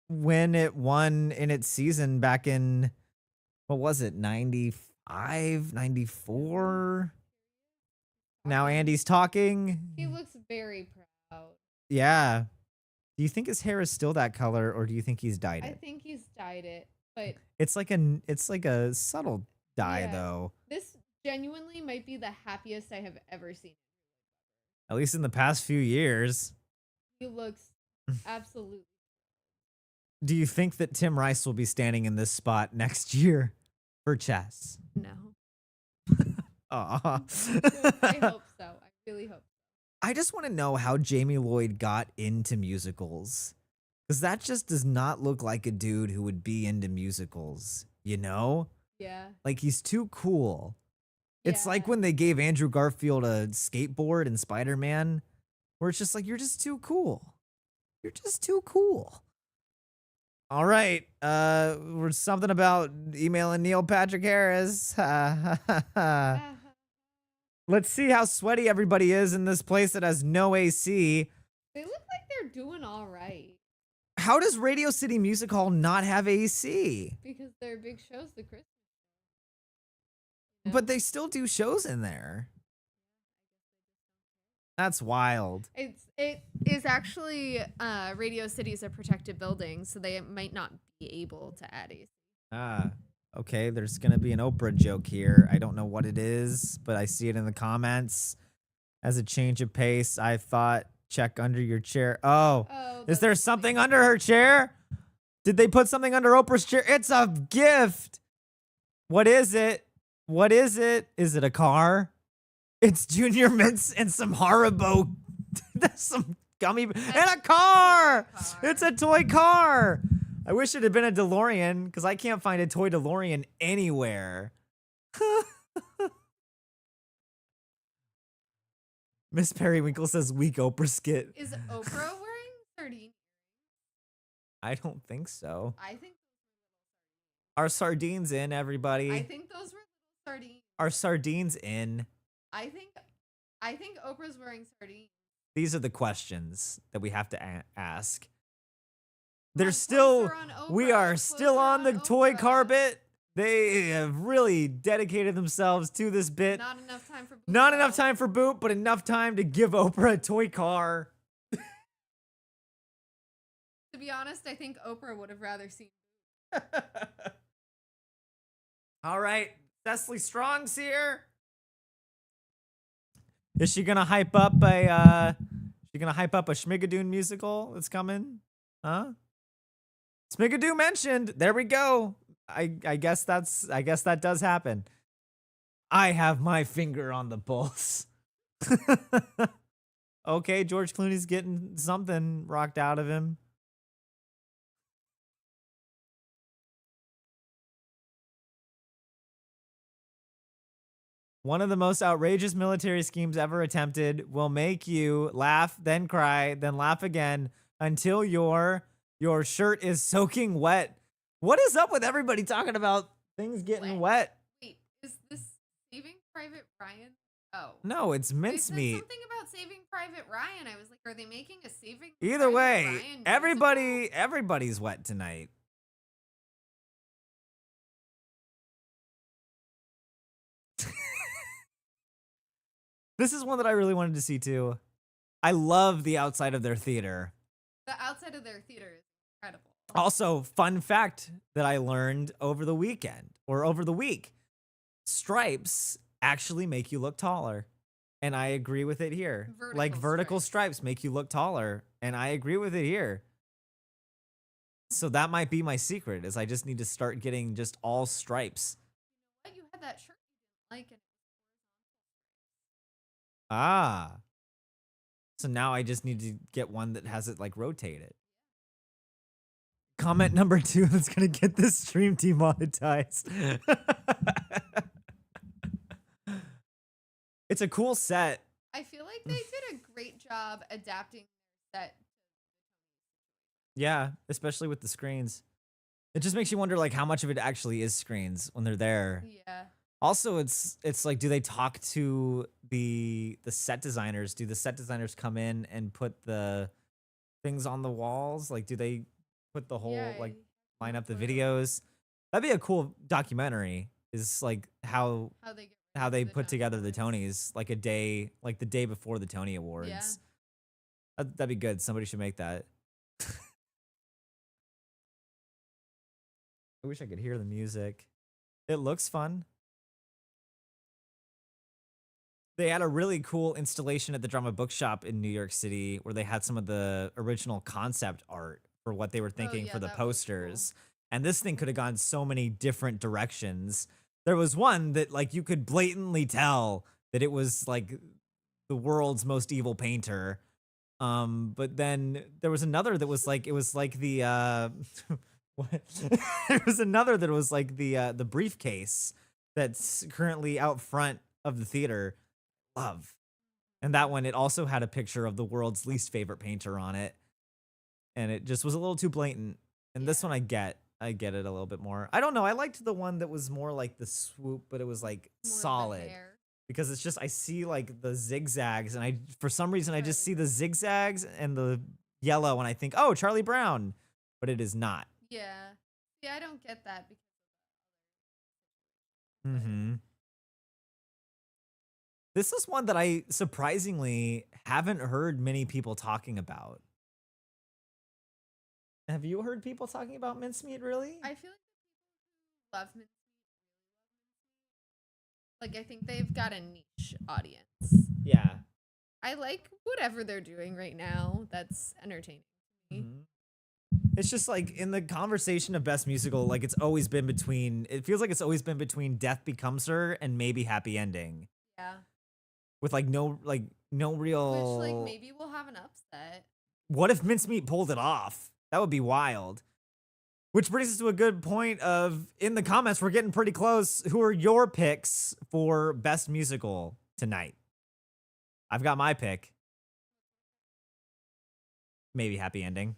when it won in its season back in, what was it, 95, 94? Now
Talking.
Andy's talking.
He looks very proud.
Yeah. Do you think his hair is still that color or do you think he's dyed
I
it?
think he's dyed it, but
It's like a subtle dye
Yeah.
though.
this genuinely might be the happiest I have ever seen.
At least in the past few years.
He looks absolutely.
Do you think that Tim Rice will be standing in this spot next year for chess?
No.
Aw.
I hope so. I really hope.
I just want to know how Jamie Lloyd got into musicals. Because that just does not look like a dude who would be into musicals, you know?
Yeah.
Like he's too cool. It's like
Yeah.
when they gave Andrew Garfield a skateboard in Spider-Man, where it's just like, you're just too cool. You're just too cool. All right. We're something about emailing Neil Patrick Harris.
Ah,
Let's see how sweaty everybody is in this place that has no AC.
they look like they're doing all right
How does Radio City Music Hall not have AC?
because they're big shows. The Christmas.
But they still do shows in there. That's wild.
It is actually Radio City is a protected building, so they might not be able to add AC.
Okay, there's gonna be an Oprah joke here. I don't know what it is, but I see it in the comments. As a change of pace, I thought check under your chair. Oh,
Oh,
is
that's
there
the
something
thing.
under her chair? Did they put something under Oprah's chair? It's a gift. What is it? What is it? Is it a car? It's Junior Mints and some Haribo. There's some gummy and a car. It's a toy car. I wish it had been a DeLorean because I can't find a toy DeLorean anywhere. Miss Periwinkle says weak Oprah skit.
Is Oprah wearing 13?
I don't think so.
I think
Are sardines in, everybody?
I think those were little sardines.
Are sardines in?
I think Oprah's wearing sardines.
These are the questions that we have to ask.
Come
They're
on,
still,
closer on
we
Oprah,
are still
closer
on the toy
Oprah.
carpet. They have really dedicated themselves to this bit.
Not enough time for.
Not
Boop,
enough
though.
time for Boop, but enough time to give Oprah a toy car.
To be honest, I think Oprah would have rather seen.
All right, Cecily Strong's here. Is she gonna hype up a Schmigadoon musical that's coming? Huh? Schmigadoon mentioned. There we go. I guess that does happen. I have my finger on the pulse. Okay, George Clooney's getting something rocked out of him. One of the most outrageous military schemes ever attempted will make you laugh, then cry, then laugh again until your shirt is soaking wet. What is up with everybody talking about things getting wet?
Wait, is this Saving Private Ryan? Oh.
No, it's
They said
mincemeat.
something about Saving Private Ryan. I was like, are they making a Saving
Either
Private
way,
Ryan musical?
everybody's wet tonight. This is one that I really wanted to see too. I love the outside of their theater.
The outside of their theater is incredible.
Also, fun fact that I learned over the weekend or over the week. Stripes actually make you look taller. And I agree with it here. Like vertical stripes make you look taller. And I agree with it here. So that might be my secret is I just need to start getting just all stripes.
But you had that shirt you didn't like.
Ah. So now I just need to get one that has it like rotated. Comment number 2 that's gonna get this stream demonetized. It's a cool set.
I feel like they did a great job adapting their set.
Yeah, especially with the screens. It just makes you wonder like how much of it actually is screens when they're there.
Yeah.
Also, it's like, do they talk to the set designers? Do the set designers come in and put the things on the walls? Like, do they put the whole
Yeah,
like
I
line up the
don't know.
videos? That'd be a cool documentary. Is like how
How they
put together the Tonys, like the day before the Tony Awards. That'd be good. Somebody should make that. I wish I could hear the music. It looks fun. They had a really cool installation at the Drama Bookshop in New York City where they had some of the original concept art for what they were thinking
yeah,
for the
that was cool.
posters. And this thing could have gone so many different directions. There was one that like you could blatantly tell that it was like the world's most evil painter. But then there was another that was like, it was like the what? There was another that was like the briefcase that's currently out front of the theater. Love. And that one, it also had a picture of the world's least favorite painter on it. And it just was a little too blatant. And this one I get it a little bit more. I don't know. I liked the one that was more like the swoop, but it was like
More of the
solid.
hair.
Because it's just I see like the zigzags and I for some reason I just see the zigzags and the yellow and I think, "Oh, Charlie Brown." But it is not.
Yeah. Yeah, I don't get that because
Mhm. This is one that I surprisingly haven't heard many people talking about. Have you heard people talking about mincemeat really?
I feel like the people who love mincemeat like I think they've got a niche audience.
Yeah.
I like whatever they're doing right now. That's entertaining to me.
Mhm. It's just like in the conversation of best musical, like it feels like it's always been between Death Becomes Her and maybe Happy Ending.
Yeah.
With no real.
Which like maybe we'll have an upset.
What if Mincemeat pulled it off? That would be wild. Which brings us to a good point of in the comments, we're getting pretty close. Who are your picks for best musical tonight? I've got my pick. Maybe Happy Ending.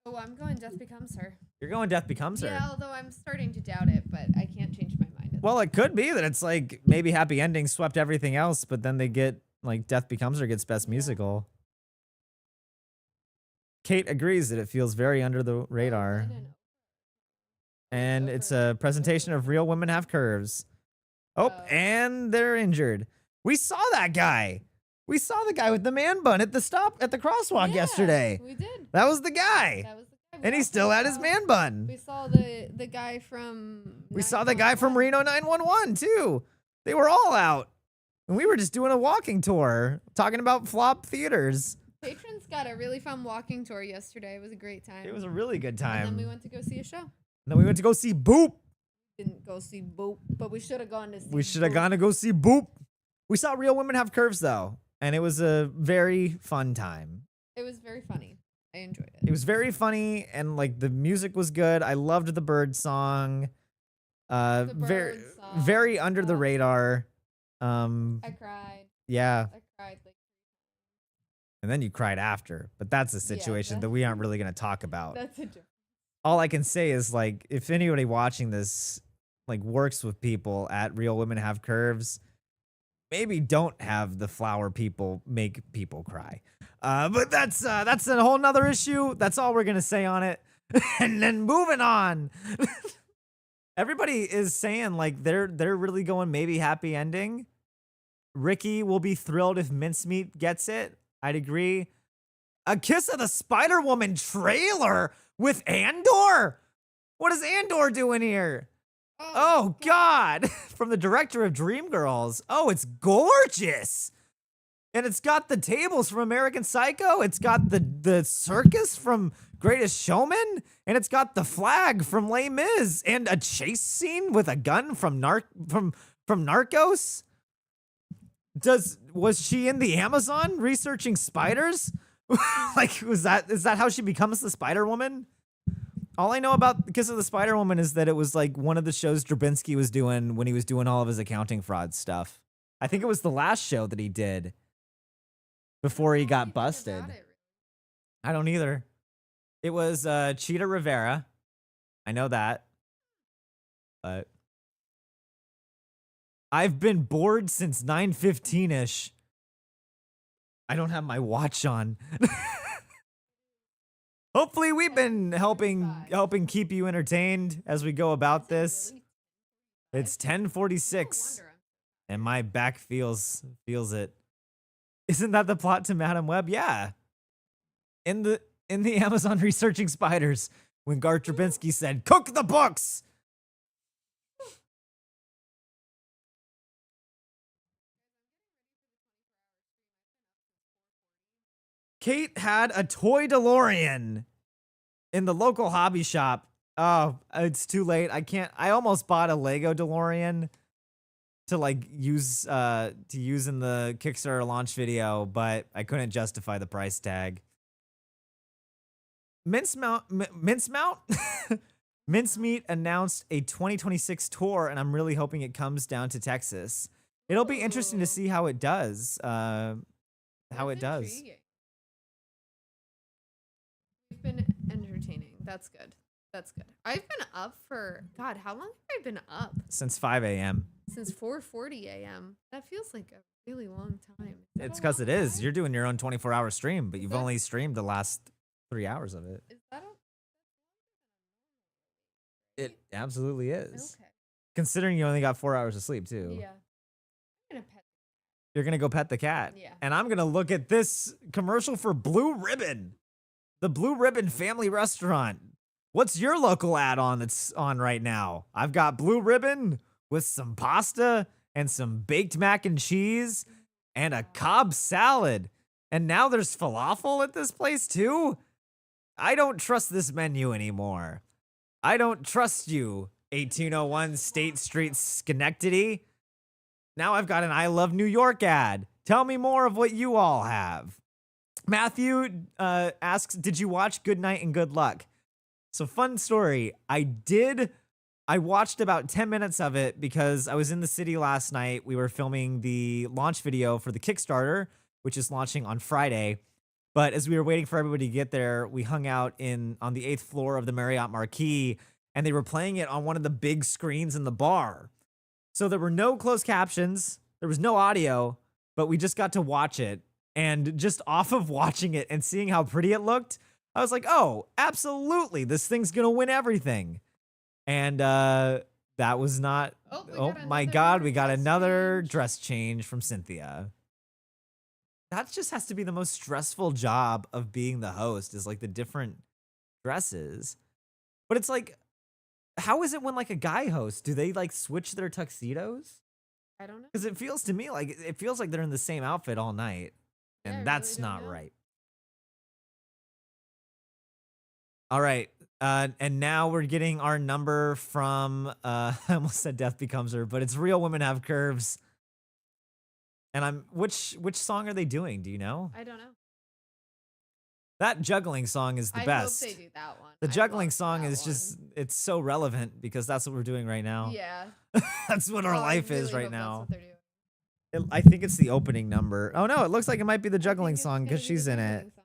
Oh, I'm going Death Becomes Her.
You're going Death Becomes Her.
Yeah, although I'm starting to doubt it, but I can't change my mind.
Well, it could be that it's like maybe Happy Ending swept everything else, but then they get like Death Becomes Her gets best musical. Kate agrees that it feels very under the radar. And it's a presentation of Real Women Have Curves. Oh, and they're injured. We saw that guy. We saw the guy with the man bun at the crosswalk yesterday.
We did.
That was the guy.
That was the guy.
And he still had his man bun.
We saw the guy from.
We saw the guy from Reno 911 too. They were all out. And we were just doing a walking tour, talking about flop theaters.
Patrons got a really fun walking tour yesterday. It was a great time.
It was a really good time.
And then we went to go see a show.
And then we went to go see Boop.
Didn't go see Boop, but we should have gone to see.
We should have
Boop.
gone to go see Boop. We saw Real Women Have Curves though, and it was a very fun time.
It was very funny. I enjoyed it.
It was very funny, and like the music was good. I loved the bird song.
The
Very,
bird song,
very under the radar.
I cried.
Yeah.
I cried like.
And then you cried after, but that's a situation that we aren't really going to talk about.
That's a joke.
All I can say is like, if anybody watching this like works with people at Real Women Have Curves, maybe don't have the flower people make people cry. But that's a whole nother issue. That's all we're gonna say on it. And then moving on. Everybody is saying like they're really going maybe happy ending. Ricky will be thrilled if Mincemeat gets it. I'd agree. A Kiss of the Spider Woman trailer with Andor. What is Andor doing here? Oh God! From the director of Dreamgirls. Oh, it's gorgeous. And it's got the tables from American Psycho. It's got the circus from Greatest Showman, and it's got the flag from Les Mis, and a chase scene with a gun from Narcos. Was she in the Amazon researching spiders? Like, is that how she becomes the Spider Woman? All I know about Kiss of the Spider Woman is that it was like one of the shows Drabinsky was doing when he was doing all of his accounting fraud stuff. I think it was the last show that he did before he got busted. I don't either. It was Cheetah Rivera. I know that. But I've been bored since 9:15ish. I don't have my watch on. Hopefully we've been helping keep you entertained as we go about this. It's 10:46 and my back feels it. Isn't that the plot to Madam Web? Yeah. In the Amazon researching spiders when Garth Drabinsky said, "Cook the books." Kate had a toy DeLorean in the local hobby shop. Oh, it's too late. I almost bought a Lego DeLorean to like use in the Kickstarter launch video, but I couldn't justify the price tag. Mincemeat announced a 2026 tour, and I'm really hoping it comes down to Texas. It'll be interesting to see how it does.
Intriguing. We've been entertaining. That's good. That's good. I've been up for God. How long have I been up?
Since 5 a.m.
Since 4:40 a.m. That feels like a really long time.
It's because it is. You're doing your own 24-hour stream, but
Is
you've
that-
only streamed the last 3 hours of it.
Is that
It absolutely is.
okay?
Considering you only got 4 hours of sleep, too.
Yeah. I'm gonna pet.
You're going to go pet the cat.
Yeah.
And I'm going to look at this commercial for Blue Ribbon, the Blue Ribbon family restaurant. What's your local add-on that's on right now? I've got Blue Ribbon with some pasta and some baked mac and cheese and a Cobb salad. And now there's falafel at this place too? I don't trust this menu anymore. I don't trust you, 1801 State Street, Schenectady. Now I've got an I Love New York ad. Tell me more of what you all have. Matthew asks, did you watch Good Night and Good Luck? So fun story. I watched about 10 minutes of it because I was in the city last night. We were filming the launch video for the Kickstarter, which is launching on Friday. But as we were waiting for everybody to get there, we hung out on the 8th floor of the Marriott Marquis, and they were playing it on one of the big screens in the bar. So there were no closed captions, there was no audio, but we just got to watch it. And just off of watching it and seeing how pretty it looked, I was like, oh, absolutely, this thing's gonna win everything. And that was not. Oh my God, we got another dress change from Cynthia. That just has to be the most stressful job of being the host, is like the different dresses. But it's like, how is it when like a guy hosts? Do they like switch their tuxedos?
I don't know.
Because it feels to me like they're in the same outfit all night,
Yeah, I
and
really
that's
don't
not
know.
right. All right, and now we're getting our number from I almost said Death Becomes Her, but it's Real Women Have Curves. And which song are they doing? Do you know?
I don't know.
That juggling song is the
I
best.
hope they do that one.
The
I
juggling
love
song
that
is
one.
just, it's so relevant because that's what we're doing right now.
Yeah.
That's what our
Oh, I
life is
really
right
hope that's
now.
what they're doing.
I think it's the opening number. Oh no, it looks like it might be the
I
juggling
think it's
song
gonna
because
be
she's
the
in it.
juggling song.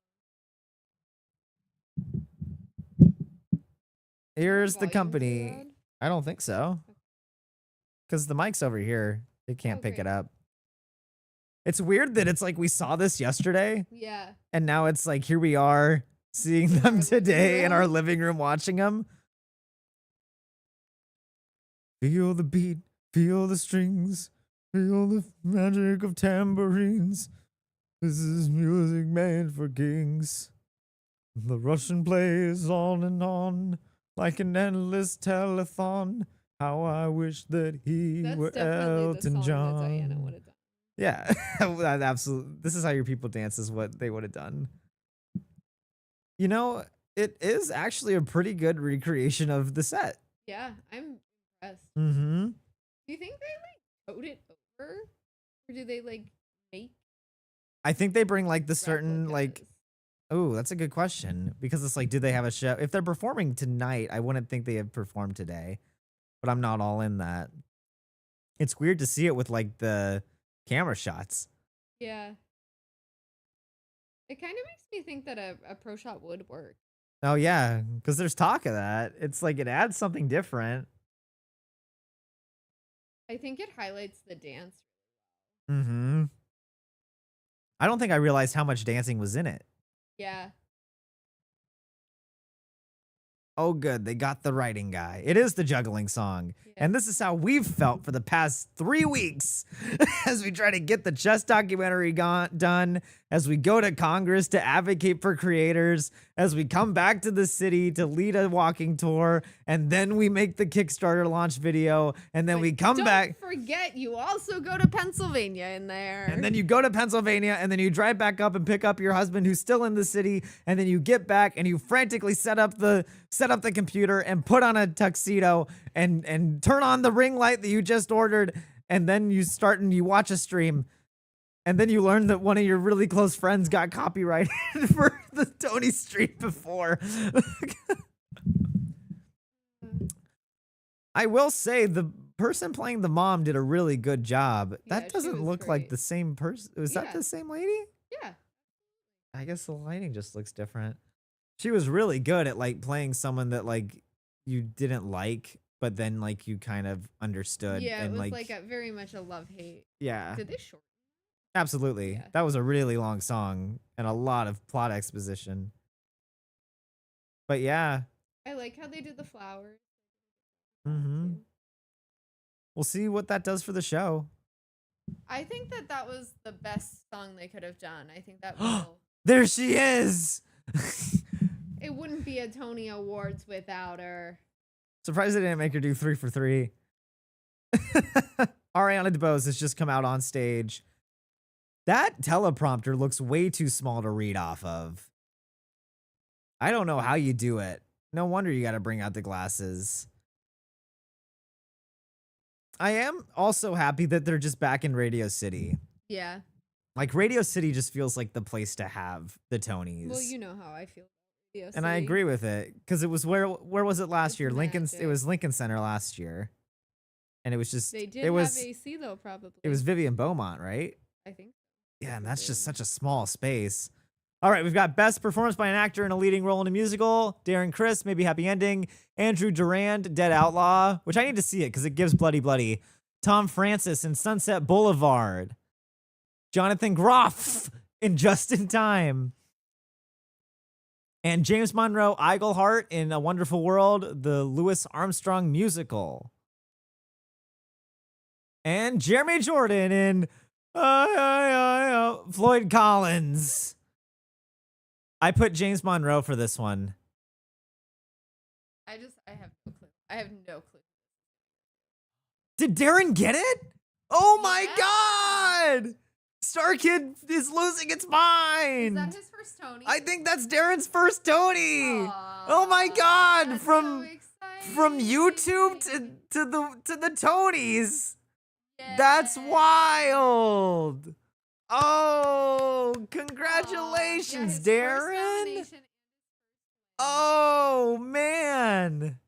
Here's the
Volume too
company.
loud?
I don't think so. Because the mic's over here. It can't pick
Okay.
it up. It's weird that it's like we saw this yesterday
Yeah.
and now it's like here we are seeing them
living
today in our
room.
living room watching them. Feel the beat, feel the strings, feel the magic of tambourines. This is music made for kings. The Russian plays on and on like an endless telethon. How I wish that he
That's
were
definitely the
Elton
song
John.
that Diana would have done.
Yeah, that absolutely. This is how your people dance is what they would have done. You know, it is actually a pretty good recreation of the set.
Yeah, I'm impressed.
Mm-hmm.
Do you think they like code it over, or do they like make
I think they bring like the certain like.
replicas?
Oh, that's a good question because it's like, do they have a show? If they're performing tonight, I wouldn't think they have performed today, but I'm not all in that. It's weird to see it with like the camera shots.
Yeah. It kind of makes me think that a pro shot would work.
Oh yeah, because there's talk of that. It's like it adds something different.
I think it highlights the dance.
Mm-hmm. I don't think I realized how much dancing was in it.
Yeah.
Oh, good. They got the writing guy. It is the juggling song.
Yeah.
And this is how we've felt for the past 3 weeks as we try to get the chess documentary done, as we go to Congress to advocate for creators, as we come back to the city to lead a walking tour, and then we make the Kickstarter launch video, and then
But
we come back.
Don't forget, you also go to Pennsylvania in there.
And then you go to Pennsylvania and then you drive back up and pick up your husband who's still in the city. And then you get back and you frantically set up the computer and put on a tuxedo and turn on the ring light that you just ordered. And then you start and you watch a stream. And then you learn that one of your really close friends got copyrighted for the Tony stream before. I will say the person playing the mom did a really good job.
Yeah,
That
she
doesn't
was
look like
great.
the same person. Was that
Yeah.
the same lady?
Yeah.
I guess the lighting just looks different. She was really good at like playing someone that like you didn't like, but then like you kind of understood.
Yeah, it
and
was like a very much a love hate.
yeah,
Did they short?
absolutely.
Yeah.
That was a really long song and a lot of plot exposition. But yeah,
I like how they did the flowers.
mm-hmm. We'll see what that does for the show.
I think that was the best song they could have done. I think that will.
There she is.
It wouldn't be a Tony Awards without her.
Surprised they didn't make her do 3 for 3. Ariana DeBose has just come out on stage. That teleprompter looks way too small to read off of. I don't know how you do it. No wonder you got to bring out the glasses. I am also happy that they're just back in Radio City.
Yeah.
Like Radio City just feels like the place to have the Tonys.
Well, you know how I feel. About
and I
City.
agree with it because it was where was it last
It's
year? Lincoln. It
magic.
was Lincoln Center last year, and it was just
They did
it was
have AC though, probably.
it was Vivian Beaumont, right?
I think.
Yeah, and that's just such a small space. All right, we've got best performance by an actor in a leading role in a musical. Darren Criss, maybe Happy Ending. Andrew Durand, Dead Outlaw, which I need to see it because it gives Bloody Bloody. Tom Francis in Sunset Boulevard. Jonathan Groff in Just in Time. And James Monroe Iglehart in A Wonderful World, the Louis Armstrong musical. And Jeremy Jordan in Floyd Collins. I put James Monroe for this one.
I have no clue. I have no clue.
Did Darren get it? Oh my
Yeah.
God! Star Kid is losing its mind.
Is that his first Tony?
I think that's Darren's first Tony.
Aw,
Oh my God!
that's
From
so
YouTube
exciting.
to the Tonys.
Yeah.
That's wild. Oh,
Aw,
congratulations,
yeah, his first
Darren.
nomination.
Oh man.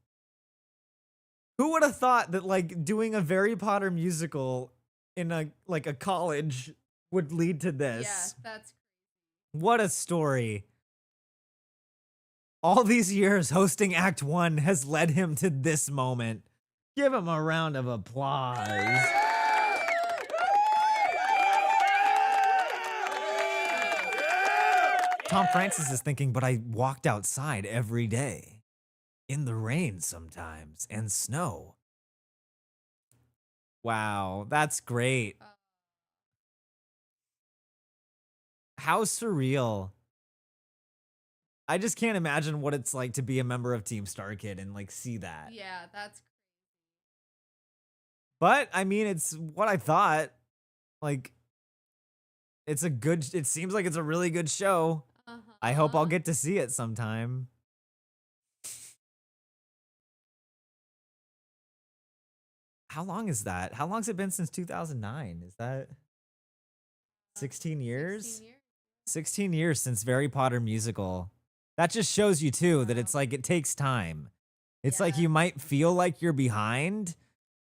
Who would have thought that like doing a Harry Potter musical in a like a college would lead to this?
Yeah, that's
What a story. All these years hosting Act 1 has led him to this moment. Give him a round of applause.
Tom Francis is thinking, but I walked outside every day. In the rain sometimes and snow.
Wow, that's great. How surreal. I just can't imagine what it's like to be a member of Team Star Kid and like see that.
Yeah, that's
But I mean, it's what I thought. Like, it seems like it's a really good show. I hope I'll get to see it sometime. How long is that? How long's it been since 2009? Is that 16 years?
16 years.
16 years since Harry Potter musical. That just shows you too that
Wow.
it's like it takes time. It's like
Yeah.
you might feel like you're behind,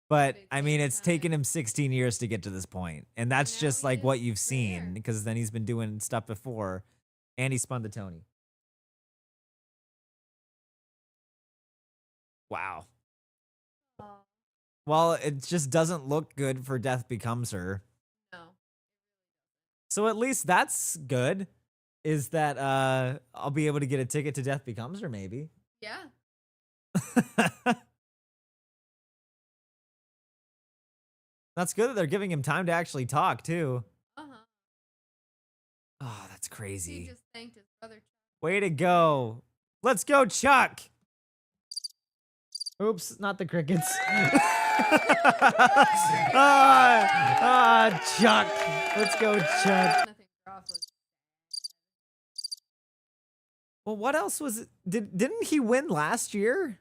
but
it
I mean
takes
it's taken
time.
him 16 years to get to this point. And that's
now
just
he
like what
is
you've seen
there.
because then he's been doing stuff before and he spun the Tony. Wow.
Oh,
Well, it just doesn't look good for Death Becomes Her.
no.
So at least that's good. Is that I'll be able to get a ticket to Death Becomes Her maybe.
Yeah.
That's good that they're giving him time to actually talk too.
Uh-huh.
Oh, that's
He
crazy.
just thanked his brother.
Way to go. Let's go, Chuck. Oops, not the crickets. Chuck. Let's go, Chuck.
Nothing off looks
Well, what else was it? Didn't he win last year?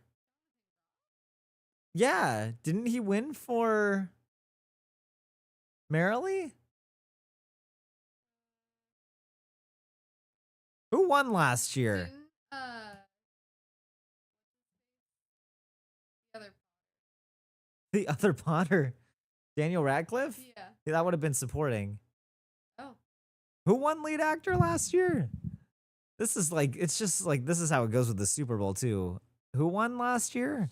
Yeah, didn't he win for Merrily? Who won last year?
Didn't, the other.
The other Potter, Daniel Radcliffe?
Yeah.
Yeah, that would have been supporting.
Oh.
Who won lead actor last year? This is like, it's just like, this is how it goes with the Super Bowl too. Who won last year?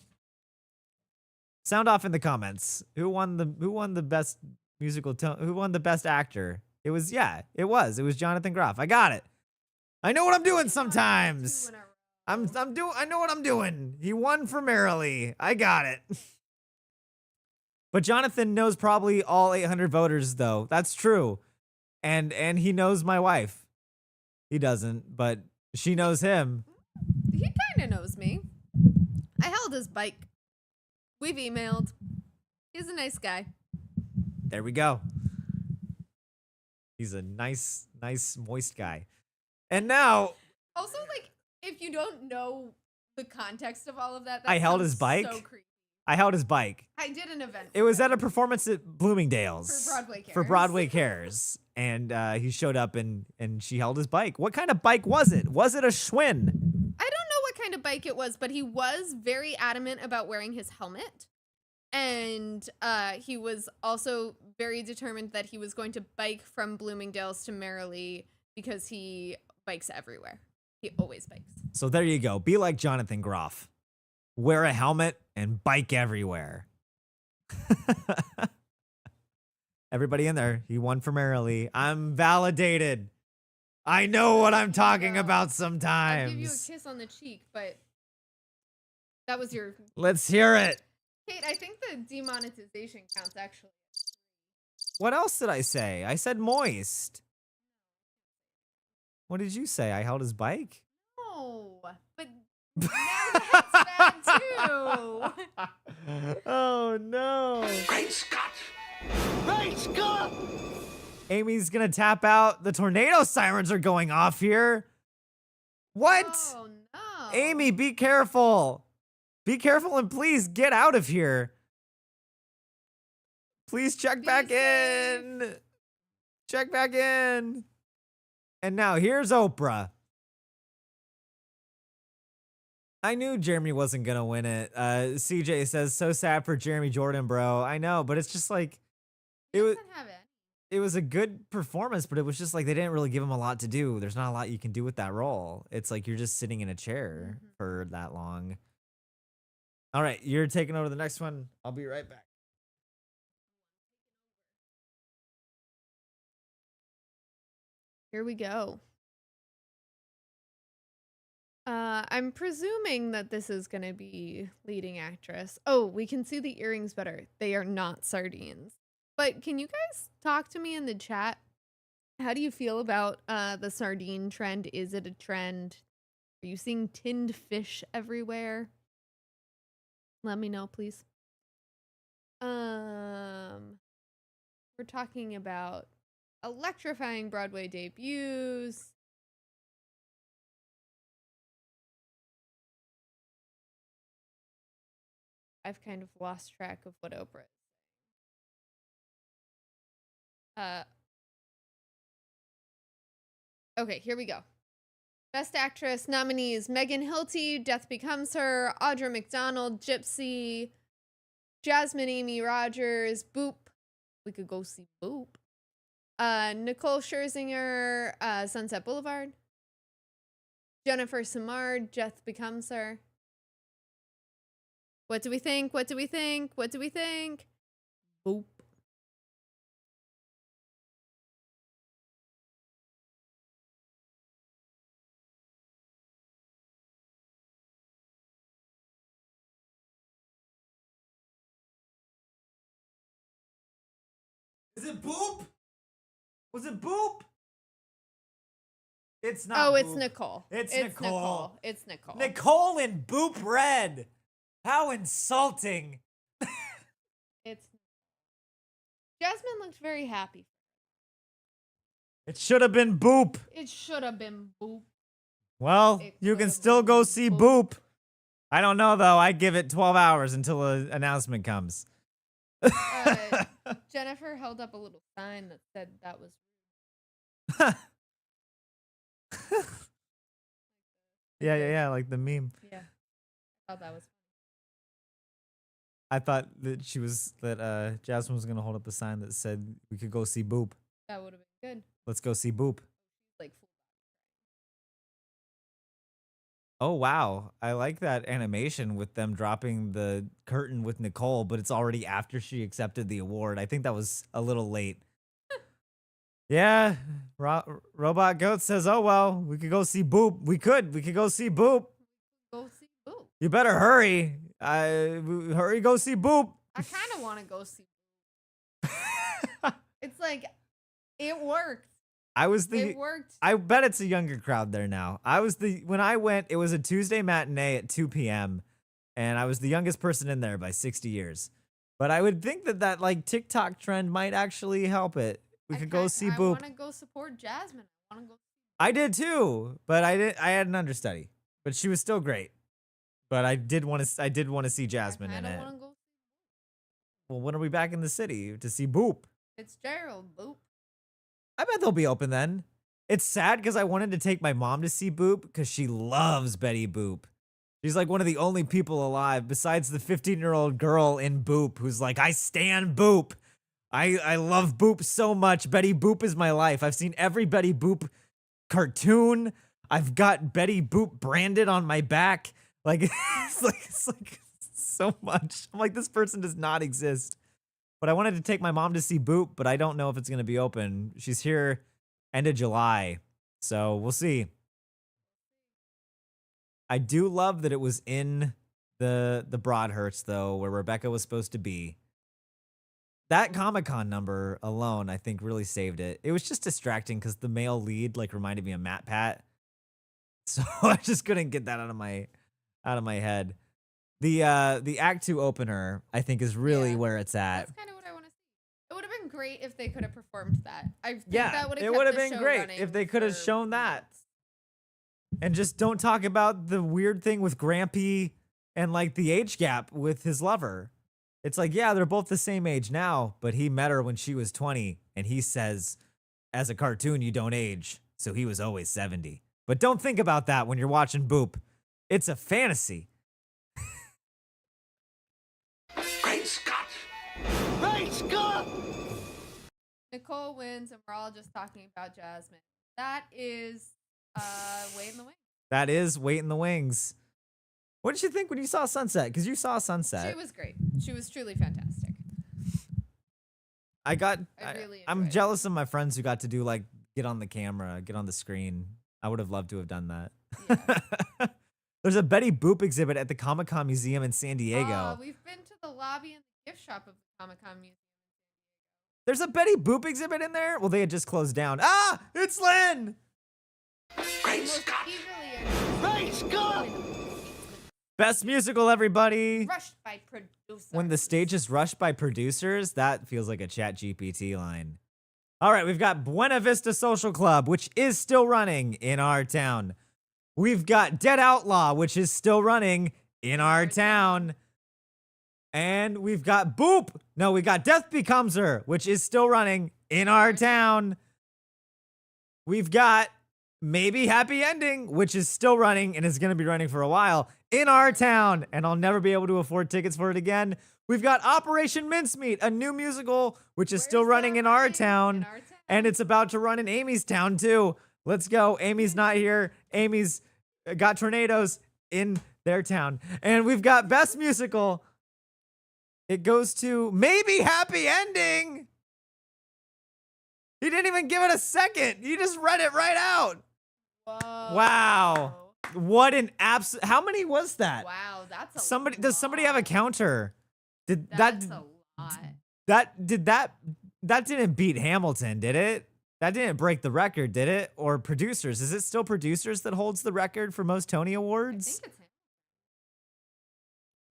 Sound off in the comments. Who won the best musical tone? Who won the best actor? It was Jonathan Groff. I got it. I know what I'm doing sometimes.
2 in a row.
I know what I'm doing. He won for Merrily. I got it. But Jonathan knows probably all 800 voters though. That's true. And he knows my wife. He doesn't, but she knows him.
He kind of knows me. I held his bike. We've emailed. He's a nice guy.
There we go. He's a nice, moist guy. And now
Also, like, if you don't know the context of all of that,
I held his
sounds
bike?
So creepy.
I held his bike.
I did an event.
It was at a performance at Bloomingdale's
For Broadway
For
Cares.
Broadway Cares. And he showed up and she held his bike. What kind of bike was it? Was it a Schwinn?
I don't know what kind of bike it was, but he was very adamant about wearing his helmet. And he was also very determined that he was going to bike from Bloomingdale's to Merrily because he bikes everywhere. He always bikes.
So there you go. Be like Jonathan Groff. Wear a helmet and bike everywhere. Everybody in there, he won for Merrily. I'm validated. I know what I'm talking about
I'll give you a
sometimes.
kiss on the cheek, but that was your...
Let's hear it.
Kate, I think the demonetization counts actually.
What else did I say? I said moist. What did you say? I held his bike?
No, but now that's bad too.
Oh no.
Great Scott!
Amy's gonna tap out. The tornado sirens are going off here. What?
Oh no.
Amy, be careful. Be careful and please get out of here. Please check
Be
back
safe.
in. Check back in. And now here's Oprah. I knew Jeremy wasn't going to win it. CJ says, so sad for Jeremy Jordan, bro. I know, but it's just like,
He
it was,
doesn't have it.
it was a good performance, but it was just like they didn't really give him a lot to do. There's not a lot you can do with that role. It's like you're just sitting in a chair
Mhm.
for that long. All right, you're taking over the next one. I'll be right back.
Here we go. I'm presuming that this is gonna be leading actress. Oh, we can see the earrings better. They are not sardines. But can you guys talk to me in the chat? How do you feel about the sardine trend? Is it a trend? Are you seeing tinned fish everywhere? Let me know, please. We're talking about electrifying Broadway debuts. I've kind of lost track of what Oprah is. Okay, here we go. Best Actress nominees: Megan Hilty, Death Becomes Her; Audra McDonald, Gypsy; Jasmine Amy Rogers, Boop. We could go see Boop. Nicole Scherzinger, Sunset Boulevard; Jennifer Samard, Death Becomes Her. What do we think? What do we think? What do we think? Boop.
Is it Boop? Was it Boop? It's not.
Oh, it's
Boop.
Nicole.
It's Nicole.
It's Nicole.
Nicole in Boop Red. How insulting.
It's Jasmine looks very happy.
It should have been Boop.
It should have been Boop.
Well,
It
you can
could've
still
been
go see
Boop.
Boop. I don't know though. I give it 12 hours until an announcement comes.
Jennifer held up a little sign that said that was
yeah, like the meme.
yeah. I thought that was
I thought that Jasmine was gonna hold up a sign that said we could go see Boop.
that would have been good.
Let's go see Boop.
Like
Oh wow, I like that animation with them dropping the curtain with Nicole, but it's already after she accepted the award. I think that was a little late. Yeah, Robot Goat says, "Oh well, we could go see Boop. We could go see Boop.
go see Boop.
You better hurry. Hurry, go see Boop."
I kind of want to go see. It's like it worked. It worked.
I bet it's a younger crowd there now. When I went, it was a Tuesday matinee at 2 p.m. and I was the youngest person in there by 60 years. But I would think that like TikTok trend might actually help it. We could go see
I
Boop.
want to go support Jasmine. I want to go.
I did too, but I had an understudy, but she was still great. But I did want to see Jasmine in it.
Want to go.
Well, when are we back in the city to see Boop?
It's Gerald Boop.
I bet they'll be open then. It's sad because I wanted to take my mom to see Boop because she loves Betty Boop. She's like one of the only people alive besides the 15-year-old girl in Boop who's like, I stan Boop. I love Boop so much. Betty Boop is my life. I've seen every Betty Boop cartoon. I've got Betty Boop branded on my back. Like it's like so much. I'm like, this person does not exist. But I wanted to take my mom to see Boop, but I don't know if it's going to be open. She's here end of July, so we'll see. I do love that it was in the Broadhurst, though, where Rebecca was supposed to be. That Comic-Con number alone, I think, really saved it. It was just distracting because the male lead like reminded me of Matt Pat, so I just couldn't get that out of my head. The Act 2 opener, I think, is really where it's at.
That's kind of what I want to see. It would have been great if they could have performed that. I think
Yeah,
that would
it
have
would have
kept the
been
show
great
running
if they could have
for
shown that.
months.
And just don't talk about the weird thing with Grampy and like the age gap with his lover. It's like, yeah, they're both the same age now, but he met her when she was 20 and he says, as a cartoon, you don't age. So he was always 70. But don't think about that when you're watching Boop. It's a fantasy.
Great Scott!
Nicole wins, and we're all just talking about Jasmine. That is Wait in the Wings.
That is Wait in the Wings. What did you think when you saw Sunset? Because you saw Sunset.
She was great. She was truly fantastic.
I
really
I'm
enjoyed it.
jealous of my friends who got to do like get on the camera, get on the screen. I would have loved to have done that.
Yeah.
There's a Betty Boop exhibit at the Comic-Con Museum in San Diego.
We've been to the lobby and the gift shop of the Comic-Con Museum.
There's a Betty Boop exhibit in there? Well, they had just closed down. Ah, it's Lynn!
Most eagerly
Best musical, everybody.
rushed by producers.
When the stage is rushed by producers, that feels like a Chat GPT line. All right, we've got Buena Vista Social Club, which is still running in our town. We've got Dead Outlaw, which is still running in our town. And we've got Boop. No, we got Death Becomes Her, which is still running in our town. We've got Maybe Happy Ending, which is still running and is going to be running for a while in our town. And I'll never be able to afford tickets for it again. We've got Operation Mincemeat, a new musical, which is still running in our town. And it's about to run in Amy's town, too. Let's go. Amy's not here. Amy's got tornadoes in their town. And we've got Best Musical. It goes to Maybe Happy Ending. He didn't even give it a second. He just read it right out.
Whoa.
Wow. What an how many was that?
Wow, that's a
Somebody
lot.
does somebody have a counter? Did
That's a lot.
that didn't beat Hamilton, did it? That didn't break the record, did it? Or Producers? Is it still Producers that holds the record for most Tony
I
Awards?
think it's him.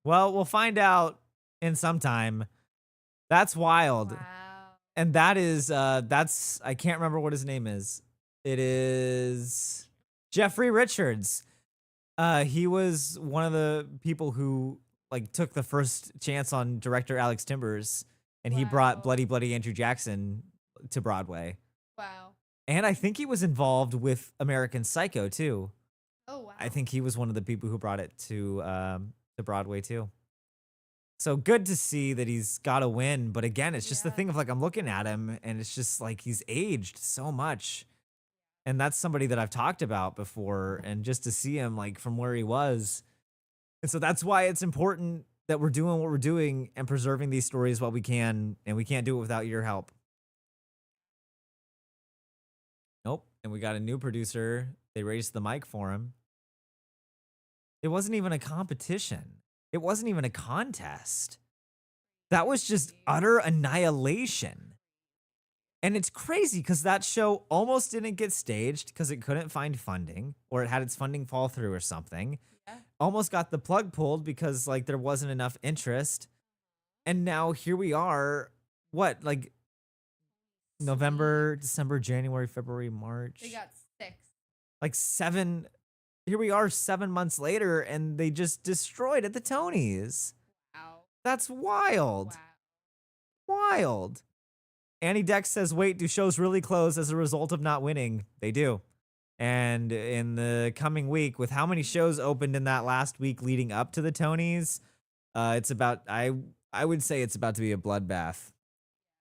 Well, we'll find out in some time. That's wild.
Wow.
And that is that's I can't remember what his name is. It is Jeffrey Richards. He was one of the people who like took the first chance on director Alex Timbers, and he brought
Wow.
Bloody Bloody Andrew Jackson to Broadway.
Wow.
And I think he was involved with American Psycho too.
Oh wow.
I think he was one of the people who brought it to Broadway too. So good to see that he's got a win, but again, it's just the
Yeah.
thing of like I'm looking at him and it's just like he's aged so much. And that's somebody that I've talked about before, and just to see him like from where he was. And so that's why it's important that we're doing what we're doing and preserving these stories while we can, and we can't do it without your help. Nope. And we got a new producer. They raised the mic for him. It wasn't even a competition. It wasn't even a contest. That was just utter annihilation. And it's crazy because that show almost didn't get staged because it couldn't find funding, or it had its funding fall through or something.
Yeah.
Almost got the plug pulled because like there wasn't enough interest. And now here we are, what, like November, December, January, February, March.
They got 6.
Like here we are 7 months later, and they just destroyed at the Tonys.
Wow.
That's wild.
Wow.
Wild. Annie Dex says, wait, do shows really close as a result of not winning? They do. And in the coming week, with how many shows opened in that last week leading up to the Tonys, it's about, I would say it's about to be a bloodbath.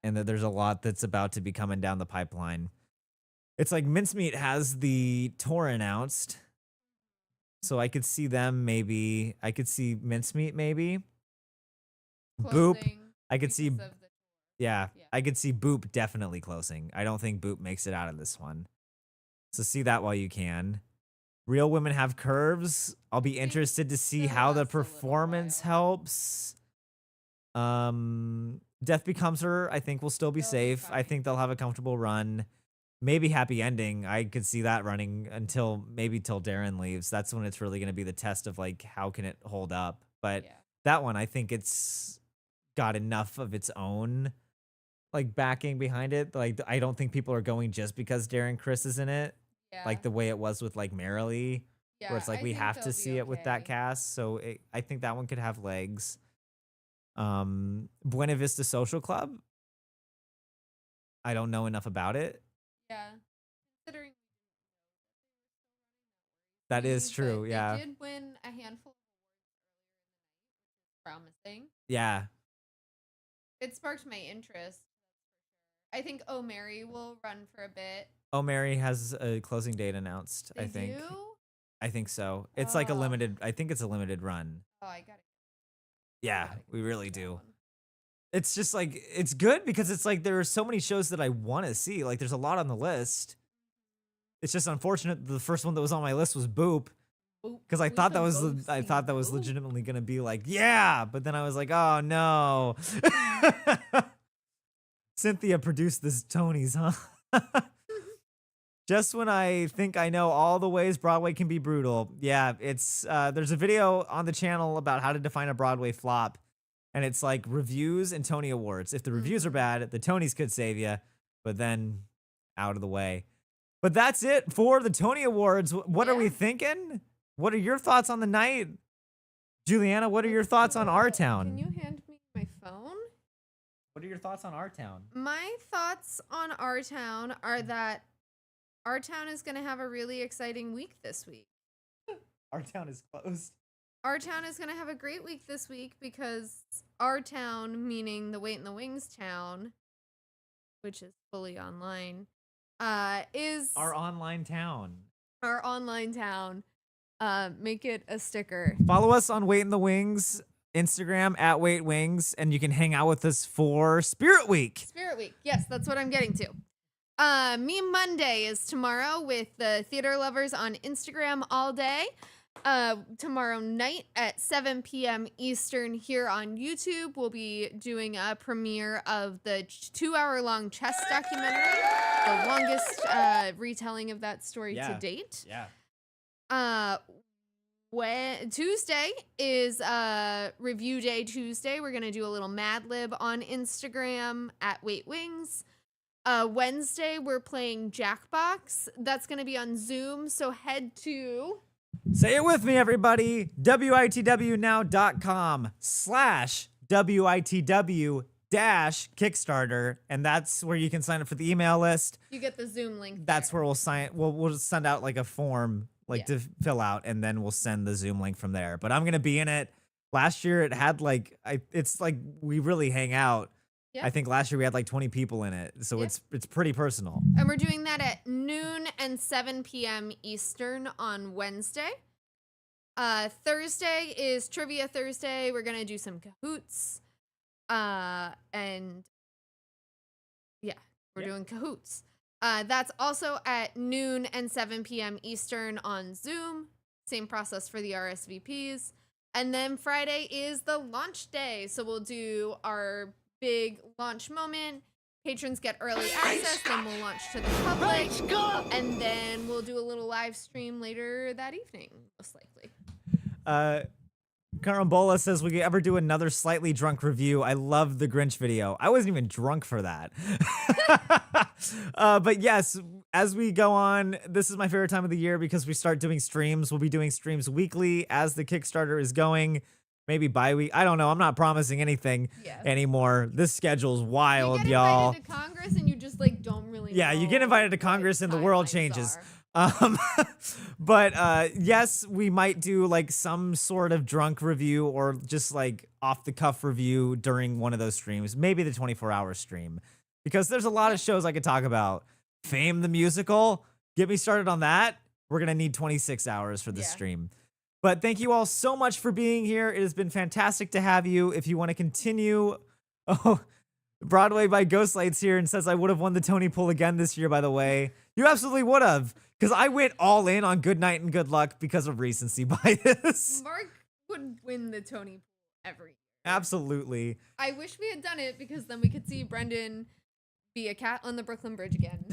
And that there's a lot that's about to be coming down the pipeline. It's like Mincemeat has the tour announced. So I could see them maybe. I could see Mincemeat maybe. Boop.
Closing
I could see.
because of the-
Yeah,
Yeah.
I could see Boop definitely closing. I don't think Boop makes it out of this one. So see that while you can. Real Women Have Curves. I'll be
think
interested to see
still
how the
lasts a little
performance
while.
helps. Death Becomes Her, I think will still be
They'll be
safe. I
fine.
think they'll have a comfortable run. Maybe Happy Ending. I could see that running until Darren leaves. That's when it's really going to be the test of like how can it hold up. But
Yeah.
that one, I think it's got enough of its own like backing behind it. Like I don't think people are going just because Darren Criss is in it,
Yeah.
like the way it was with like Merrily,
yeah,
where it's like
I
we
think
have
they'll
to
be
see it with that
okay.
cast. So I think that one could have legs. Buena Vista Social Club. I don't know enough about it.
Yeah. Considering
That is
but
true. Yeah.
They did win a handful of awards earlier in the night, which is promising.
Yeah.
It sparked my interest. I think Oh Mary will run for a bit.
Oh, Mary has a closing date announced.
They
I think.
do?
I think so. It's like a
Oh.
limited. I think it's a limited run.
Oh, I got it.
Yeah, we really do. It's just like it's good because it's like there are so many shows that I want to see. Like there's a lot on the list. It's just unfortunate the first one that was on my list was Boop, because I thought that was legitimately gonna be like, yeah, but then I was like, oh no. Cynthia produced this Tony's, huh? Just when I think I know all the ways Broadway can be brutal. Yeah, it's there's a video on the channel about how to define a Broadway flop, and it's like reviews and Tony Awards. If the reviews are bad, the Tonys could save you, but then out of the way. But that's it for the Tony Awards. What are we thinking? What are your thoughts on the night? Juliana, what are your thoughts on Our Town?
Can you hand me my phone?
What are your thoughts on Our Town?
My thoughts on Our Town are that Our Town is going to have a really exciting week this week.
Our Town is closed.
Our Town is going to have a great week this week because Our Town, meaning the Wait in the Wings town, which is fully online, is
Our online town.
our online town. Make it a sticker.
Follow us on Wait in the Wings, Instagram at Wait Wings, and you can hang out with us for Spirit Week.
Spirit Week. Yes, that's what I'm getting to. Meme Monday is tomorrow with the theater lovers on Instagram all day. Tomorrow night at 7 p.m. Eastern here on YouTube, we'll be doing a premiere of the 2-hour-long chess documentary, the longest retelling of that story to date.
Yeah.
When Tuesday is Review Day Tuesday. We're gonna do a little Mad Lib on Instagram at Wait Wings. Wednesday we're playing Jackbox. That's gonna be on Zoom. So head to
Say it with me, everybody. WITW.com/WITW-Kickstarter. And that's where you can sign up for the email list.
you get the Zoom link.
That's
there.
where we'll send out like a form to fill out, and then we'll send the Zoom link from there. But I'm gonna be in it. Last year it had it's like we really hang out.
Yeah.
I think last year we had like 20 people in it. So it's pretty personal.
And we're doing that at noon and 7 p.m. Eastern on Wednesday. Thursday is Trivia Thursday. We're going to do some Kahoots. And yeah, we're doing Kahoots. That's also at noon and 7 p.m. Eastern on Zoom. Same process for the RSVPs. And then Friday is the launch day. So we'll do our big launch moment. Patrons get early access, then we'll launch to the public, and then we'll do a little live stream later that evening, most likely.
Carambola says, will you ever do another slightly drunk review? I love the Grinch video. I wasn't even drunk for that. But yes, as we go on, this is my favorite time of the year because we start doing streams. We'll be doing streams weekly as the Kickstarter is going. Maybe bi-week. I don't know. I'm not promising anything anymore. This schedule's wild,
you get
y'all.
invited to Congress and you just don't really
know you get invited to Congress and the world changes.
Are.
But yes, we might do some sort of drunk review or just off the cuff review during one of those streams. Maybe the 24-hour stream. Because there's a lot of shows I could talk about. Fame the Musical. Get me started on that. We're going to need 26 hours for this stream. But thank you all so much for being here. It has been fantastic to have you. If you want to continue, Broadway by Ghostlights here and says I would have won the Tony pool again this year, by the way. You absolutely would have, because I went all in on Good Night and Good Luck because of recency bias.
Mark would win the Tony pool every year.
Absolutely.
I wish we had done it because then we could see Brendan be a cat on the Brooklyn Bridge again.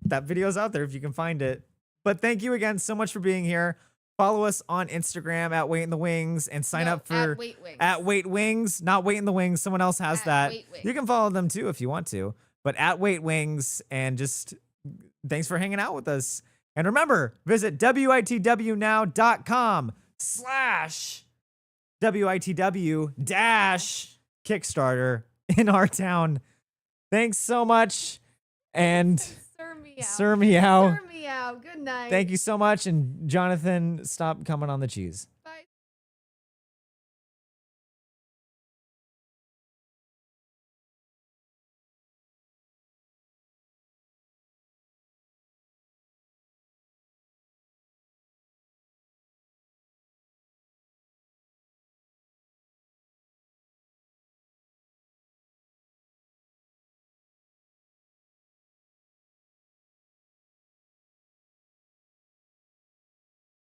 That video's out there if you can find it. But thank you again so much for being here. Follow us on Instagram at Wait in the Wings and sign up for
at
Wait Wings, not Wait in the Wings. Someone else has that. You can follow them too if you want to, but at Wait Wings, and just thanks for hanging out with us. And remember, visit WITW.com/WITW-Kickstarter in our town. Thanks so much. And Sir Meow.
Good night.
Thank you so much. And Jonathan, stop coming on the cheese.